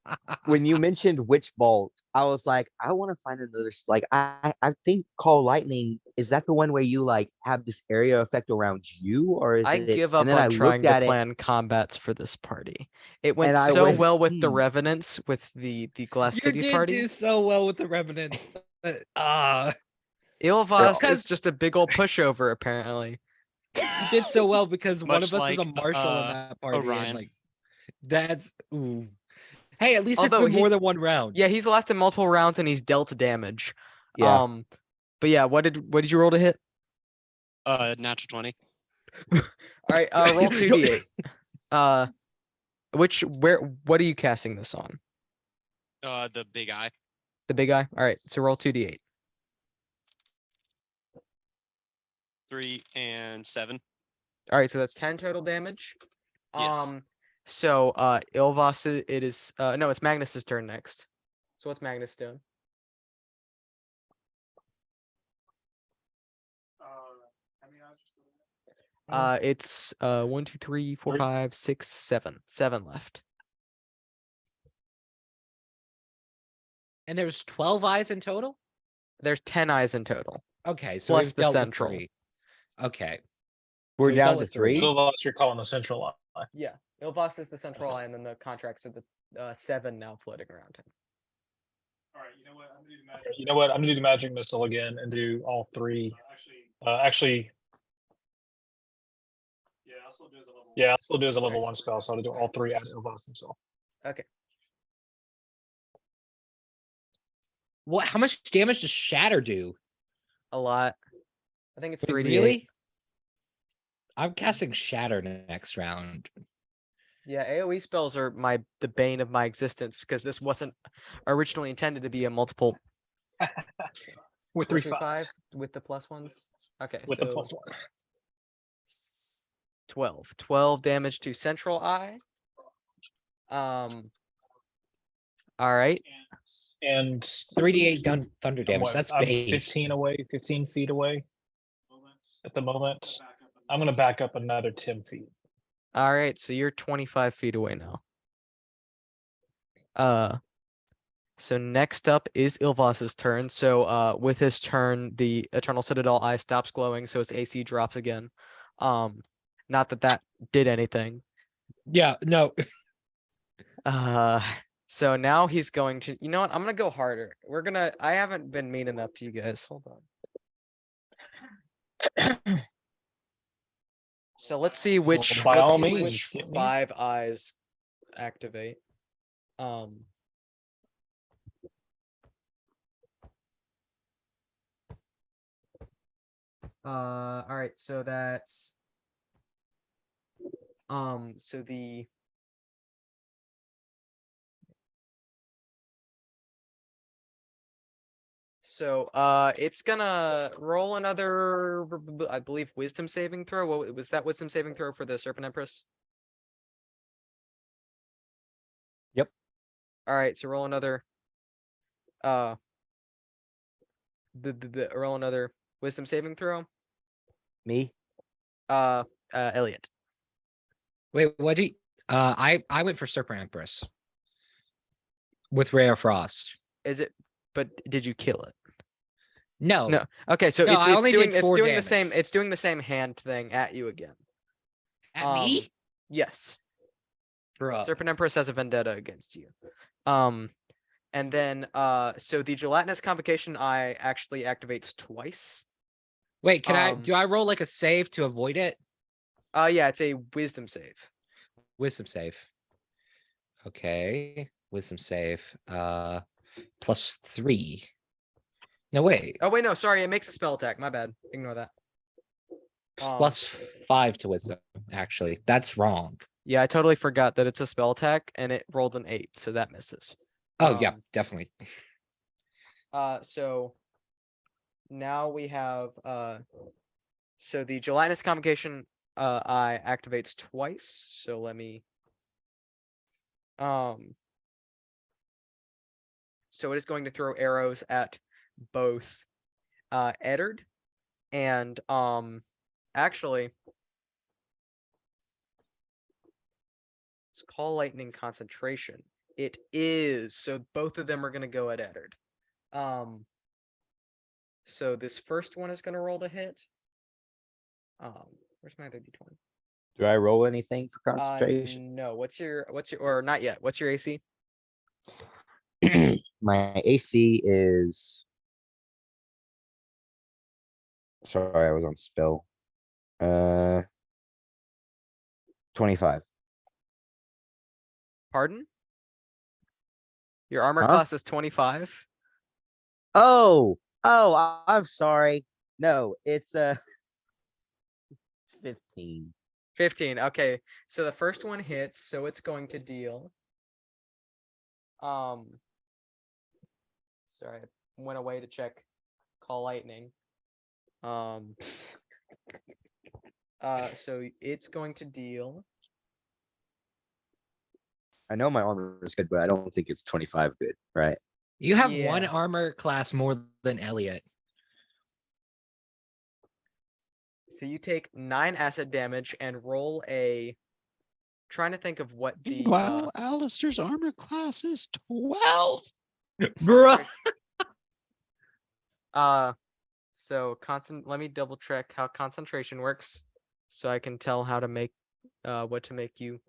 When you mentioned Witch Bolt, I was like, I want to find another. Like, I think Call Lightning, is that the one where you like have this area effect around you, or is I it? give up and then on I trying looked to at it, plan combats for this party. It went And I so went, well with the "Hmm." Revenants with the Glass You City did party. do so well with the Revenants. Ilvas Well, is just a big old pushover, apparently. You did so well because one Much of us is a like, marshal in that party. Orion. And like, that's ooh. Hey, at least Although it's been he- more than one round. Yeah, he's lasted multiple rounds and he's dealt damage. Yeah. But yeah, what did you roll to hit? Natural 20. All right, roll 2d8. What are you casting this on? The big eye. The big eye? All right, so roll 2d8. 3 and 7. All right, so that's 10 total damage. Yes. So Ilvas, it is no, it's Magnus's turn next. So what's Magnus doing? It's 1, 2, 3, 4, 5, 6, 7. 7 left. And there's 12 eyes in total? There's 10 eyes in total. Okay, so Plus we've the dealt with central. 3. Okay. We're So down done to with three. 3. Ilvas, you're calling the central eye. Yeah, Ilvas is the central eye, and then the contracts are the 7 now floating around him. All right, you know what? I'm gonna do the magic. You know what? I'm gonna do the magic missile again and do all 3. Actually, yeah, I'll still do as a level. yeah, I'll still do as a level 1 spell, so I'll do all 3 at Ilvas himself. Okay. What? How much damage does Shatter do? A lot. I think it's Wait, 3d8. really? I'm casting Shatter next round. Yeah, AoE spells are the bane of my existence because this wasn't originally intended to be a multiple With 4 3 through 5 with the plus ones. Okay, With so the +1. 12 damage to central eye. All right. And 3d8 thunder I'm, damage. That's I'm base. 15 feet away at the moment. I'm gonna back up another 10 feet. All right, so you're 25 feet away now. So next up is Ilvas's turn. So with his turn, the Eternal Citadel eye stops glowing, so its AC drops again. Not that did anything. Yeah, no. So now he's going to, you know what? I'm gonna go harder. I haven't been mean enough to you guys. Hold on. So let's see which by all let's see means, which hit me. 5 eyes activate. All right, so that's so the it's gonna roll another, I believe, wisdom saving throw. What was that wisdom saving throw for the Serpent Empress? Yep. All right, so roll another roll another wisdom saving throw. Me? Elliot. Wait, what do you... I went for Serpent Empress. With Ray of Frost. Is it, but did you kill it? No. No. Okay, so No, I only did it's 4 doing damage. it's doing the same hand thing at you again. At me? Yes. Bruh. Serpent Empress has a vendetta against you. And then so the gelatinous convocation eye actually activates twice. Wait, do I roll like a save to avoid it? Yeah, it's a wisdom save. Wisdom save. Okay. Wisdom save. +3. No, wait. Oh wait, no, sorry, it makes a spell attack. My bad. Ignore that. +5 to wisdom, actually. That's wrong. Yeah, I totally forgot that it's a spell attack and it rolled an 8, so that misses. Oh, yeah, definitely. So now we have so the gelatinous convocation eye activates twice. So let me so it is going to throw arrows at both Eddard and actually it's call lightning concentration. It is, so both of them are going to go at Eddard. So this first one is going to roll to hit. Where's my other d20? Do I roll anything for concentration? No. What's your or not yet? What's your AC? My AC is. Sorry, I was on spell. 25. Pardon? Your armor Huh? class is 25. Oh, I'm sorry. No, it's it's 15. 15. Okay. So the first one hits, so it's going to deal. Sorry, I went away to check call lightning. So it's going to deal. I know my armor is good, but I don't think it's 25 good, right? You have one Yeah. armor class more than Elliot. So you take 9 acid damage and roll a. Trying to think of what the. Meanwhile, Alistair's armor class is 12. Bruh. So let me double check how concentration works. so I can tell how to make what to make you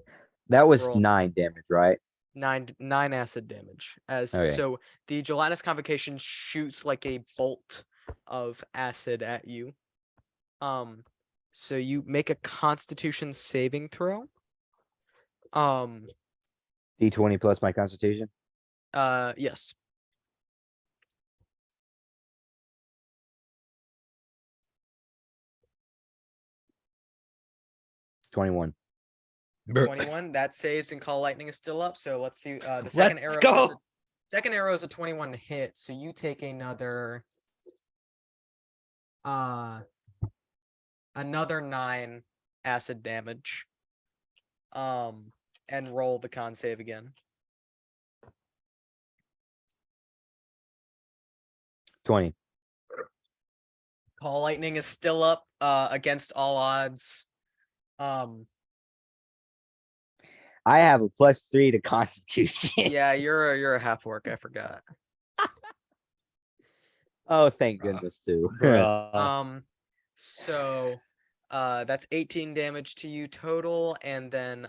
That was roll. 9 damage, right? nine acid damage. As Okay. so the gelatinous convocation shoots like a bolt of acid at you. So you make a Constitution saving throw. D20 plus my constitution. Yes. $21. 21. That saves, and Call Lightning is still up. So let's see. The second Let's arrow. go. Second arrow is a 21 to hit. So you take another. Another 9 acid damage. And roll the con save again. 20. Call Lightning is still up against all odds. I have a +3 to constitution. Yeah, you're a half orc, I forgot. Oh, thank goodness too. So that's 18 damage to you total, and then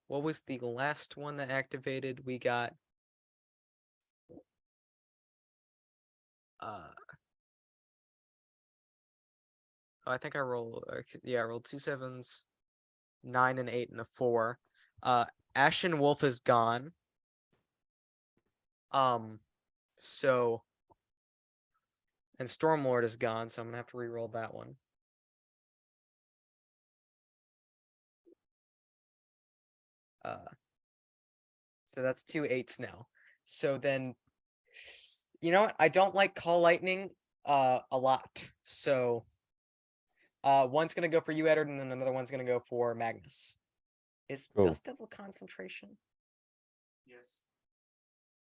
what was the last one that activated? We got I think I rolled I rolled 2 7s, 9 and 8 and a 4. Ashen Wolf is gone. So and Stormlord is gone, so I'm gonna have to re-roll that one. So that's 2 8s now. So then, you know what? I don't like Call Lightning a lot. So one's gonna go for you, Eddard, and then another one's gonna go for Magnus. Is Cool. Dust Devil concentration? Yes.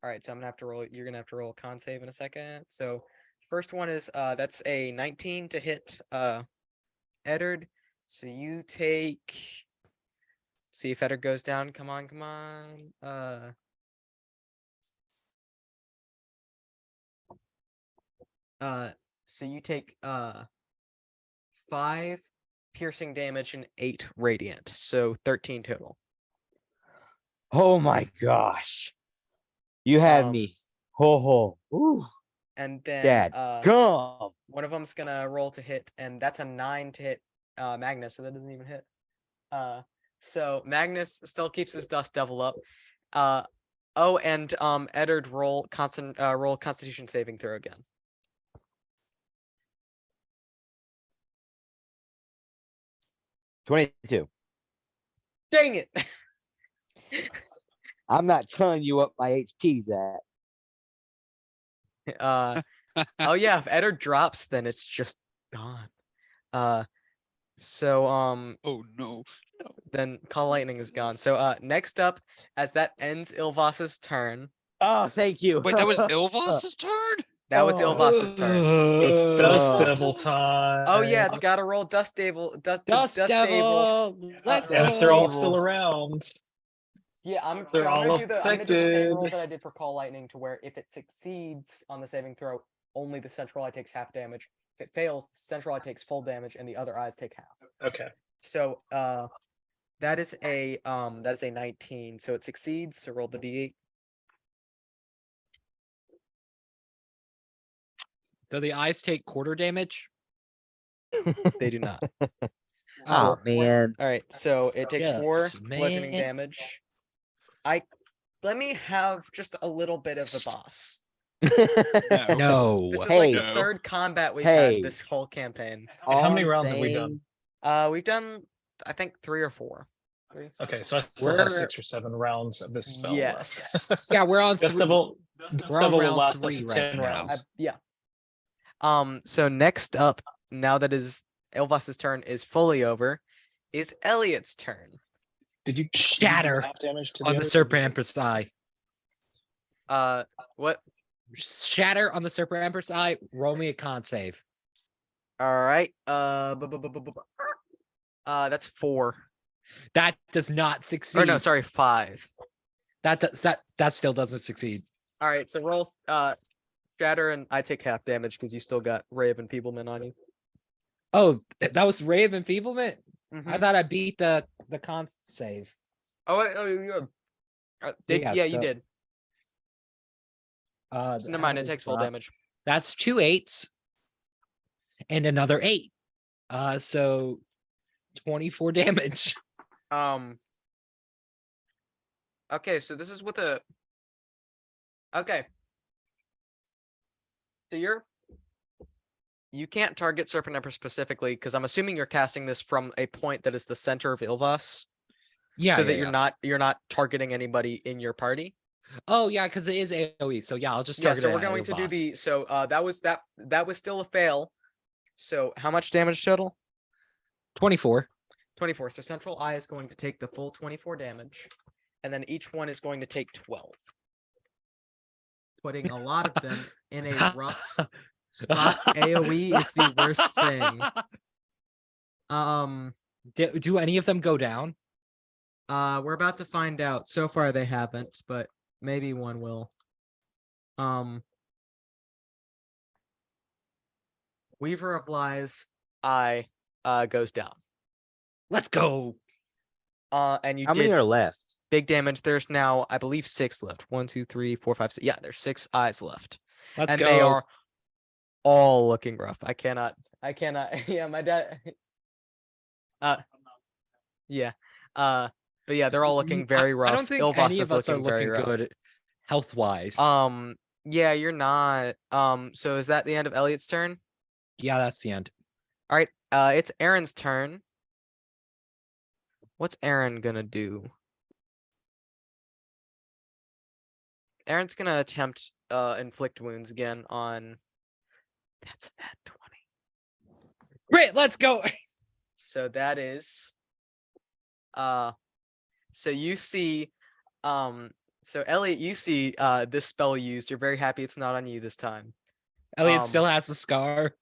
All right, so I'm gonna have to roll. You're gonna have to roll a con save in a second. So first one is that's a 19 to hit Eddard. So you take. See if Eddard goes down. Come on, come on. So you take 5 piercing damage and 8 radiant, so 13 total. Oh my gosh. You had me. Ho ho. Ooh. And then Dad. Come. one of them's gonna roll to hit, and that's a 9 to hit Magnus, so that doesn't even hit. So Magnus still keeps his Dust Devil up. Oh, and Eddard roll Constitution saving throw again. $22. Dang it! I'm not telling you what my HP's at. Oh yeah, if Eddard drops, then it's just gone. So Oh no, no. then Call Lightning is gone. So next up, as that ends Ilvas's turn. Oh, thank you. Wait, that was Ilvas's turn? That was Oh. Ilvas's turn. It's Dust Uh, Devil time. Oh yeah, it's gotta roll Dust Devil. Dust Devil. Devil. Let's And if they're all go. still around, Yeah, I'm They're I'm gonna all do the same roll affected. that I did for Call Lightning, to where if it succeeds on the saving throw, only the central eye takes half damage. If it fails, the central eye takes full damage, and the other eyes take half. okay. So that is a 19. So it succeeds. So roll the d8. Do the eyes take quarter damage? They do not. Oh man. All right, so it takes Yes, 4 bludgeoning man. damage. Let me have just a little bit of a boss. No. This is Hey. like the No. third combat we've Hey. had this whole campaign. Hey, how All many I'm rounds have we done? saying- We've done, I think, 3 or 4. Okay, so I still have We're- 6 or 7 rounds of this spell Yes. left. Yeah, we're on Dust three. Devil, We're on Devil will round last up 3 to right 10 now. rounds. Yeah. So next up, now that is Ilvas's turn is fully over, is Elliot's turn. Did you Shatter half damage to on the other? Serpent Empress eye. What? Shatter on the Serpent Empress eye. Roll me a con save. All right. That's 4. That does not succeed. Or no, sorry, 5. That still doesn't succeed. All right, so roll Shatter, and I take half damage because you still got Ray of Enfeeblement on you. Oh, that was Ray of Enfeeblement? I Mhm. thought I beat the con save. You Yeah, you so- did. So So never mind, it takes full damage. That's 2 8s and another 8. So 24 damage. Okay, so this is with a. Okay. So you can't target Serpent Emperor specifically because I'm assuming you're casting this from a point that is the center of Ilvas. Yeah, So yeah, that yeah. you're not targeting anybody in your party. Oh yeah, because it is AoE. So yeah, I'll just Yeah, target so it we're at going to do Ilvas. the that was still a fail. So how much damage total? 24. 24. So Central Eye is going to take the full 24 damage, and then each one is going to take 12. Putting a lot of them in a rough spot. AoE is the worst thing. Do any of them go down? We're about to find out. So far they haven't, but maybe one will. Weaver of Lies Eye goes down. Let's go. And you How many did are left? big damage. There's now, I believe, 6 left. 1, 2, 3, 4, 5, 6. Yeah, there's 6 eyes left. Let's and go. they are all looking rough. I cannot. Yeah, my dad. Yeah. But yeah, they're all looking very rough. I don't think Ilvas any is of us are very looking rough. good health wise. Yeah, you're not. So is that the end of Elliot's turn? Yeah, that's the end. All right. It's Aaron's turn. What's Aaron gonna do? Aaron's gonna attempt inflict wounds again on. That's that 20. Great, let's go. So that is. So you see, so Elliot, you see this spell used. You're very happy it's not on you this time. Elliot still has the scar.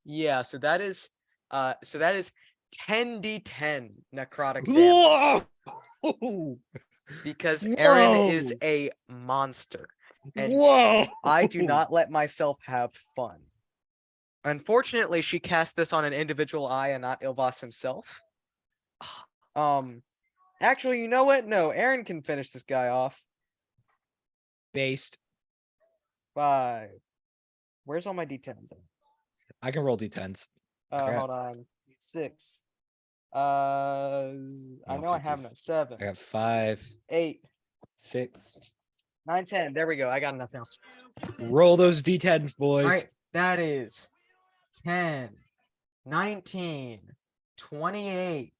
Yeah, so that is 10d10 necrotic damage. Whoa! Because Aaron Whoa! is a monster. And Whoa! I do not let myself have fun. Unfortunately, she cast this on an individual eye and not Ilvas himself. Actually, you know what? No, Aaron can finish this guy off. Based. 5. Where's all my d10s? I can roll d10s. Hold on. 6. I know I have enough. 7. I got 5. 8. 6. 9, 10. There we go. I got enough now. Roll those d10s, boys. All right. That is 10, 19, 28,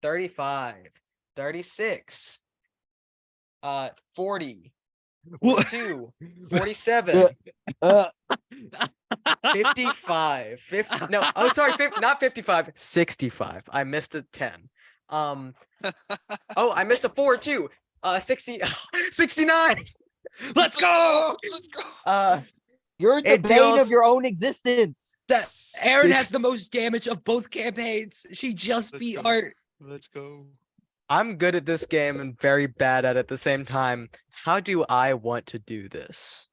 35, 36, 40, 42, 47, 55, 50, no, oh, sorry, not 55, 65. I missed a 10. Oh, I missed a 4 too. 60, 69. Let's go! Let's go. You're the It bane deals- of your own existence. That Aaron has Six- the most damage of both campaigns. She just Let's beat go. Art. Let's go. I'm good at this game and very bad at it at the same time. How do I want to do this?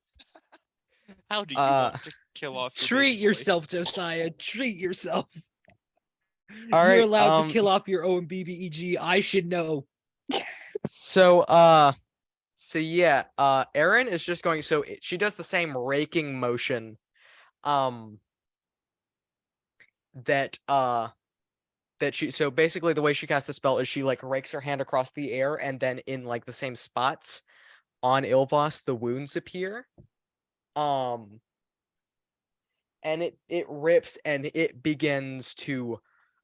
How do you want to kill off your Treat baby boy? yourself, Josiah. Treat yourself. All You're right, allowed to kill off your own BBEG. I should know. So yeah, Erin is just going, she does the same raking motion, so basically the way she casts the spell is she like rakes her hand across the air and then in like the same spots on Ilvas, the wounds appear. And it rips and it begins to,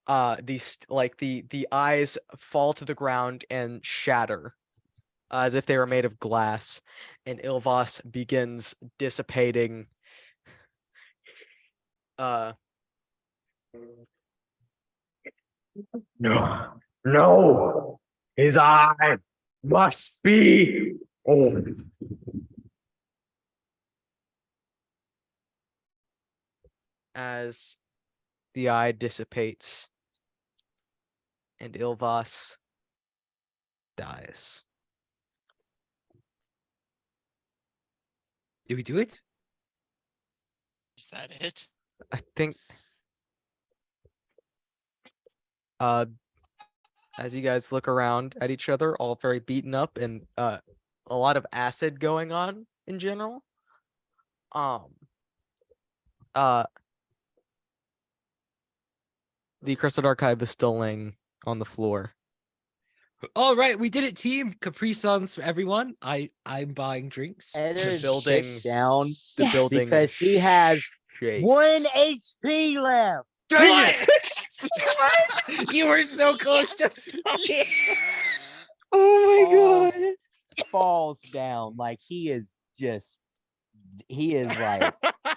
the eyes fall to the ground and shatter. As if they were made of glass, and Ilvas begins dissipating. No, his eye must be open. As the eye dissipates, and Ilvas dies. Did we do it? Is that it? I think as you guys look around at each other, all very beaten up and a lot of acid going on in general. The Crystal Archive is still laying on the floor. All right, we did it, team. Capri Suns for everyone. I'm buying drinks. Eder building- sits down The Yeah. building because he has shakes. 1 HP left. What? You were so close to something. Oh my Falls- god. Falls down like he is like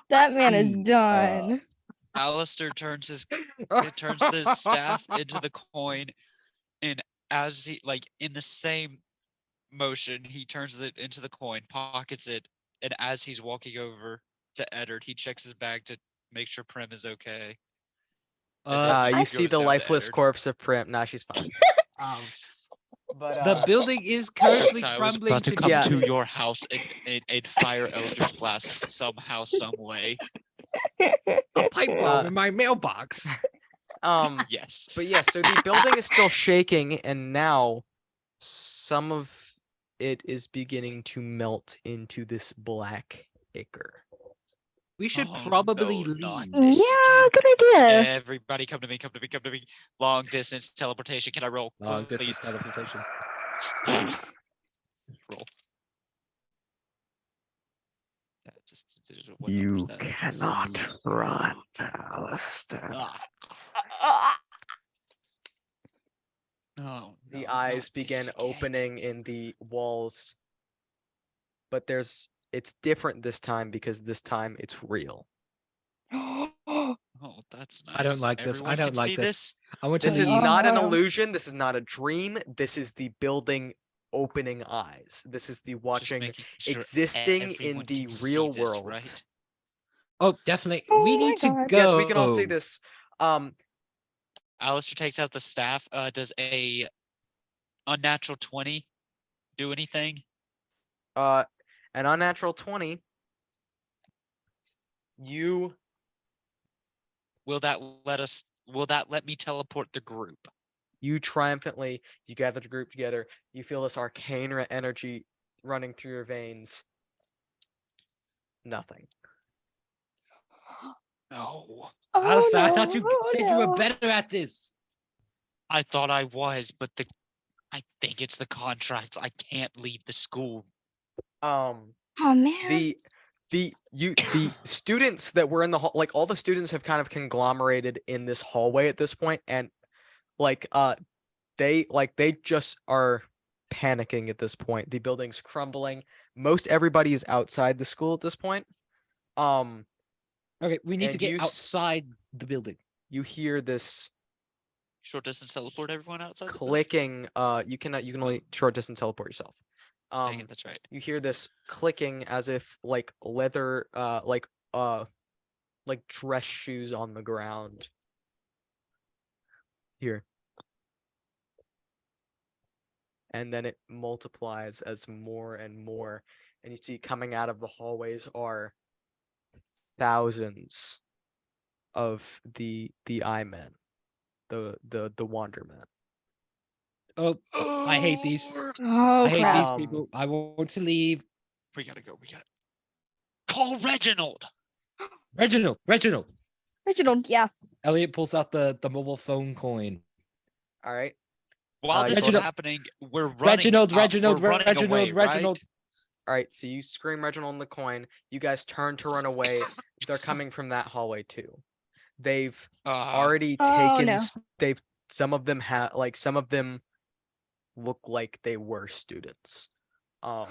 That man is He, done. Alistair turns the staff into the coin, and as he in the same motion, he turns it into the coin, pockets it, and as he's walking over to Eddard, he checks his bag to make sure Prim is okay. And then he you see goes the down to lifeless Eddard. corpse of Prim. Nah, she's fine. But The building is currently I was crumbling about to to come Yeah. to your house and fire Eldritch Blast somehow, some way. a pipe bomb Uh, in my mailbox. Yes. But yeah, so the building is still shaking, and now some of it is beginning to melt into this black ichor. We should Oh, probably no, not leave. this Yeah, again. good idea. Everybody come to me, come to me, come to me. Long distance teleportation. Can I roll? Long Please. distance teleportation. Roll. What You number is that? cannot run, Alistair. Ah, no, The no, eyes not this begin again. opening in the walls, but it's different this time because this time it's real. Oh, that's nice. I don't like this. I Everyone don't can like see this. I want to This is leave. not an Oh. illusion. This is not a dream. This is the building opening eyes. This is the Just watching making sure existing in everyone the can see real this, world. right? Oh, definitely. Oh We my need to God. go. Yes, we can all see this. Alistair takes out the staff. Does a unnatural 20 do anything? An unnatural 20. You Will that let me teleport the group? triumphantly, you gather the group together. You feel this arcane energy running through your veins. Nothing. No. Alistair, I no, thought you oh, said you were no. better at this. I thought I was, but I think it's the contracts. I can't leave the school. Oh man. The students that were in the hall, all the students have kind of conglomerated in this hallway at this point, and they just are panicking at this point. The building's crumbling. Most everybody is outside the school at this point. Okay, we need to And get you outside the building. You hear this Short distance teleport everyone outside the building? clicking. You can only short distance teleport yourself. Dang it, that's right. You hear this clicking as if leather, like dress shoes on the ground. Here. And then it multiplies as more and more, and you see coming out of the hallways are thousands of the eye men, the wandermen. Oh, I hate these. Lord! Oh I hate crap. these people. I want to leave. We gotta go. We gotta call Reginald. Reginald. Reginald, yeah. Elliot pulls out the mobile phone coin. All right. While this is Reginald. happening, we're running. Reginald. we're running away, Reginald. All right, so you scream Reginald on the coin. You guys turn to run away. They're coming from that hallway too. They've Right? already Oh, taken. no. Some of them have some of them look like they were students. Oh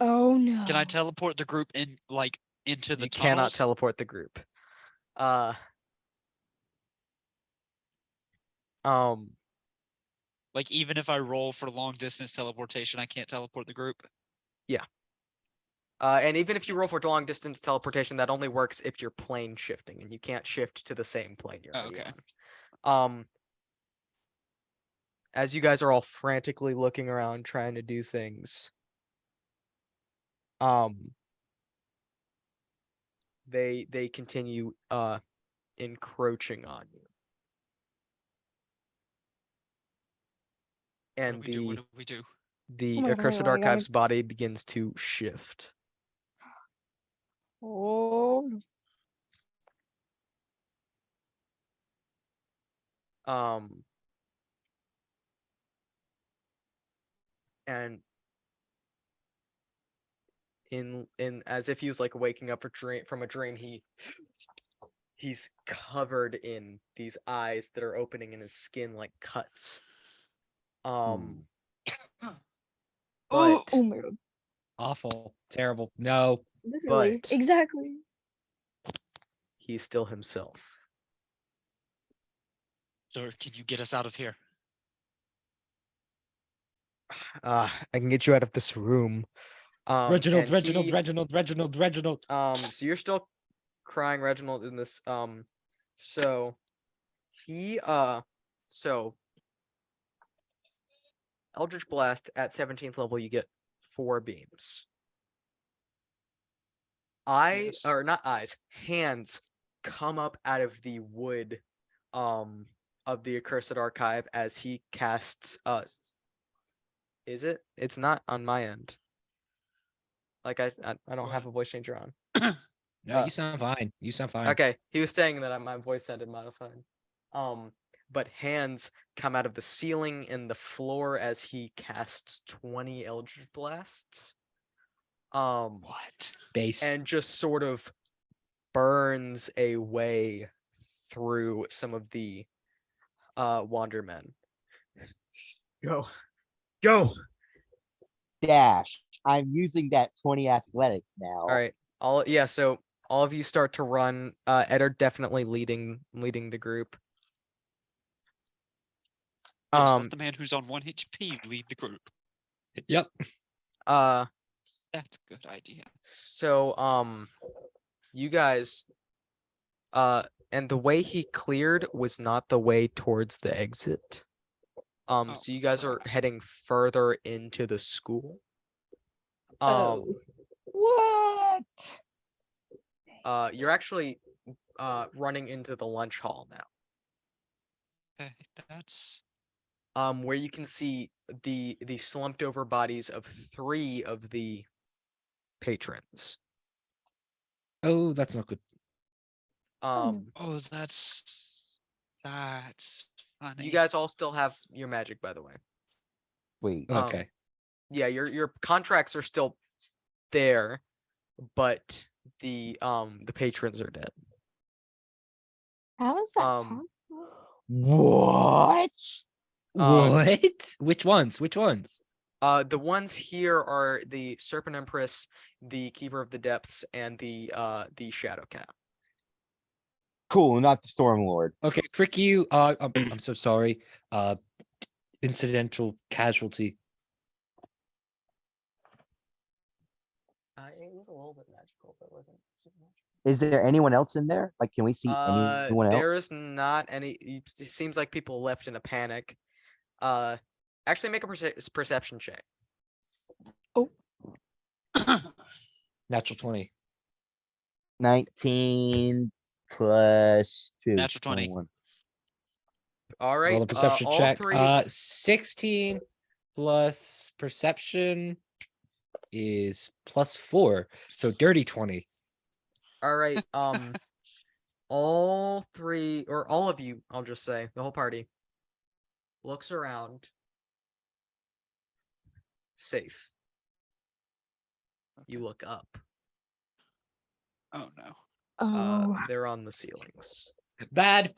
no. Can I teleport the group into the You cannot tunnels? teleport the group. Even if I roll for long distance teleportation, I can't teleport the group. And even if you roll for long distance teleportation, that only works if you're plane shifting, and you can't shift to the same plane you're already Okay. on. As you guys are all frantically looking around trying to do things, they continue encroaching on you. And What do we do? the Oh my God, Accursed oh my God. Archive's body begins to shift. Oh. And in as if he was like waking up from a dream, he's covered in these eyes that are opening in his skin like cuts. Oh But my God. Awful. Terrible. No. Literally. But- Exactly. he's still himself. Sir, can you get us out of here? I can get you out of this room. Reginald, and Reginald, he- Reginald, Reginald, Reginald. So you're still crying, Reginald, in this. So he so Eldritch Blast at 17th level, you get 4 beams. Yes. Or not eyes, hands come up out of the wood of the Accursed Archive as he casts is it? It's not on my end. Like I don't have a voice changer on. No, you sound fine. You sound fine. Okay, he was saying that my voice sounded modified. But hands come out of the ceiling and the floor as he casts 20 Eldritch Blasts. What? Based. And just sort of burns a way through some of the Wandermen. Go. Dash. I'm using that 20 athletics now. All right. So all of you start to run. Ed are definitely leading the group. Yes, let the man who's on 1 HP lead the group. Yep. That's a good idea. So you guys and the way he cleared was not the way towards the exit. So you guys are heading further into the school. What? You're actually running into the lunch hall now. Okay, that's Where you can see the slumped over bodies of 3 of the patrons. Oh, that's not good. oh, that's funny. You guys all still have your magic, by the way. Wait. Okay. Yeah, your contracts are still there, but the patrons are dead. How is that Um, possible? What? What? Which ones? Which ones? The ones here are the Serpent Empress, the Keeper of the Depths, and the Shadow Cat. Cool, not the Storm Lord. Okay, frick you. I'm so sorry. Incidental casualty. It was a little bit magical, but it wasn't super magical. Is there anyone else in there? Like, can we see anyone else? There is not any. It seems like people left in a panic. Actually, make a perception check. Natural 20. 19 plus 2. Natural 20. 21. All right. Roll a perception all check. 3. 16 plus perception is plus 4. So dirty 20. All right. All 3 or all of you, I'll just say, the whole party looks around. Safe. You look up. Oh no. Oh. They're on the ceilings. Bad.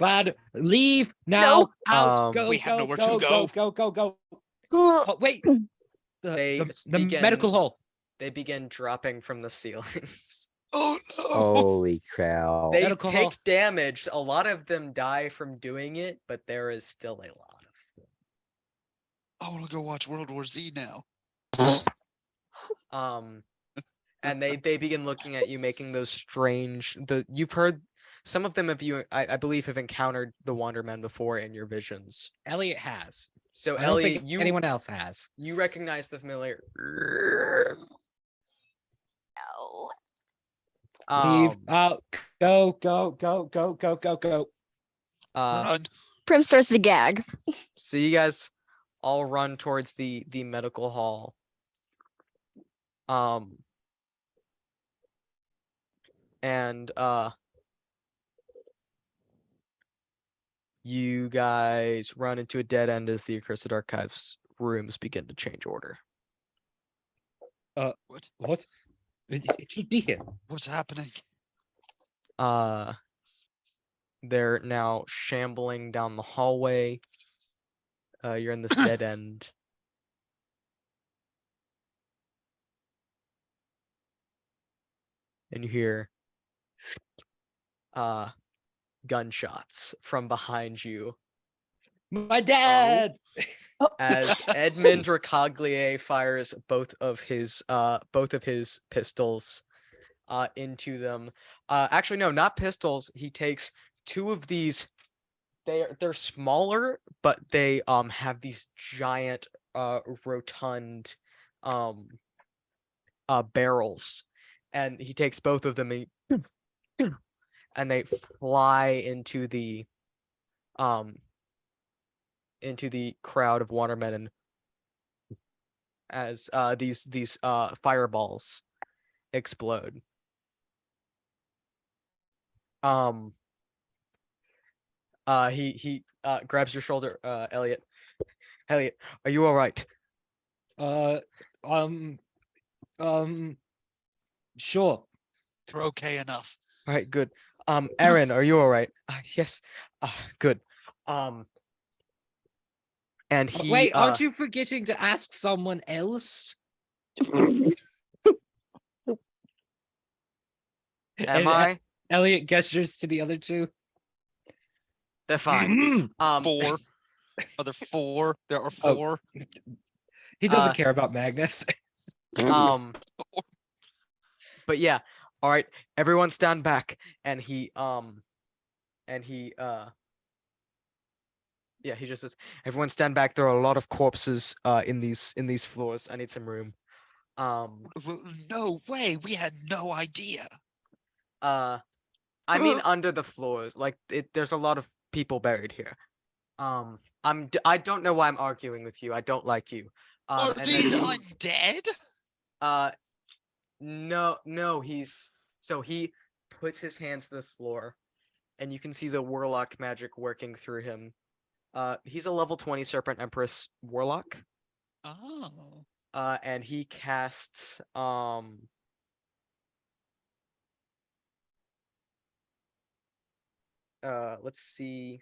Leave now. Out. Go. We have go, nowhere go, to go. Go. Oh, wait. They The medical hall. They begin dropping from the ceilings. Oh no. Holy cow. They Medical take hall. damage. A lot of them die from doing it, but there is still a lot of them. I want to go watch World War Z now. And they begin looking at you, making those strange. You've heard some of them of you, I believe, have encountered the Wandermen before in your visions. Elliot has. So I don't Elliot, think anyone else has. you recognize the familiar. Leave out. Go, go, go, go, go, go, go. Run. Prim starts to gag. So you guys all run towards the medical hall. And you guys run into a dead end as the Accursed Archives rooms begin to change order. What? What? It should be here. What's happening? They're now shambling down the hallway. You're in this dead end. And you hear gunshots from behind you My dad. as Edmund Recaglie fires both of his pistols into them. Actually, no, not pistols. He takes two of these. They're smaller, but they have these giant rotund barrels, and he takes both of them and they fly into the crowd of watermen as these fireballs explode. He grabs your shoulder, Elliot. Elliot, are you all right? Sure. We're okay enough. All right, good. Aaron, are you all right? Yes. Good. And he Wait, aren't you forgetting to ask someone else? am I? Elliot gestures to the other two. They're fine. Four. Other four. There are Oh. four. He doesn't care about Magnus. But yeah, all right, everyone stand back. And he yeah, he just says, everyone stand back. There are a lot of corpses in these floors. I need some room. Well, no way. We had no idea. I mean under the floors. Like there's a lot of people buried here. I don't know why I'm arguing with you. I don't like you. Are and these then, undead? No, he puts his hands to the floor, and you can see the warlock magic working through him. He's a level 20 Serpent Empress warlock. Oh. And he casts let's see.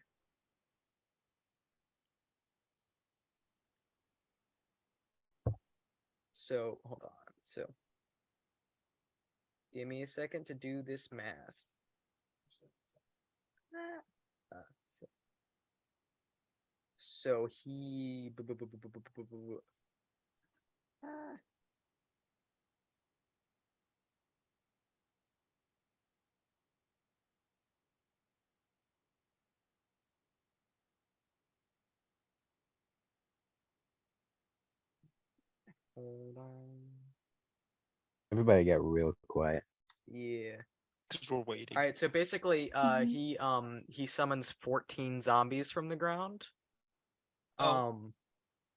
So hold on. So give me a second to do this math. So he hold on. Everybody got real quiet. Yeah. Because we're waiting. All right, so basically he summons 14 zombies from the ground.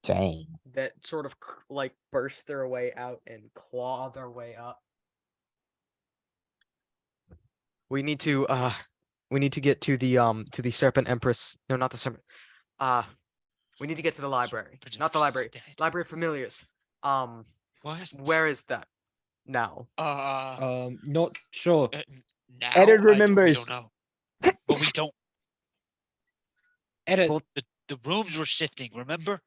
Dang. That sort of like burst their way out and claw their way up. We need to get to the Serpent Empress. No, not the Serpent. We need to get to the library. Not the library. Library of Familiars. What? Where is that now? Not sure. Now Eddard we remembers. don't know. But we don't. Edit. Well, The rooms were shifting. Remember?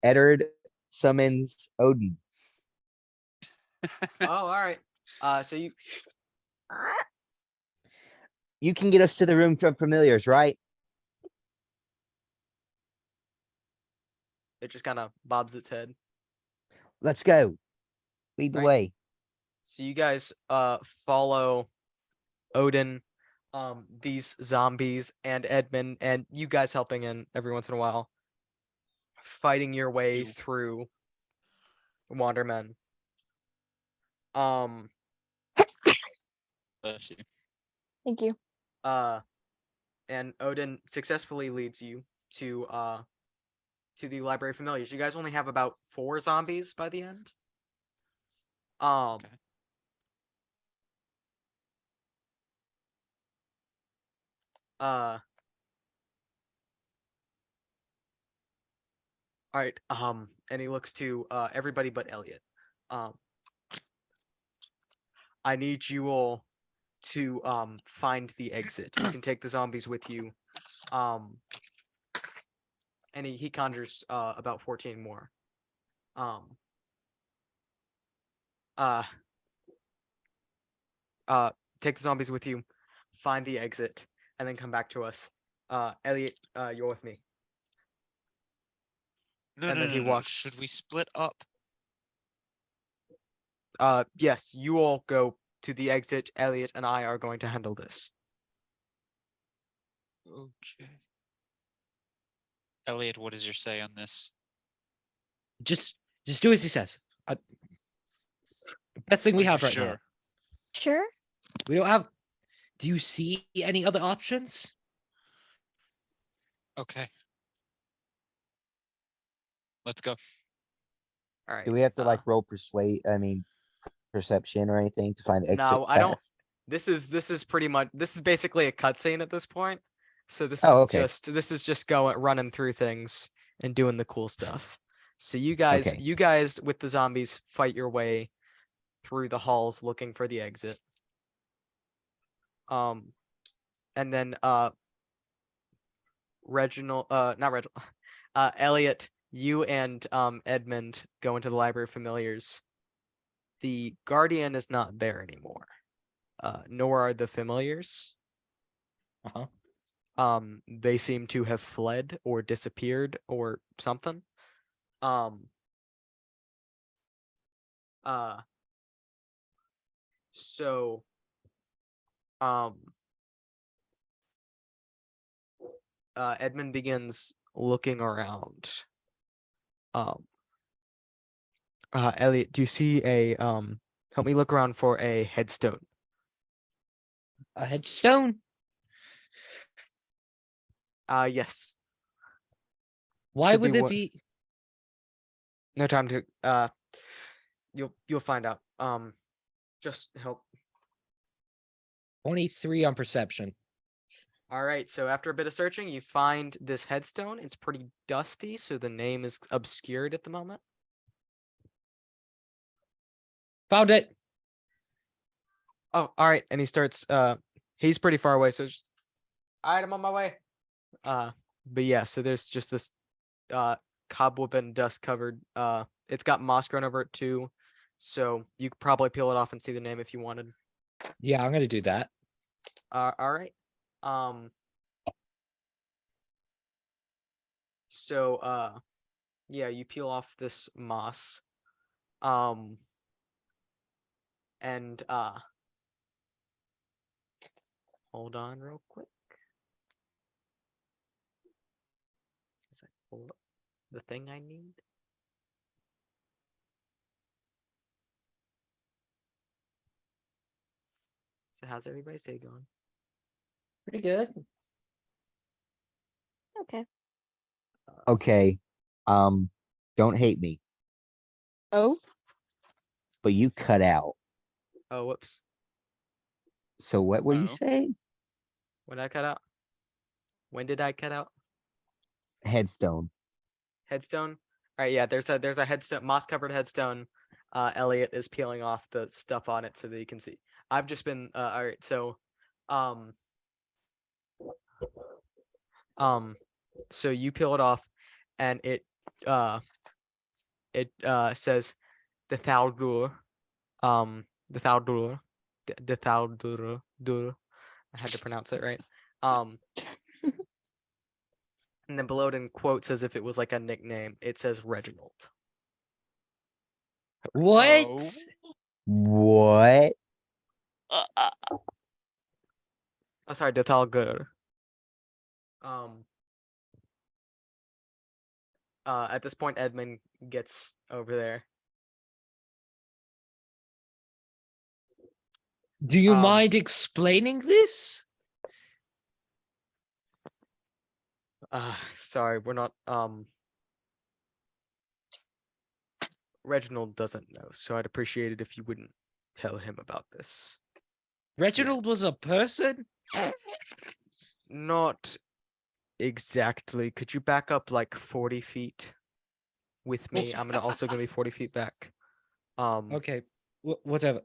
Eddard summons Odin. oh, all right. So You can get us to the room from familiars, right? it just kind of bobs its head. Let's go. Lead the Right. way. So you guys follow Odin, these zombies, and Edmund, and you guys helping in every once in a while, fighting your way You- through Wandermen. Um. Bless you. Thank you. And Odin successfully leads you to the Library of Familiars. You guys only have about 4 zombies by the end. Okay. All right. And he looks to everybody but Elliot. I need you all to find the exit. You can take the zombies with you. And he conjures about 14 more. Take the zombies with you, find the exit, and then come back to us. Elliot, you're with me. No, And no, then he no, no. walks- Should we split up? Yes, you all go to the exit. Elliot and I are going to handle this. Okay. Elliot, what is your say on this? Just do as he says. Best thing we Are you have right sure? now. Sure. We don't have. Do you see any other options? Okay. Let's go. All right. Do we have to like roll perception or anything to find the exit? No, I don't. fast? This is pretty much. This is basically a cutscene at this point. So this Oh, is okay. just going running through things and doing the cool stuff. So you guys Okay. with the zombies fight your way through the halls looking for the exit. And then Reginald, not Reginald, Elliot, you and Edmund go into the Library of Familiars. The Guardian is not there anymore. Nor are the familiars. They seem to have fled or disappeared or something. So Edmund begins looking around. Elliot, do you see a help me look around for a headstone? A headstone? Yes. Why Should be would there one- be? No time to you'll find out. Just help. 23 on perception. All right, so after a bit of searching, you find this headstone. It's pretty dusty, so the name is obscured at the moment. Found it. Oh, all right, and he starts he's pretty far away, so just, all right, I'm on my way. But yeah, so there's just this cobweb and dust covered it's got moss grown over it too. So you could probably peel it off and see the name if you wanted. Yeah, I'm gonna do that. All right. So yeah, you peel off this moss. And hold on real quick. As I pull up the thing I need. So how's everybody's day going? Pretty good. Okay. Okay. Don't hate me, Oh. but you cut out. Oh, whoops. So what were you Oh. saying? When did I cut out? When did I cut out? Headstone. Headstone. All right, yeah. There's a headstone, moss covered headstone. Elliot is peeling off the stuff on it so that you can see. I've just been all right. So, so you peel it off, and it says the Thaldur, the Thaldur, the Thaldur. I had to pronounce it right. And then below it in quotes as if it was like a nickname. It says Reginald. What? Oh. What? Oh, sorry, the Thaldur. At this point, Edmund gets over there. Do you Um, mind explaining this? Sorry, we're not Reginald doesn't know, so I'd appreciate it if you wouldn't tell him about this. Reginald was a person? Not exactly. Could you back up like 40 feet with me? I'm also gonna be 40 feet back. Okay, whatever.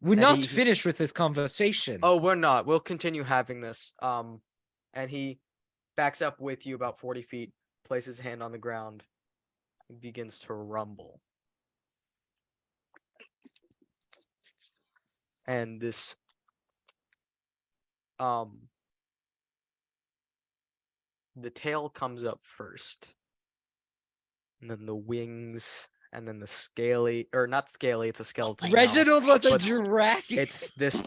We're And not he- finished with this conversation. Oh, we're not. We'll continue having this. And he backs up with you about 40 feet, places his hand on the ground, and begins to rumble. And this the tail comes up first, and then the wings, and then the scaly, or not scaly, it's a skeleton now. Reginald was a but dragon. It's this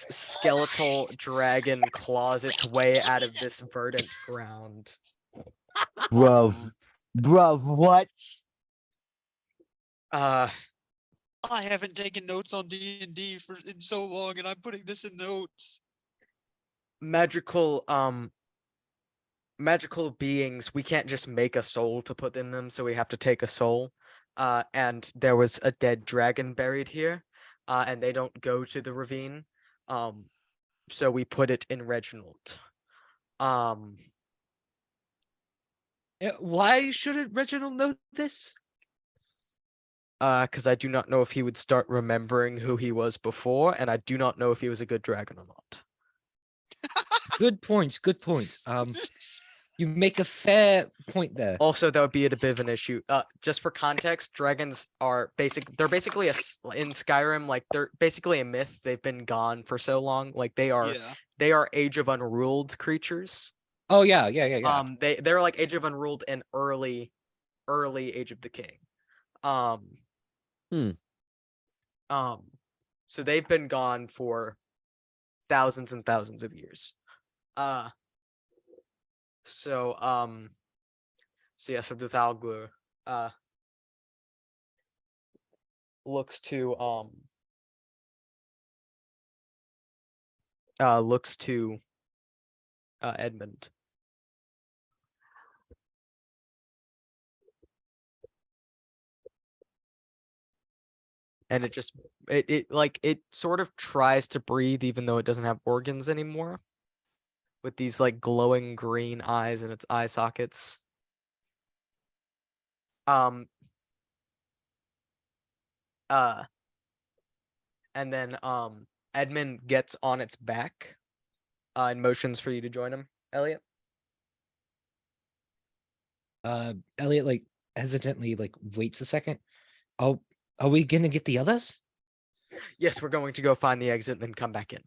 skeletal dragon claws its way out of this verdant ground. Bruv. Bruv, what? I haven't taken notes on D&D in so long, and I'm putting this in notes. Magical beings, we can't just make a soul to put in them, so we have to take a soul. And there was a dead dragon buried here, and they don't go to the ravine. So we put it in Reginald. Why shouldn't Reginald know this? Because I do not know if he would start remembering who he was before, and I do not know if he was a good dragon or not. Good point. Good point. You make a fair point there. Also, that would be a bit of an issue. Just for context, dragons are they're basically in Skyrim, like they're basically a myth. They've been gone for so long. Like they are Age of Unruled creatures. Oh yeah. They're like Age of Unruled and early Age of the King. So they've been gone for thousands and thousands of years. So the Thalgur looks to Edmund. And it sort of tries to breathe even though it doesn't have organs anymore, with these like glowing green eyes in its eye sockets. And then Edmund gets on its back and motions for you to join him, Elliot. Elliot like hesitantly like waits a second. Oh, are we gonna get the others? Yes, we're going to go find the exit and then come back in.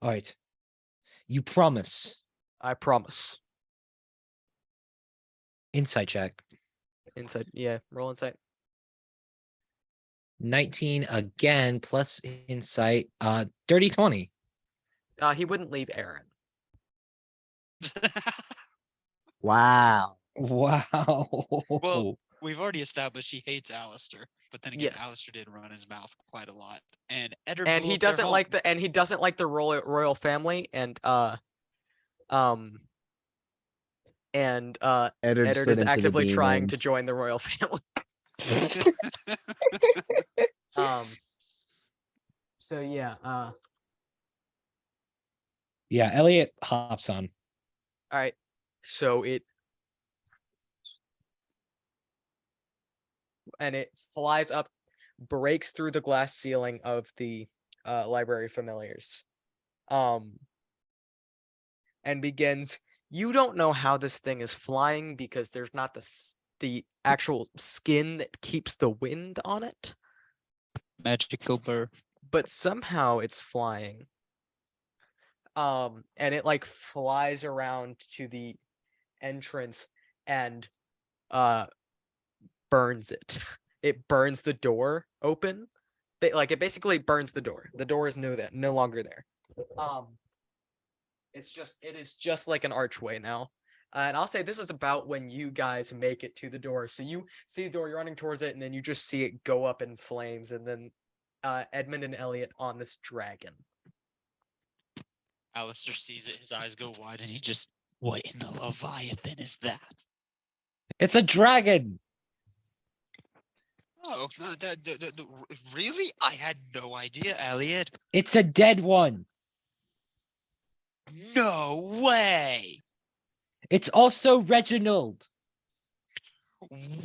All right. You promise? I promise. Insight check. Insight, yeah, roll insight. 19 again plus insight. Dirty 20. He wouldn't leave Aaron. Wow. Wow. Well, we've already established he hates Alistair, but then again, Yes. Alistair did run his mouth quite a lot, and He doesn't like the royal family, and Eddard is actively trying to join the royal family. So yeah. Yeah, Elliot hops on. All right. So it flies up, breaks through the glass ceiling of the library familiars, and begins. You don't know how this thing is flying because there's not the actual skin that keeps the wind on it. Magical bird. But somehow it's flying. And it like flies around to the entrance and burns it. It burns the door open. It basically burns the door. The door is no longer there. It is just like an archway now. And I'll say this is about when you guys make it to the door. So you see the door, you're running towards it, and then you just see it go up in flames, and then Edmund and Elliot on this dragon. Alistair sees it, his eyes go wide, and he just, what in the Leviathan is that? It's a dragon. Oh, no, really? I had no idea, Elliot. It's a dead one. No way. It's also Reginald.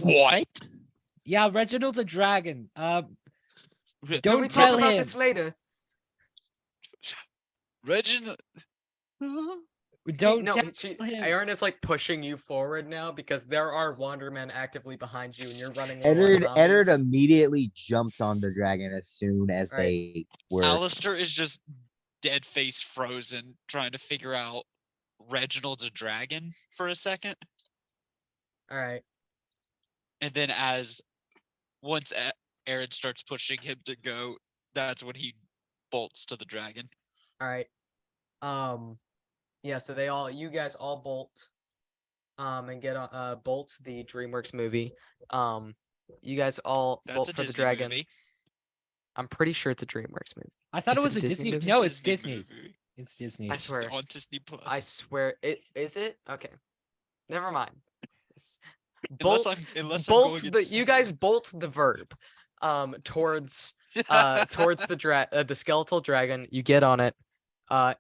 What? Yeah, Reginald's a dragon. Re- Don't we tell talk about him. this later. Reginald. Don't no, tell him. Aaron is like pushing you forward now because there are Wandermen actively behind you, and you're running. low on Ennard zombies. immediately jumped on the dragon as soon as Right. they were. Alistair is just dead face frozen, trying to figure out Reginald's a dragon for a second. All right. And then once Aaron starts pushing him to go, that's when he bolts to the dragon. All right. Yeah, so you guys all bolt and get on Bolt's the DreamWorks movie. You guys all That's bolt a for the Disney dragon. movie. I'm pretty sure it's a DreamWorks movie. I thought Is it was it a a Disney Disney. movie? No, it's Disney. movie. It's Disney. I It's swear. on Disney Plus. I swear. Is it? Okay. Never mind. Unless Bolt I'm bolt going the you guys bolt the verb towards the skeletal dragon. You get on it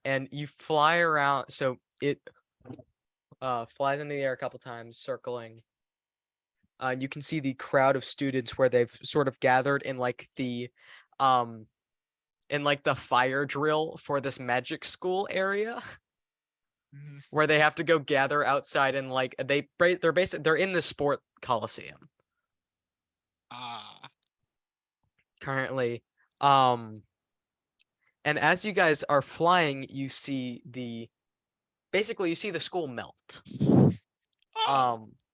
and you fly around, so it flies into the air a couple times, circling. You can see the crowd of students where they've sort of gathered in like the fire drill for this magic school area. Mhm. Where they have to go gather outside and like they're in the sport coliseum currently. And as you guys are flying, you see the school melt.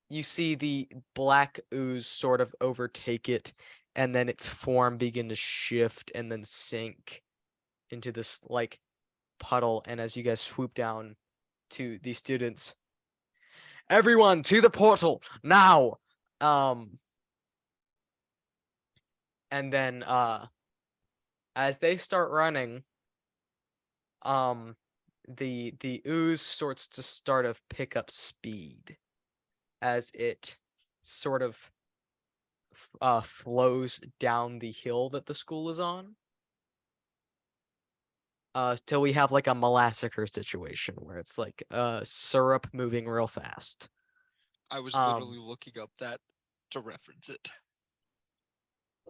You see the black ooze sort of overtake it, and then its form begin to shift and then sink into this like puddle. And as you guys swoop down to the students, everyone to the portal now. And then as they start running, the ooze sorts to start of pick up speed as it sort of flows down the hill that the school is on. Till we have like a Molassacre situation where it's like syrup moving real fast. I was literally looking up that to reference it.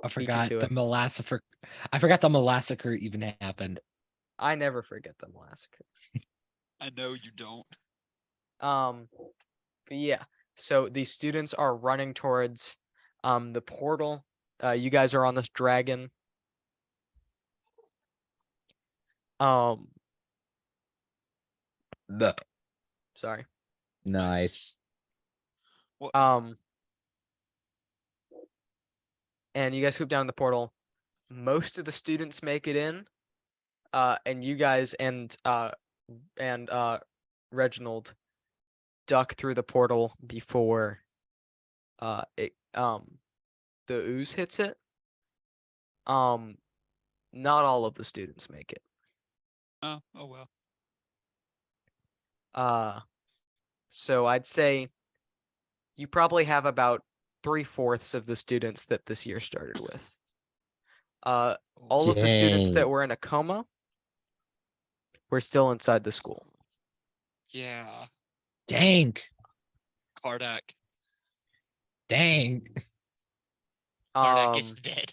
I Beat you forgot to the it. Molassacre. I forgot the Molassacre even happened. I never forget the Molassacre. I know you don't. But yeah, so the students are running towards the portal. You guys are on this dragon. Sorry. Nice. What? And you guys swoop down the portal. Most of the students make it in. And you guys and Reginald duck through the portal before the ooze hits it. Not all of the students make it. Oh well. So I'd say you probably have about 3/4 of the students that this year started with. All of the students that Dang. were in a coma were still inside the school. Yeah. Dang. Kardak. Dang. Kardak is dead.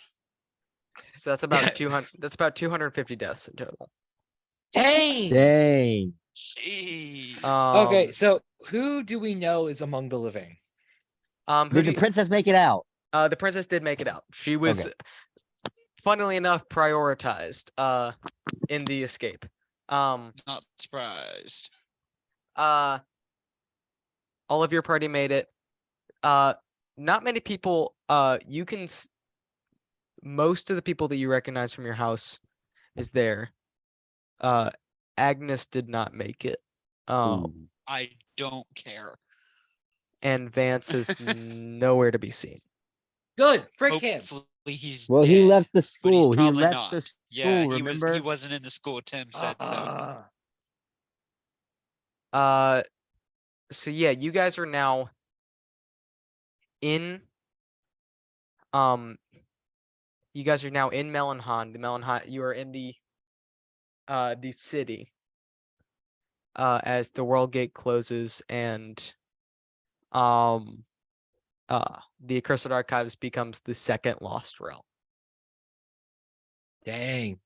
So that's about Yeah. 200. That's about 250 deaths in total. Dang. Dang. Jeez. Okay, so who do we know is among the living? Who Did do the princess make it out? the princess did make it out. She was, funnily enough, prioritized in the escape. Not surprised. All of your party made it. Not many people. Most of the people that you recognize from your house is there. Agnes did not make it. Ooh. I don't care. And Vance is nowhere to be seen. Good. Frick him. Hopefully he's Well, dead, he left the but he's school. He probably left not. the Yeah, school. he Remember? wasn't in the school. Tim said so. So yeah, you guys are now in you guys are now in Melanhan. You are in the city. As the world gate closes and the Accursed Archives becomes the second lost realm. Dang.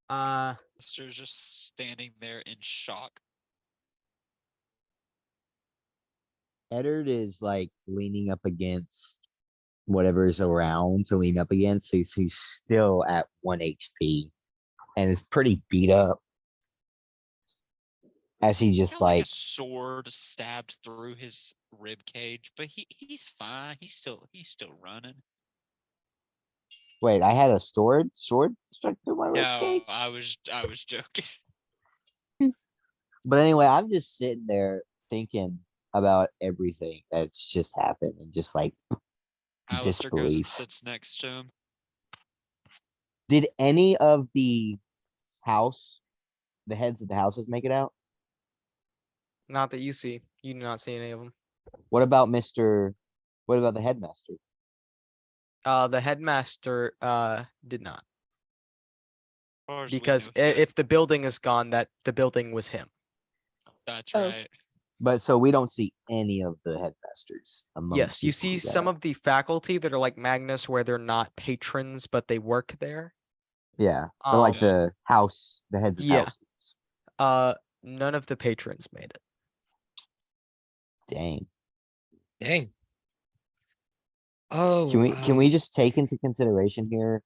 Alistair's just standing there in shock. Eddard is like leaning up against whatever is around to lean up against. So he's still at 1 HP and is pretty beat up. As he just Like like a sword stabbed through his rib cage, but he's fine. He's still running. wait, I had a sword struck through my rib No, cage. I was joking. But anyway, I'm just sitting there thinking about everything that's just happened and just like Alistair goes and disbelief. sits next to him. Did any of the heads of the houses make it out? Not that you see. You do not see any of them. What about the headmaster? The headmaster did not. As far as we Because know, if the building is gone, that the building was him. that's Oh. right. But so we don't see any of the headmasters. Yes, you see some of the faculty that are like Magnus, where they're not patrons, but they work there. Yeah, but like Um, the heads of yeah. houses. None of the patrons made it. Dang. Dang. Oh, Can we just take into consideration here?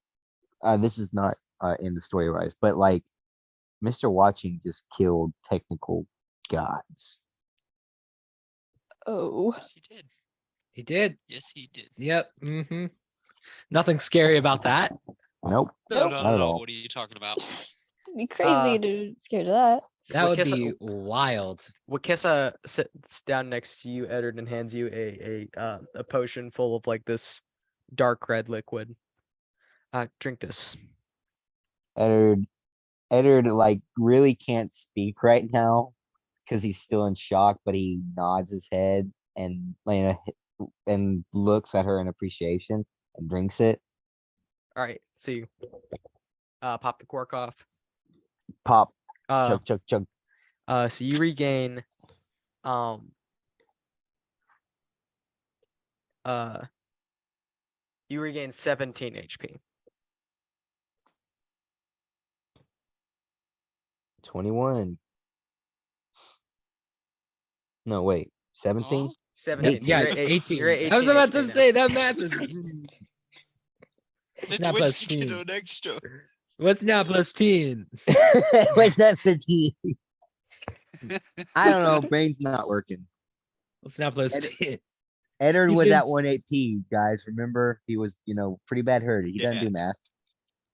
This is not in the story wise, but like Mr. Watching just killed technical gods. Oh. Yes, he did. He did. Yes, he did. Yep. Mm-hmm. Nothing scary about that. Nope. No, Nope. not at all. What are you talking about? It'd be crazy to be scared of that. That would Wakissa- be wild. Wakissa sits down next to you, Eddard, and hands you a potion full of like this dark red liquid. Drink this. Eddard like really can't speak right now because he's still in shock, but he nods his head and and looks at her in appreciation and drinks it. All right, so you pop the cork off. Pop, Uh, chug, chug, chug. so you regain you regain 17 HP. 21. No, wait, 17. Huh? 17. So Yeah, you're at 18. You're at 18 I was about HP to now. say that math is. Since not when plus did you get 10. an extra? What's now plus 10? Wait, that's 15. I don't know. Brain's not working. What's now plus 10? Eddard He's was in at 1 AP, guys. Remember, he was, pretty bad hurt. He doesn't Yeah. do math.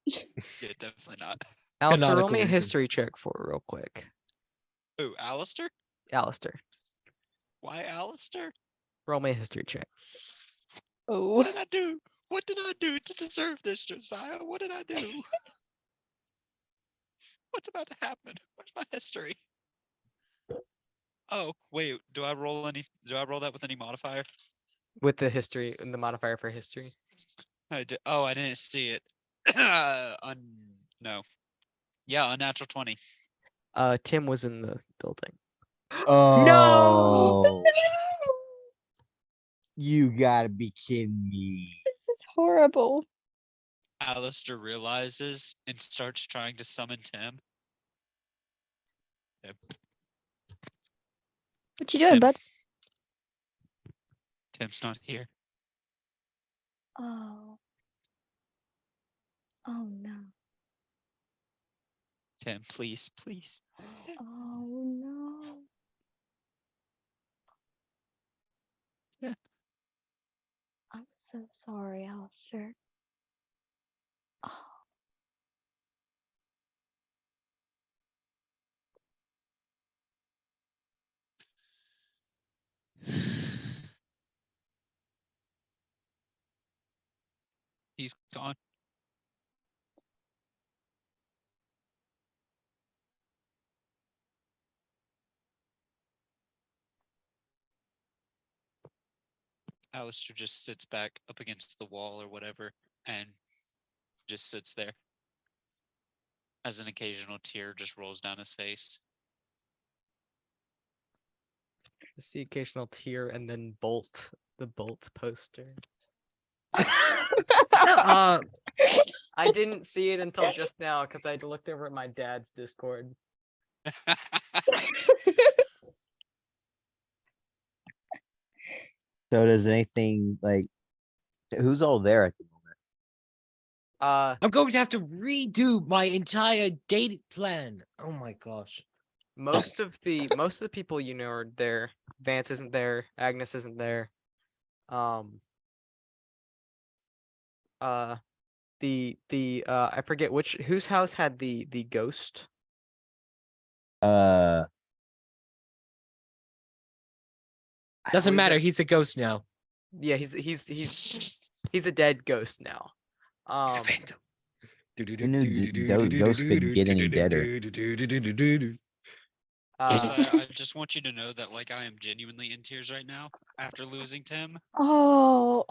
Yeah, definitely not. Alistair, roll Canonical me a reason. history check for real quick. Oh, Alistair? Alistair, Why Alistair? roll me a history check. Oh. What did I do? What did I do to deserve this, Josiah? What did I do? What's about to happen? Where's my history? Oh, wait, do I roll that with any modifier? With the history and the modifier for history. I didn't see it. No. Yeah, unnatural 20. Tim was in the building. Oh, you gotta be kidding me. This is horrible. Alistair realizes and starts trying to summon Tim. Yep. What you doing, Tim. bud? Tim's not here. Oh. Oh no. Tim, please, please. Oh no. Yeah. I'm so sorry, Alistair. Oh. He's gone. Alistair just sits back up against the wall or whatever and just sits there as an occasional tear just rolls down his face. Just the occasional tear and then the Bolt poster. Uh, I didn't see it until just now because I looked over at my dad's Discord. So does anything like who's all there at the moment? I'm going to have to redo my entire dating plan. Oh my gosh. Most of the people you know are there. Vance isn't there. Agnes isn't there. I forget whose house had the ghost. I Doesn't believe matter. that- He's a ghost now. Yeah, he's a dead ghost now. He's a phantom. Who knew ghosts could get any deader? I just want you to know that like I am genuinely in tears right now after losing Tim. Oh,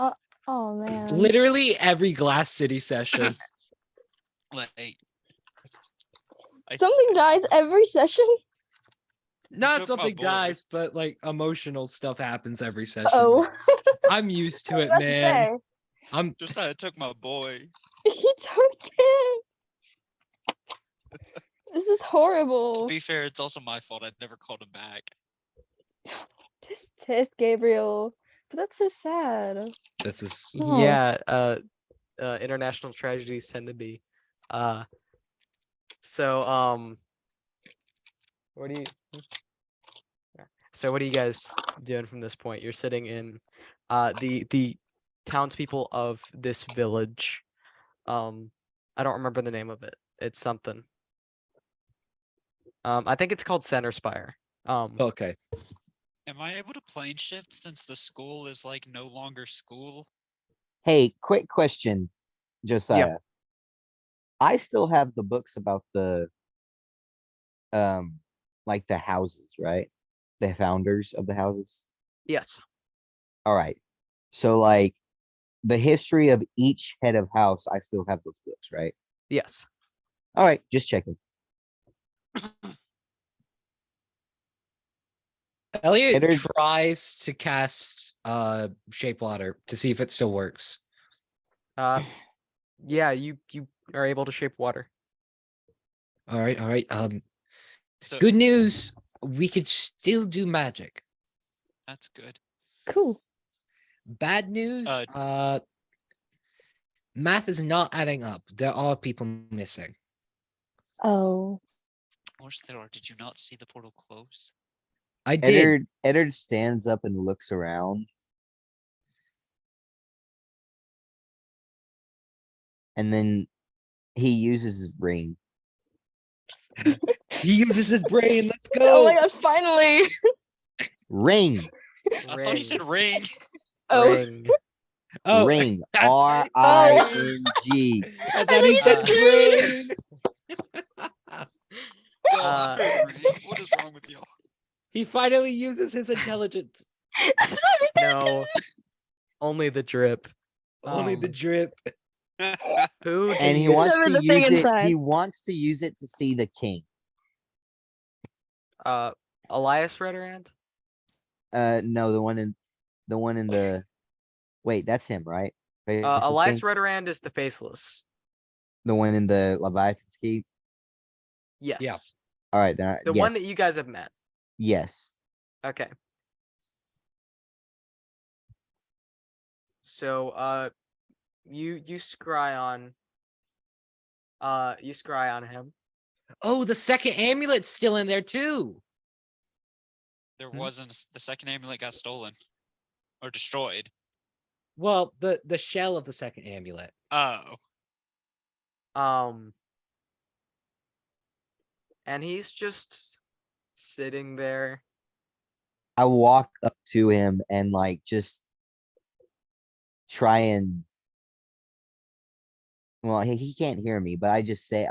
oh man. Literally every Glass City session. Like Something dies every session. Not took my something boy. dies, but like emotional stuff happens every session. Oh, I'm used to it, that's man. fair. I'm Just I took my boy. He took it. This is To horrible. be fair, it's also my fault. I never called him back. Tisk, Gabriel. But that's so sad. this is Oh. Yeah, international tragedies tend to be. So what do you what are you guys doing from this point? You're sitting in the townspeople of this village. I don't remember the name of it. It's something. I think it's called Center Spire. okay. Am I able to plane shift since the school is like no longer school? Hey, quick question, Josiah. I still have the books about the like the houses, right? The founders of the houses. Yes. All right. So like the history of each head of house, I still have those books, right? Yes. All right, just checking. Elliot Eddard- tries to cast shape water to see if it still works. Yeah, you are able to shape water. All right, all right. So Good news. We could still do magic. that's good. Cool. Bad news. Math is not adding up. There are people missing. Oh. Of course there are. Did you not see the portal close? I did. Eddard stands up and looks around. And then he uses his ring. He uses his brain. Let's Oh go. my god, finally. Ring. I thought he said ring. Oh. Ring. Oh, Ring. I thought R-I-N-G. I thought he said brain. Yo, I heard ring. What is wrong with y'all? He finally uses his intelligence. No. Only the drip. Only the drip. Who do And he you wants Never to the thing use it. inside. He wants to use it to see the king. Elias Redarand? No, the one in the wait, that's him, right? Faceless Elias King? Redarand is the faceless. The one in the Leviathan's Keep. Yes. All right, then The one that yes. you guys have met. Yes. Okay. So you scry on him. Oh, the second amulet's still in there too. There wasn't. The second amulet got stolen or destroyed. Well, the shell of the second amulet. Oh, And he's just sitting there. I walk up to him and like just try and Well, he can't hear me, but I just say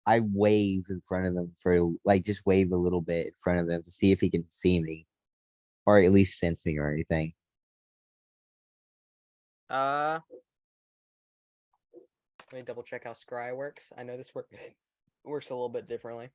I wave in front of him for like just wave a little bit in front of him to see if he can see me, or at least sense me or anything. Let me double check how scry works. I know this works a little bit differently.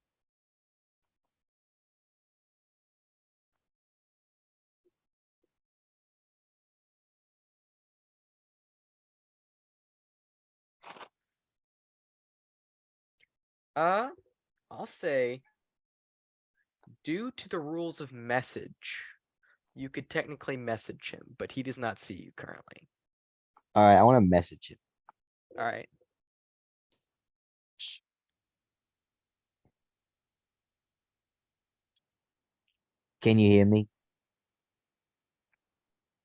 I'll say, due to the rules of message, you could technically message him, but he does not see you currently. All right, I want to message him. All right. Can you hear me?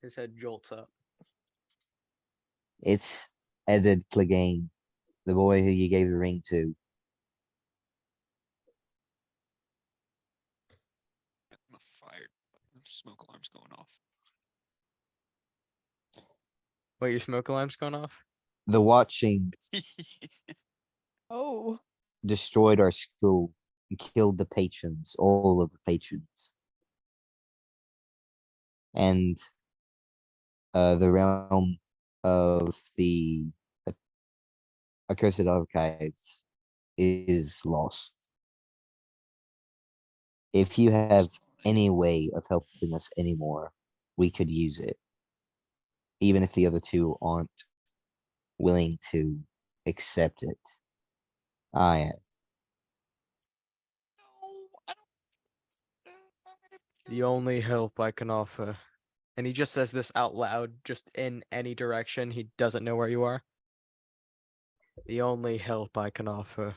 His head jolts up. It's Edward Clegane, the boy who you gave the ring to. I'm fired. Smoke alarm's going off. Wait, your smoke alarm's going off? The watching Oh. destroyed our school and killed the patrons, all of the patrons. And the realm of the Accursed Archives is lost. If you have any way of helping us anymore, we could use it. Even if the other two aren't willing to accept it. I am. The only help I can offer. And he just says this out loud, just in any direction. He doesn't know where you are. The only help I can offer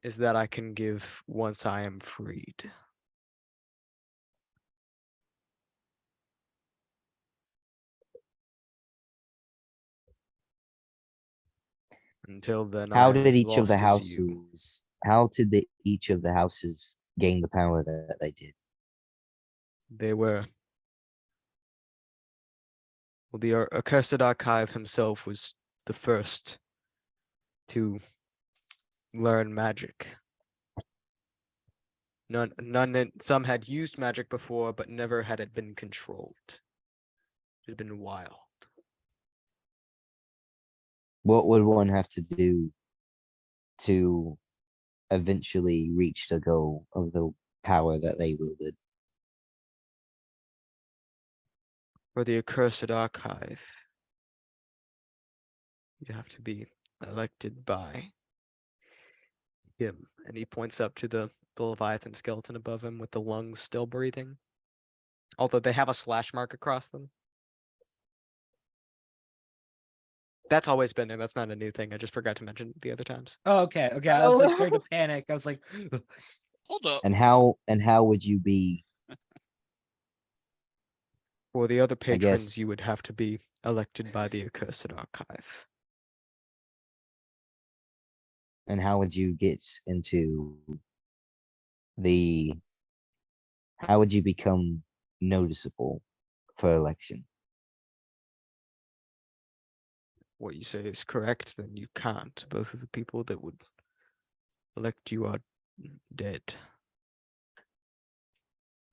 is that I can give once I am freed. Until then, I How am did as each of the lost as you. houses? How did each of the houses gain the power that they did? They were. Well, the Accursed Archive himself was the first to learn magic. Some had used magic before, but never had it been controlled. It had been wild. What would one have to do to eventually reach the goal of the power that they wielded? For the Accursed Archive, you'd have to be elected by him. And he points up to the Leviathan skeleton above him with the lungs still breathing. Although they have a slash mark across them. That's always been there. That's not a new thing. I just forgot to mention the other times. Oh, okay. Okay. I was like starting to panic. I was like, Hold up. And how would you be? For the other patrons, guess- you would have to be elected by the Accursed Archive. And how would you get into the? How would you become noticeable for election? What you say is correct, then you can't. Both of the people that would elect you are dead.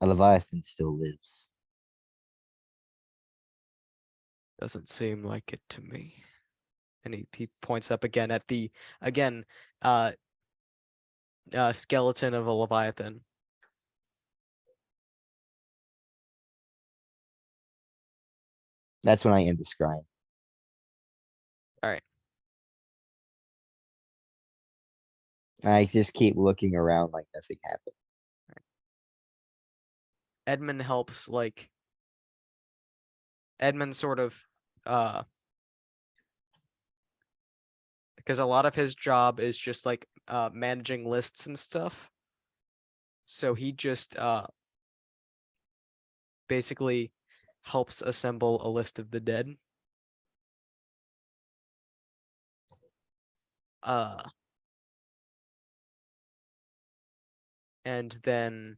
A Leviathan still lives. Doesn't seem like it to me. And he points up again at the skeleton of a Leviathan. That's when I end the scrying. All right. I just keep looking around like nothing happened. Edmund helps, like Edmund sort of because a lot of his job is just like managing lists and stuff. So he just basically helps assemble a list of the dead. And then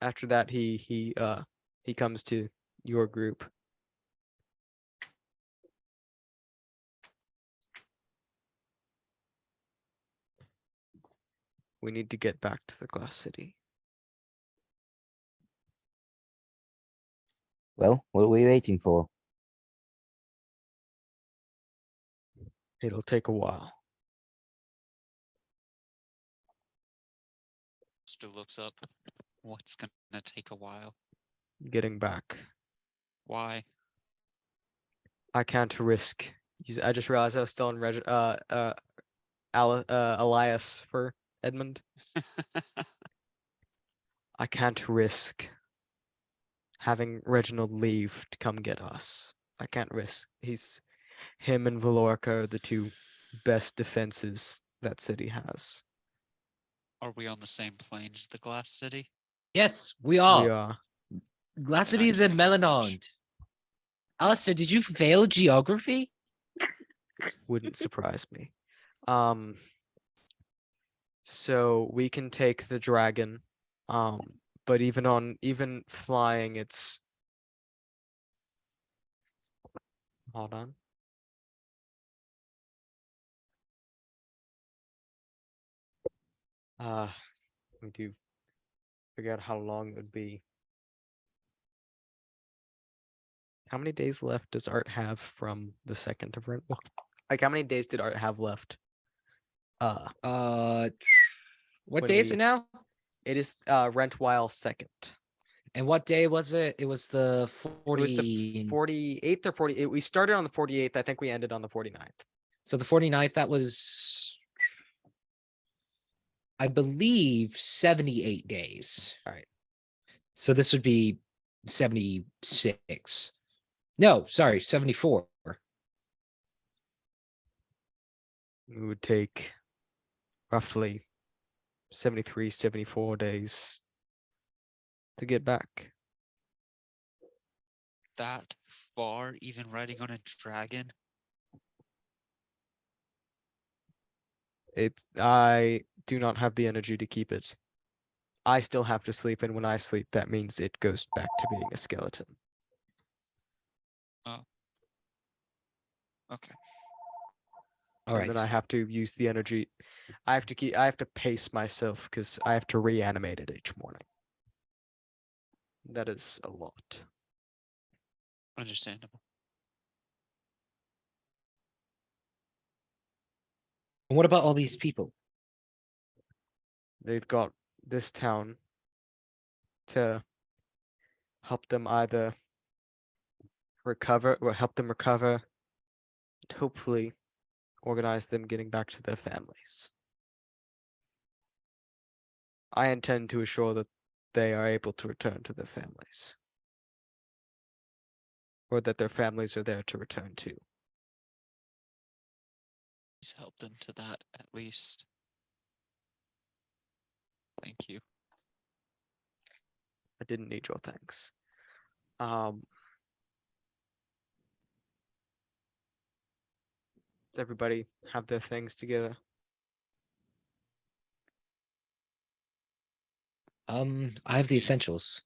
after that he comes to your group We need to get back to the Glass City. Well, what are we waiting for? It'll take a while. Still looks up. What's gonna take a while? Getting back. Why? I can't risk. I just realized I was still in Elias for Edmund. I can't risk having Reginald leave to come get us. I can't risk. Him and Valorca are the two best defenses that city has. Are we on the same plane as the Glass City? Yes, we We are. are. Glass Then I City is in can't do much. Melanond. Alistair, did you fail geography? Wouldn't surprise me. So we can take the dragon. But even flying, it's hold on. We do figure out how long it would be. How many days left does Art have from the second of Rent? Like, how many days did Art have left? What When day is it we- now? It is Rent while second. And what day was it? It was the 40. It was the 48th or 48th. We started on the 48th. I think we ended on the 49th. So the 49th, that was, I believe, 78 days. All right. So this would be 76. No, sorry, 74. It would take roughly 73, 74 days to get back. That far, even riding on a dragon? I do not have the energy to keep it. I still have to sleep, and when I sleep, that means it goes back to being a skeleton. Okay. All And right. then I have to use the energy. I have to pace myself because I have to reanimate it each morning. That is a lot. Understandable. And what about all these people? They've got this town to help them either recover or help them recover, and hopefully organize them getting back to their families. I intend to assure that they are able to return to their families. Or that their families are there to return to. Please help them to that, at least. Thank you. I didn't need your thanks. Does everybody have their things together? I have the essentials.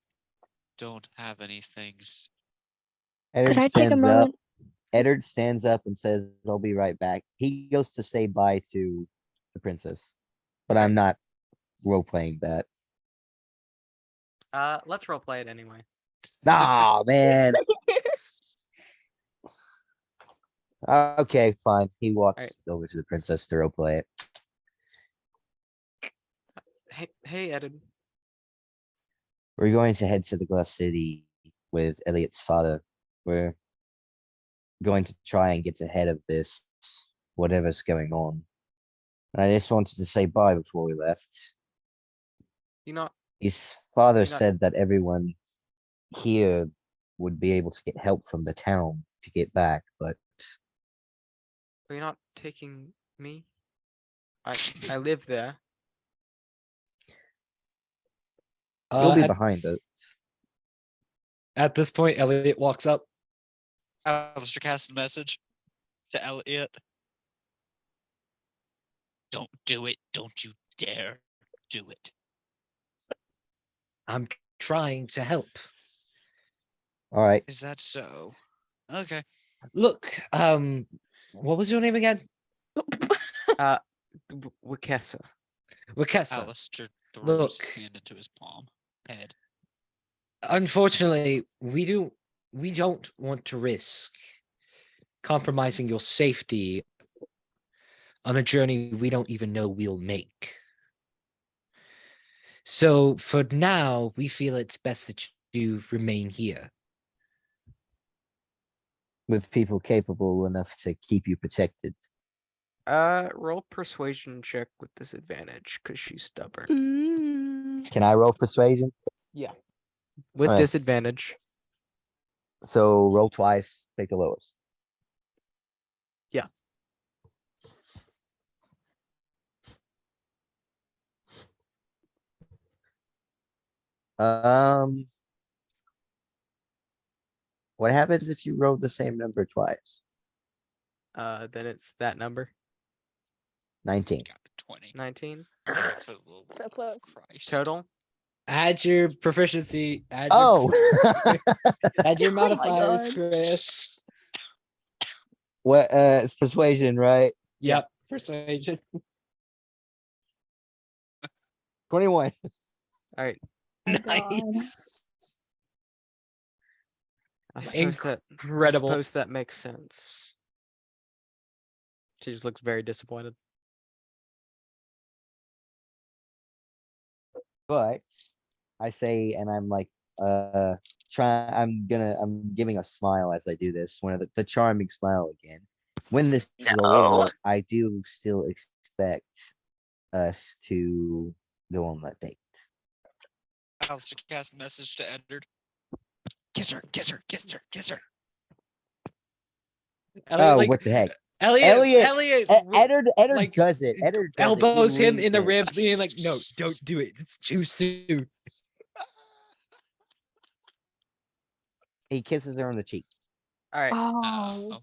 Don't have any things. Eddard I take a stands up. moment? Eddard stands up and says, "I'll be right back." He goes to say bye to the princess, but I'm not role playing that. Let's roleplay it anyway. Nah, man. Okay, fine. He walks over to the princess to roleplay it. Hey, Edward. We're going to head to the Glass City with Elliot's father. We're going to try and get ahead of this, whatever's going on. And I just wanted to say bye before we left. You know, His father You're not- said that everyone here would be able to get help from the town to get back, but are you not taking me? I live there. you'll be At, behind us. at this point, Elliot walks up. Alistair casts a message to Elliot. Don't do it. Don't you dare do it. I'm trying to help. All right. Is that so? Okay. Look, what was your name again? Wakessa. Wakessa, Alistair throws look. his hand into his palm. Head. Unfortunately, we don't want to risk compromising your safety on a journey we don't even know we'll make. So for now, we feel it's best that you remain here. With people capable enough to keep you protected. Roll persuasion check with disadvantage because she's stubborn. Can I roll persuasion? Yeah. With Alright. disadvantage. So roll twice, pick the lowest. Yeah. What happens if you roll the same number twice? Then it's that number. 19. Got 20. 19 For the little So close. Christ. total. Add your proficiency. Add Oh, add your Oh my modifiers, God. Chris. what? It's persuasion, right? Yep. Persuasion. 21. All right. My God. Nice. I suppose Incredible. that makes sense. She just looks very disappointed. But I say, and I'm like, I'm giving a smile as I do this. One of the charming smile again. When this is all over, I do still expect us to go on that date. Alistair cast a message to Edward. Kiss her, kiss her, kiss her, kiss her. Elliot, Oh, what the heck? Elliot, Eddard like, does it. Eddard does it. He elbows him leans in the ribs, being like, "No, don't do it. It's too soon." He kisses her on the cheek. All right. Oh,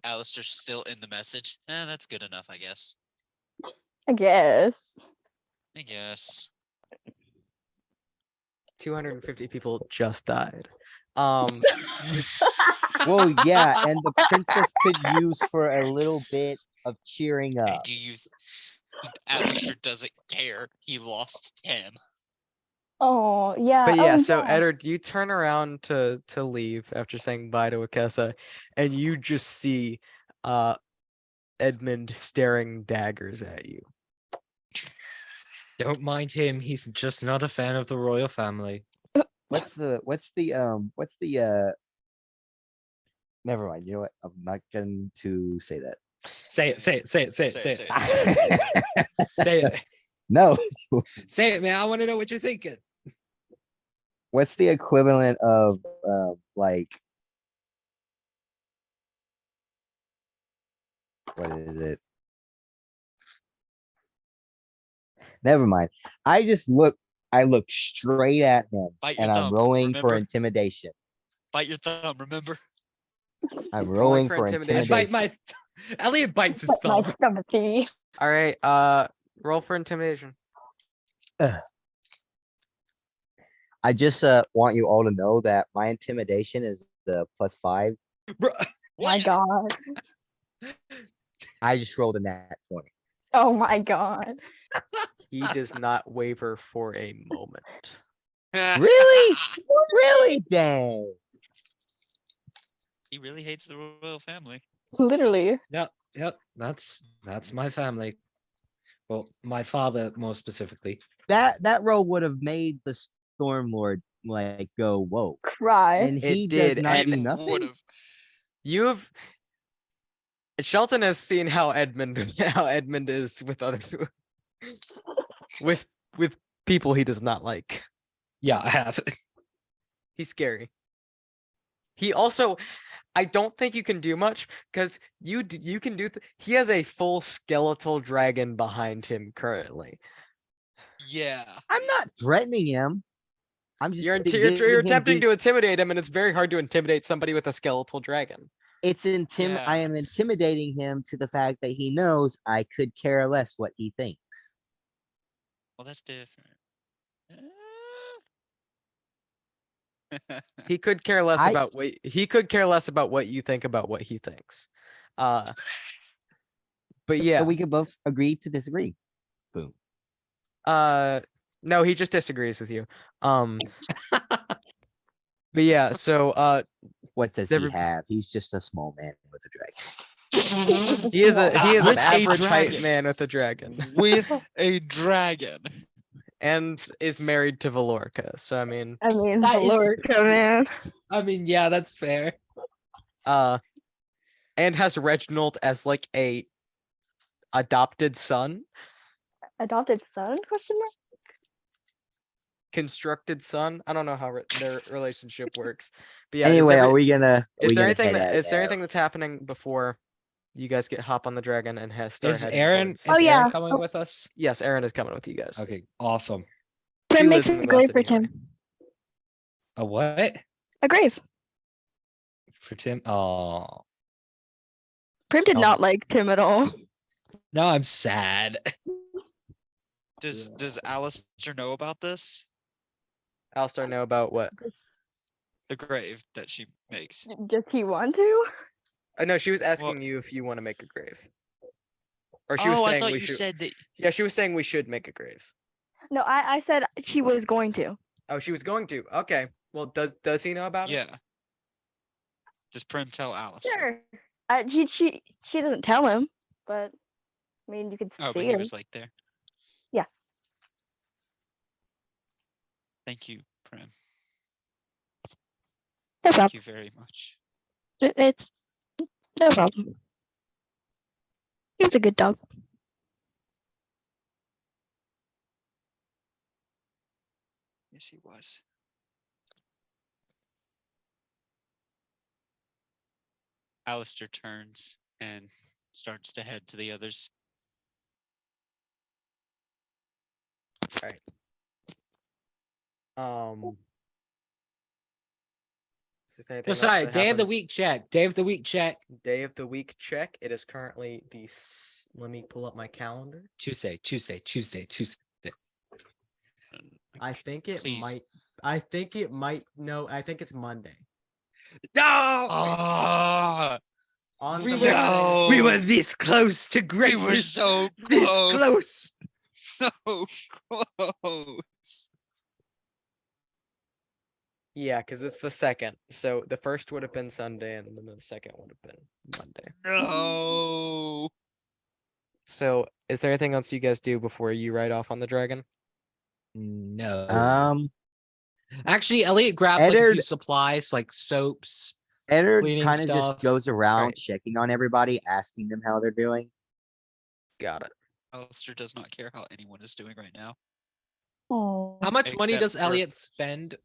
Alistair's still in the message. That's good enough, I guess. I guess. I guess. 250 people just died. Well, yeah, and the princess could use for a little bit of cheering And up. do you? Alistair doesn't care. He lost 10. Oh, yeah. But yeah, oh, so yeah. Eddard, you turn around to leave after saying bye to Akessa, and you just see Edmund staring daggers at you. Don't mind him. He's just not a fan of the royal family. What's the never mind. You know what? I'm not going to say that. Say it. Say it. Say it. Say it. Say it. it. Say it. No. Say it, man. I want to know what you're thinking. What's the equivalent of like what is it? Never mind. I look straight at him Bite your and I'm thumb, rolling for remember? intimidation. Bite your thumb, remember? I'm Rolling rolling for for intimidation. I intimidation. bite my. Elliot bites his But my thumb. stomach. All right, roll for intimidation. I just want you all to know that my intimidation is the +5. Bro, My God. I just rolled a nat 20. Oh my God. He does not waver for a moment. Really? Really? Dang. He really hates the royal family. Literally. yep. That's my family. Well, my father more specifically. That roll would have made the Stormlord like go whoa. Cry. And It he does did, not and do it nothing. Would've. You've Shelton has seen how Edmund is with other with people he does not like. Yeah, I have. He's scary. He also, I don't think you can do much because you can do. He has a full skeletal dragon behind him currently. Yeah. I'm not threatening him. I'm just You're giving him attempting the- to intimidate him, and it's very hard to intimidate somebody with a skeletal dragon. It's I Yeah. am intimidating him to the fact that he knows I could care less what he thinks. Well, that's different. He could care less I- about what you think about what he thinks. But So yeah, we could both agree to disagree. Boom. no, he just disagrees with you. But yeah, so What does There he were- have? He's just a small man with a dragon. he is an With a average height dragon. man with a dragon. With a dragon. And is married to Valorca. So I mean, I mean, That is- Valorca, man. I mean, yeah, that's fair. and has Reginald as like a adopted son, Adopted son? Question mark. constructed son. I don't know how their relationship works. But yeah, Anyway, are we gonna? is there head anything out is there now? anything that's happening before you guys get hop on the dragon and start Is heading Aaron towards- Oh, yeah. coming with us? Yes, Aaron is coming with you guys. Okay, awesome. She Prim lives makes in a the grave Glass for anyway. Tim. A what? A grave. For Tim? Oh, Prim did I'm not s- like Tim at all. now I'm sad. Does Alistair know about this? Alistair know about what? The grave that she makes. Does he want to? No, she was asking you if you want to make a grave. Or she Oh, was I saying thought we you should. said that. Yeah, she was saying we should make a grave. No, I said she was going to. Oh, she was going to. Okay. Well, does he know about it? Yeah. Does Prim tell Alistair? Sure. She doesn't tell him, but I mean, you could Oh, but see he her. was like there. Yeah. Thank you, Prim. No Thank problem. you very much. It's no problem. He was a good dog. Yes, he was. Alistair turns and starts to head to the others. Is there anything No, else sorry, that day of the happens? week check. Day of the week check. Day of the week check. It is currently let me pull up my calendar. Tuesday. I think it Please. might. I think it might. No, I think it's Monday. No! Ah, On We the were- no! We were this close to We greatness. were so this close. close. So close. Yeah, because it's the second. So the first would have been Sunday, and then the second would have been Monday. No. So, is there anything else you guys do before you ride off on the dragon? No. Actually, Elliot grabs like a few Eddard- supplies, like soaps. Eddard Cleaning kind of just stuff. goes around Alright. checking on everybody, asking them how they're doing. Got it. Alistair does not care how anyone is doing right now. Oh. How much money Except does for- Elliot spend? except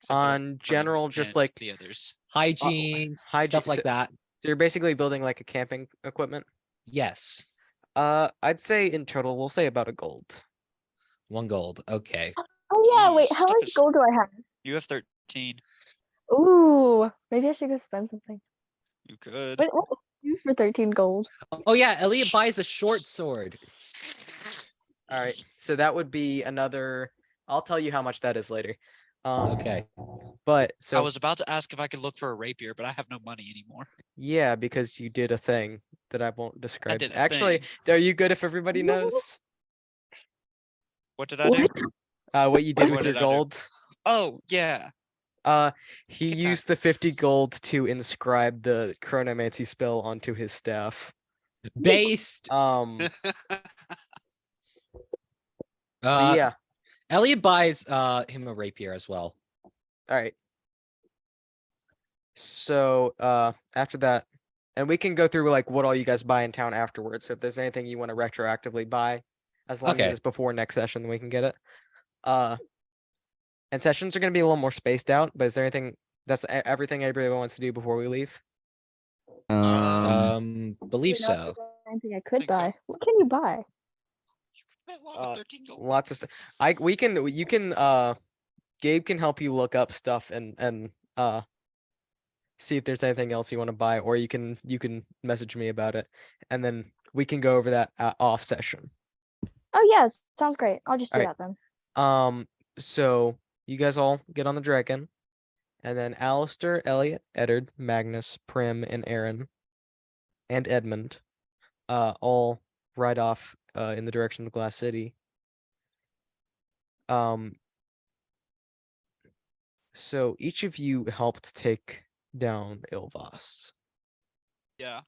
for On Prim general, just and like the others. Hygiene, hygiene- stuff like so- that. So you're basically building like a camping equipment. Yes. I'd say in total, we'll say about a gold. 1 gold. Okay. Oh yeah, wait, Jeez, how stuff much is- gold do I have? You have 13. Ooh, maybe I should go spend something. You could. Wait, what would you do for 13 gold? Oh yeah, Elliot buys a short sword. All right. So that would be another. I'll tell you how much that is later. Okay. But I so was about to ask if I could look for a rapier, but I have no money anymore. yeah, because you did a thing that I won't describe. did a Actually, thing. are you good if everybody knows What did I do? What? what you did What with your did I do? gold? Oh, yeah. He Good time. used the 50 gold to inscribe the chronomancy spell onto his staff. Based. But yeah. Elliot buys him a rapier as well. All right. So after that, and we can go through like what all you guys buy in town afterwards. So if there's anything you want to retroactively buy, as long Okay. as it's before next session, then we can get it. And sessions are gonna be a little more spaced out. But is there anything that's everything everybody wants to do before we leave? Believe Wait, no, so. is there anything I could Think so. buy? What can you buy? You could buy a lot with 13 gold. Lots of you can Gabe can help you look up stuff and see if there's anything else you want to buy, or you can message me about it, and then we can go over that off session. Oh yes, sounds great. I'll just do Alright. that then. So you guys all get on the dragon, and then Alistair, Elliot, Eddard, Magnus, Prim, and Aaron, and Edmund all ride off in the direction of the Glass City. So each of you helped take down Ilvas. Yeah.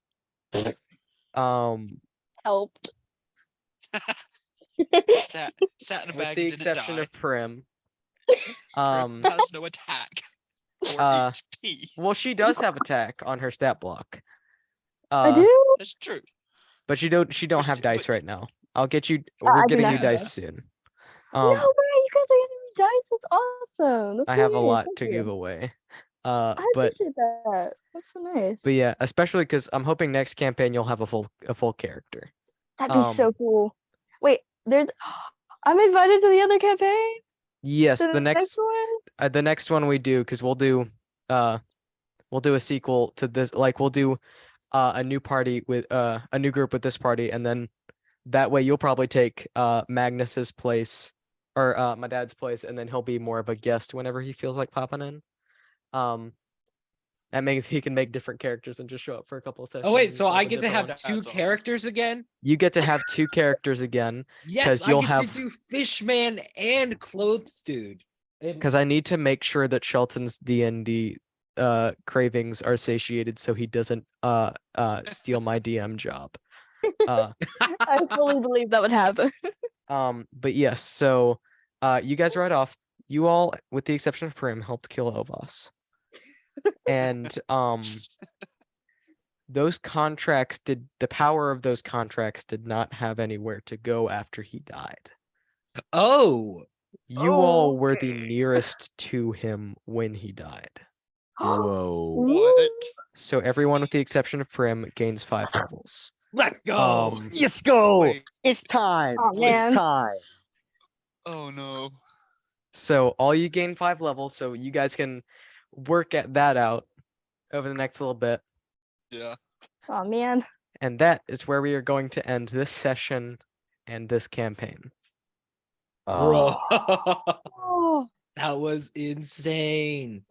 Helped. Sat in a With bag the and didn't exception die. of Prim. Prim has no attack or HP. Well, she does have attack on her stat block. I do. That's true. But she don't But have she- dice but- right now. I'll get you. We're I do getting not you have dice dice. soon. No way! You guys are giving me dice. That's awesome. That's I so have a nice. lot Thank to you. give away. I But appreciate that. That's so nice. but yeah, especially because I'm hoping next campaign you'll have a full character. That'd be so cool. Wait, there's. I'm invited to the other campaign. Yes, To the next one. we do, because we'll do a sequel to this. Like we'll do a new party with a new group with this party, and then that way you'll probably take Magnus's place or my dad's place, and then he'll be more of a guest whenever he feels like popping in. That means he can make different characters and just show up for a couple of sessions. Oh wait, and so show up I in get to different have ones. two That's awesome. characters again? You get to have two characters again. Yes, I you'll get have- to do Fishman and Clothes Dude. Because I need to make sure that Shelton's D&D cravings are satiated so he doesn't steal my DM job. I fully believe that would happen. But yes, so you guys ride off. You all, with the exception of Prim, helped kill Ilvas. And those contracts the power of those contracts did not have anywhere to go after he died. Oh, You all were the nearest to him when he died. Whoa. What? So everyone with the exception of Prim gains 5 levels. let's go. Let's go. Wait. It's time. Oh, man. It's time. Oh no. So all you gain 5 levels, so you guys can work at that out over the next little bit. Yeah. Oh man. And that is where we are going to end this session and this campaign. Bro, Ah. Oh. that was insane.